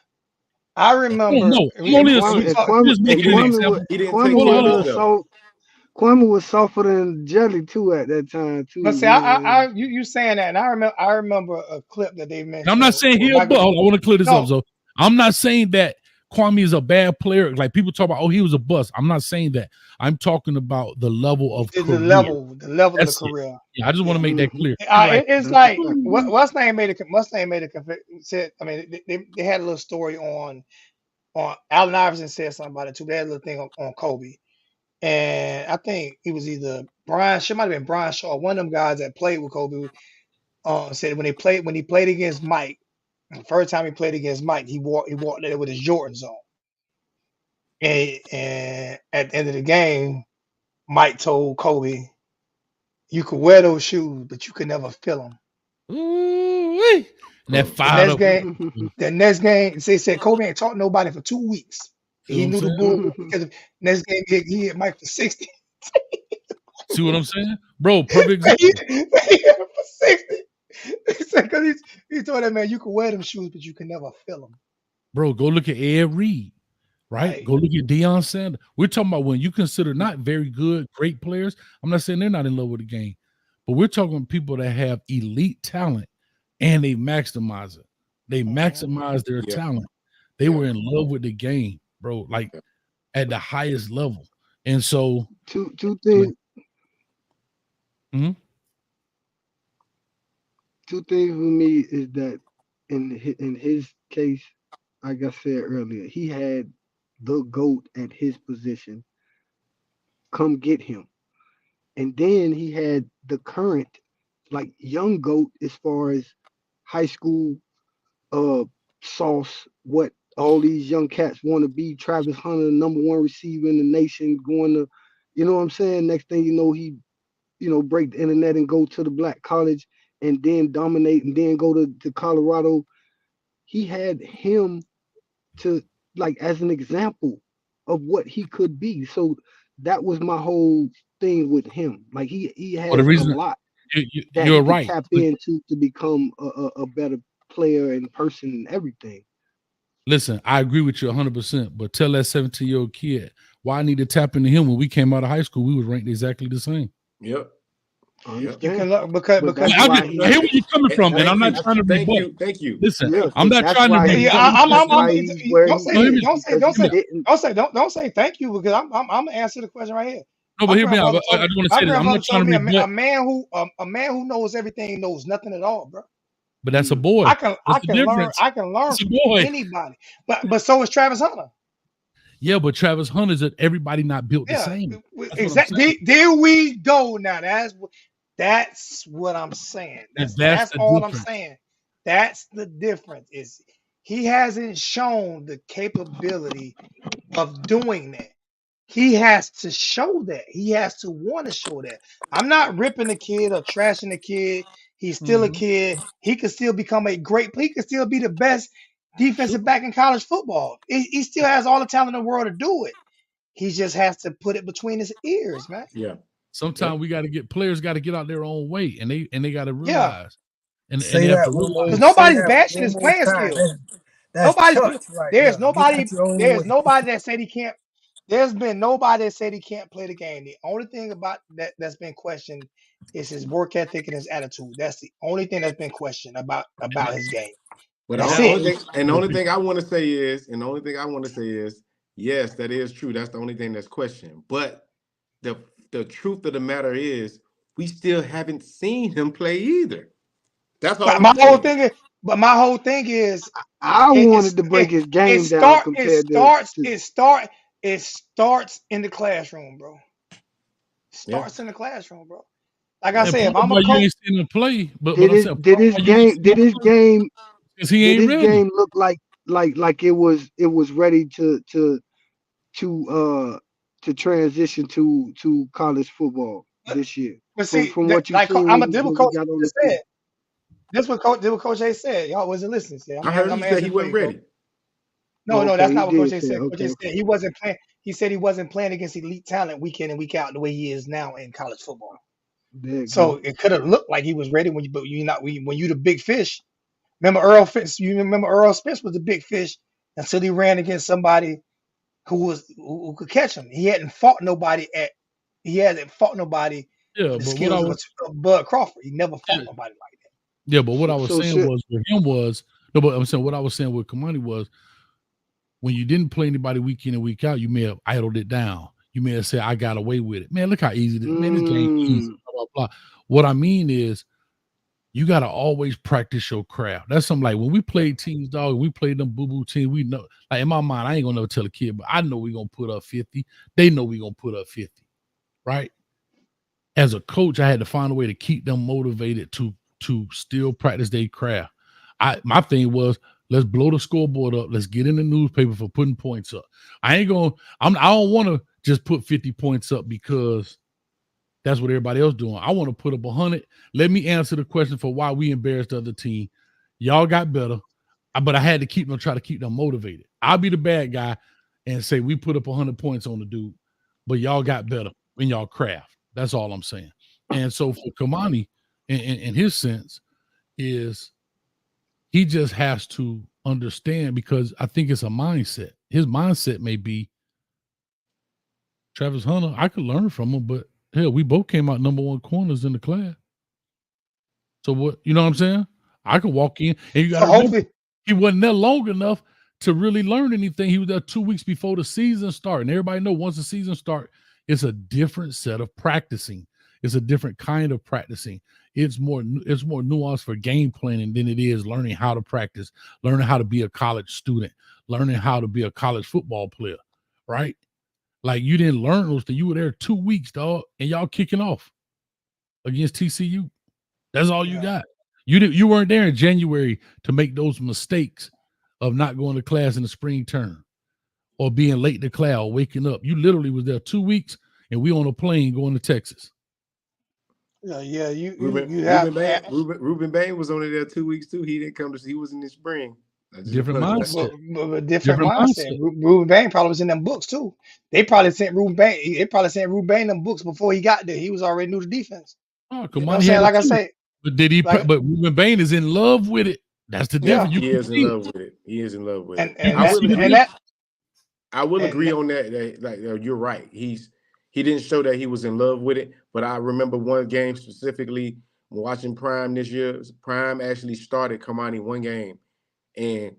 I remember. Kwame was softer than jelly too at that time too. But see, you saying that, and I remember a clip that they mentioned. I'm not saying I want to clear this up. So I'm not saying that Kwame is a bad player. Like people talk about, oh, he was a bust. I'm not saying that. I'm talking about the level of career. The level of the career. Yeah, I just want to make that clear. It's like Mustang made a said. I mean, they had a little story on Allen Iverson said something about it too. They had a little thing on Kobe, and I think it was either Brian. It might have been Brian Shaw, one of them guys that played with Kobe. Said when he played against Mike, the first time he played against Mike, he walked there with his Jordans on. And at the end of the game, Mike told Kobe, "You could wear those shoes, but you could never feel them." Ooh-wee. The next game, they said Kobe ain't taught nobody for 2 weeks. He knew the bull because next game he hit Mike for 60. See what I'm saying, bro? Perfect example. He hit him for 60. Because he told that man, you can wear them shoes, but you can never feel them. Bro, go look at Ed Reed. Right? Go look at Deion Sanders. We're talking about when you consider not very good, great players. I'm not saying they're not in love with the game, but we're talking people that have elite talent and they maximize it. They maximize their talent. They were in love with the game, bro, like at the highest level. And so two things. Mm-hmm. Two things for me is that in his case, like I said earlier, he had the GOAT at his position come get him. And then he had the current, like young GOAT as far as high school sauce, what all these young cats want to be. Travis Hunter, #1 receiver in the nation, going to, you know what I'm saying? Next thing you know, he, break the internet and go to the black college and then dominate and then go to Colorado. He had him to, like, as an example of what he could be. So that was my whole thing with him. Like he has a lot that you're he right. tap into to become a better player and person and everything. Listen, I agree with you 100%. But tell that 17-year-old kid why I need to tap into him. When we came out of high school, we was ranked exactly the same. Yep. I Yep. You can understand, look but because that's I why hear he. where you're coming from, and That's I'm Thank not you. that's trying to Thank rebut. you. Thank you. Listen, yeah. I'm So not that's trying to why rebut. he. yeah, That's I'm why he's where don't he say No, hear me, is don't say because don't he say didn't. don't say thank you because I'm gonna answer the question right here. no, but My hear me out. grandfather I told me just want to my say this. I'm not grandfather trying told to me rebut, a man who knows everything knows nothing at all, bro. but that's a Mm, boy. I That's the can learn difference. from It's a boy. anybody, but so is Travis Hunter. Yeah, but Travis Hunter's that everybody not built the Yeah, same. That's what I'm saying. exactly. There we go. Now that's what I'm saying. And That's that's that's the all I'm difference. saying. That's the difference. Is he hasn't shown the capability of doing that. He has to show that. He has to want to show that. I'm not ripping the kid or trashing the kid. He's still a Mhm. kid. He could still become a great. He could still be the best Sure. defensive back in college football. He still has all the talent in the world to do it. He just has to put it between his ears, man. Yeah. Sometimes Yep. we got to get players got to get out their own way, and they got to Yeah, realize, and Say they have that to one more. because realize. Say nobody's that bashing one his more playing time. skills. That's Nobody's touch right there's there. Get out nobody your own there's way. nobody that said he can't. There's been nobody that said he can't play the game. The only thing about that's been questioned is his work ethic and his attitude. That's the only thing that's been questioned about his game. But And That's the that's it. only what thing, and the the only people. thing I want to say is, yes, that is true. That's the only thing that's questioned. But the the truth of the matter is, we still haven't seen him play either. That's all But I'm saying. my whole thing is I it wanted it's to it break his it game down start compared to. it starts in the classroom, bro. Yeah. Starts in the classroom, bro. Like I And say, part if of I'm a why you coach, ain't seen him play, but Did I'm his saying did part of his why you ain't game seen him did his play game is he did ain't his ready. game look like it was ready to transition to college football this year but see, from what you like seen I'm when a he did what when he Coach got on the just field. said. This what Coach A said. Y'all wasn't listening. I heard I'm he said he answering for wasn't you, Coach. ready. No, Oh, no, okay, that's he not what Coach did A say said. Coach A okay. said he wasn't playing. He said he wasn't playing against elite talent week in and week out the way he is now in college football. There you So go. it could have looked like he was ready but you not when you the big fish. Remember Earl Fitz? You remember Earl Spence was the big fish until he ran against somebody who could catch him. He hadn't fought nobody Yeah, with the but what I skills was of Bud Crawford. He never fought nobody like that. yeah, but what I So, was so saying should was with him was no, but I'm saying what I was saying with Kamani was when you didn't play anybody week in and week out, you may have idled it down. You may have said, I got away with it. Man, look how easy this man, this game easy. mm, Blah, blah, blah. What I mean is you gotta always practice your craft. That's something like when we played teams, dog, we played them boo-boo teams. We know, like in my mind, I ain't gonna never tell a kid, but I know we're gonna put up 50. They know we're gonna put up 50, right? As a coach, I had to find a way to keep them motivated to still practice their craft. My thing was let's blow the scoreboard up. Let's get in the newspaper for putting points up. I don't want to just put 50 points up because that's what everybody else doing. I want to put up 100. Let me answer the question for why we embarrassed the other team. Y'all got better, but I had to try to keep them motivated. I'll be the bad guy and say we put up 100 points on the dude, but y'all got better in y'all craft. That's all I'm saying. And so for Kamani, in his sense, is he just has to understand because I think it's a mindset. His mindset may be Travis Hunter. I could learn from him, but hell, we both came out number one corners in the class. So what, you know what I'm saying? I could walk in and you got So to remember hopefully, he wasn't there long enough to really learn anything. He was there 2 weeks before the season started. And everybody know once the season start, it's a different set of practicing. It's a different kind of practicing. It's more nuanced for game planning than it is learning how to practice, learning how to be a college student, learning how to be a college football player, right? Like you didn't learn those things. You were there 2 weeks, dog, and y'all kicking off against TCU. That's all you yeah. got. You weren't there in January to make those mistakes of not going to class in the spring term or being late to class or waking up. You literally was there 2 weeks and we on a plane going to Texas. Yeah, Ruben you have Ruben Bain Ruben Bain was only there 2 weeks too. He didn't come to. He was in the spring. I just Different want to. mindset. a different Different mindset. mindset. Ruben Bain probably was in them books too. They probably sent Ruben Bain. They probably sent Ruben Bain them books before he got there. He was already new to defense. Oh, You know what I'm Kamani saying? had it Like I too. say, But did he? like But Ruben Bain is in love with it. That's the Yeah. difference. You He can is in see it. love with it. He is in love with And it. You and can I that see will the and agree. that I will and agree that, on that. Like you're right. He didn't show that he was in love with it. But I remember one game specifically watching Prime this year. Prime actually started Kamani one game, and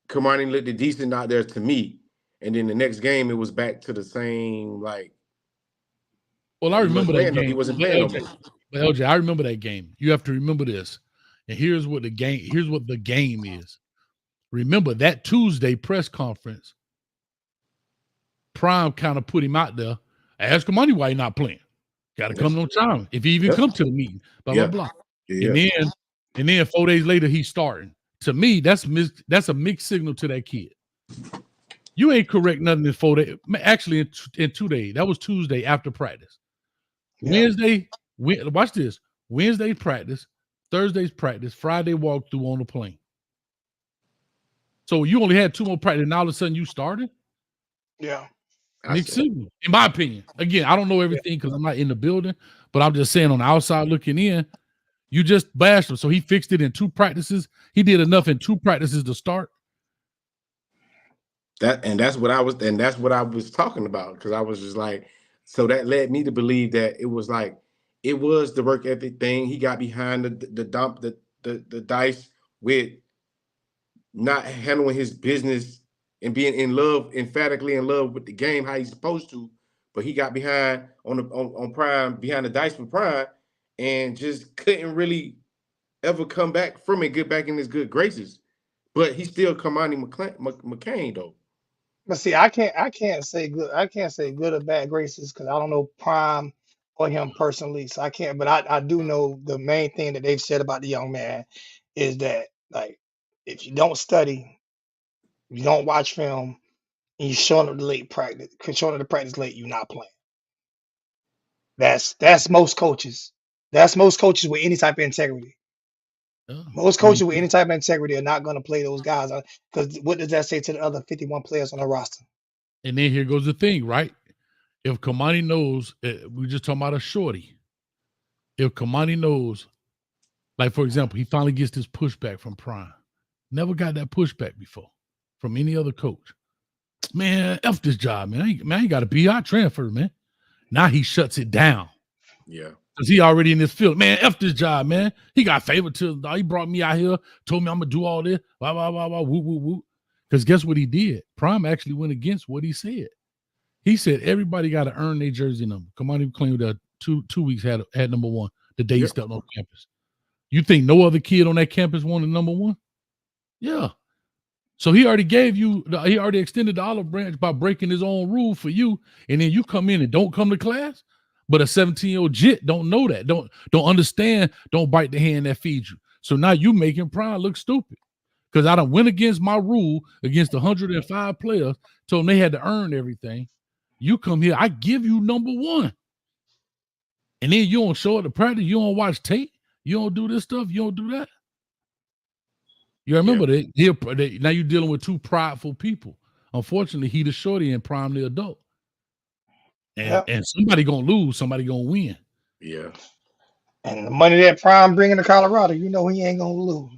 Kamani looked decent out there to me. And then the next game, it was back to the same like Well, I he remember wasn't that playing. He game. wasn't But playing no LJ, more. I remember that game. You have to remember this. And here's what the game is. Remember that Tuesday press conference, Prime kind of put him out there. Ask him money why he not playing. Got to come Yes. no time. If he even Yep. come to the meeting, blah, blah, Yeah. blah. Yeah. And then 4 days later, he's starting. To me, that's a mixed signal to that kid. You ain't correct nothing in 4 days. Actually, in 2 days. That was Tuesday after practice. yeah. Watch this. Wednesday practice, Thursday's practice, Friday walkthrough on the plane. So you only had 2 more practice, and all of a sudden you started? Yeah. Mixed signal, in my opinion. Again, I don't know everything because I'm not in the building, but I'm just saying on the outside looking in, you just bashed him. So he fixed it in 2 practices. He did enough in 2 practices to start. That's what I was talking about, because I was just like, so that led me to believe that it was the work ethic thing. He got behind the dice with not handling his business and being emphatically in love with the game how he's supposed to, but he got behind on Prime, behind the dice with Prime, and just couldn't really ever come back from it, get back in his good graces. But he still Kamani McCain though. But see, I can't say good or bad graces because I don't know Prime or him personally. So I can't, but I do know the main thing that they've said about the young man is that like if you don't study, you don't watch film, and you showing up to late practice, showing up to practice late, you're not playing. That's most coaches. That's most coaches with any type of integrity. Most coaches with any type of integrity are not going to play those guys because what does that say to the other 51 players on the roster? And then here goes the thing, right? If Kamani knows, we're just talking about a shorty. If Kamani knows, like for example, he finally gets this pushback from Prime. Never got that pushback before from any other coach. Man, F this job, man. I ain't got a BI transfer, man. Now he shuts it down. Yeah. Because he already in this field. Man, F this job, man. He got favoritism. He brought me out here, told me I'm going to do all this. Blah, blah, blah, blah, woo, woo, woo. Because guess what he did? Prime actually went against what he said. He said everybody got to earn their jersey number. Kamani claimed that 2 weeks had number 1 the day he stepped on campus. You think no other kid on that campus wanted number 1? Yeah. So he already he already extended the olive branch by breaking his own rule for you, and then you come in and don't come to class. But a 17-year-old jit don't know that, don't understand, don't bite the hand that feeds you. So now you making Prime look stupid because I done went against my rule against 105 players, told them they had to earn everything. You come here, I give you number 1, and then you don't show up to practice, you don't watch tape, you don't do this stuff, you don't do that. You remember that now you're dealing with 2 prideful people. Unfortunately, he the shorty and Prime the adult. And somebody gonna lose, somebody gonna win. Yeah. And the money that Prime bringing to Colorado, you know he ain't gonna lose.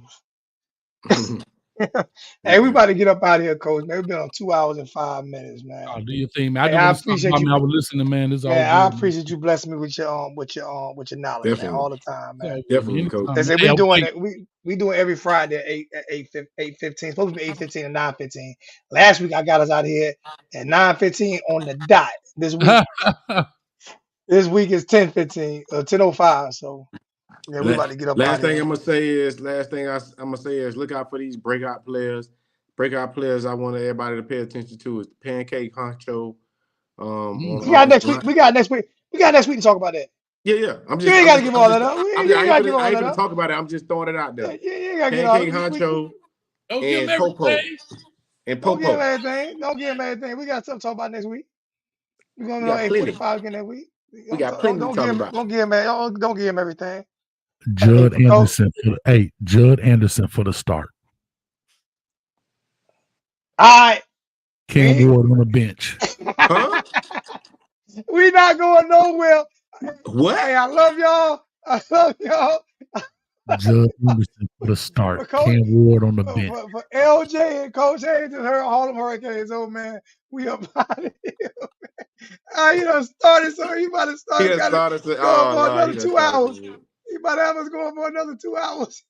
Hey, we about to get up out of here, coach. Man, we've been on 2 hours and 5 minutes, man. Oh, do your thing, man. I Hey, just I want to talk appreciate about you. me. I was listening, man. This all Man, good. I appreciate you blessing me with your knowledge, man, Definitely. all the time, man. Definitely, coach. They say we doing it. We doing every Friday at 8:15. Supposed to be 8:15 and 9:15. Last week I got us out here at 9:15 on the dot. This week is 10:15 or 10:05. So yeah, we about to get up out Last of thing here. I'm gonna say is look out for these breakout players. Breakout players I want everybody to pay attention to is Pancake Honcho. On We got next week. We got next week to talk about that. Yeah. You ain't got to give all that up. You ain't got to give all I ain't that gonna up. talk about it. I'm just throwing it out there. Yeah, you ain't got to get all Pancake Honcho and Popo. And Don't give him Popo. everything. Don't give him everything. We got something to talk about next week. We're gonna We be on got plenty. 8:45 again next week. We got plenty to talk about. Don't give him everything. Judd Anderson Judd Anderson for the start. All right. Cam Ward on the bench. Huh? We not going nowhere. What? Hey, I love y'all. Judge Henderson for the start. For Coach, Cam Ward on the bench. for LJ and Coach Hayes and her Harlem Hurricanes. Oh man, we up out of here. You done started, so you about to He start done got to started to, go oh for no, he another done 2 started hours. to. You about to have us going for another 2 hours.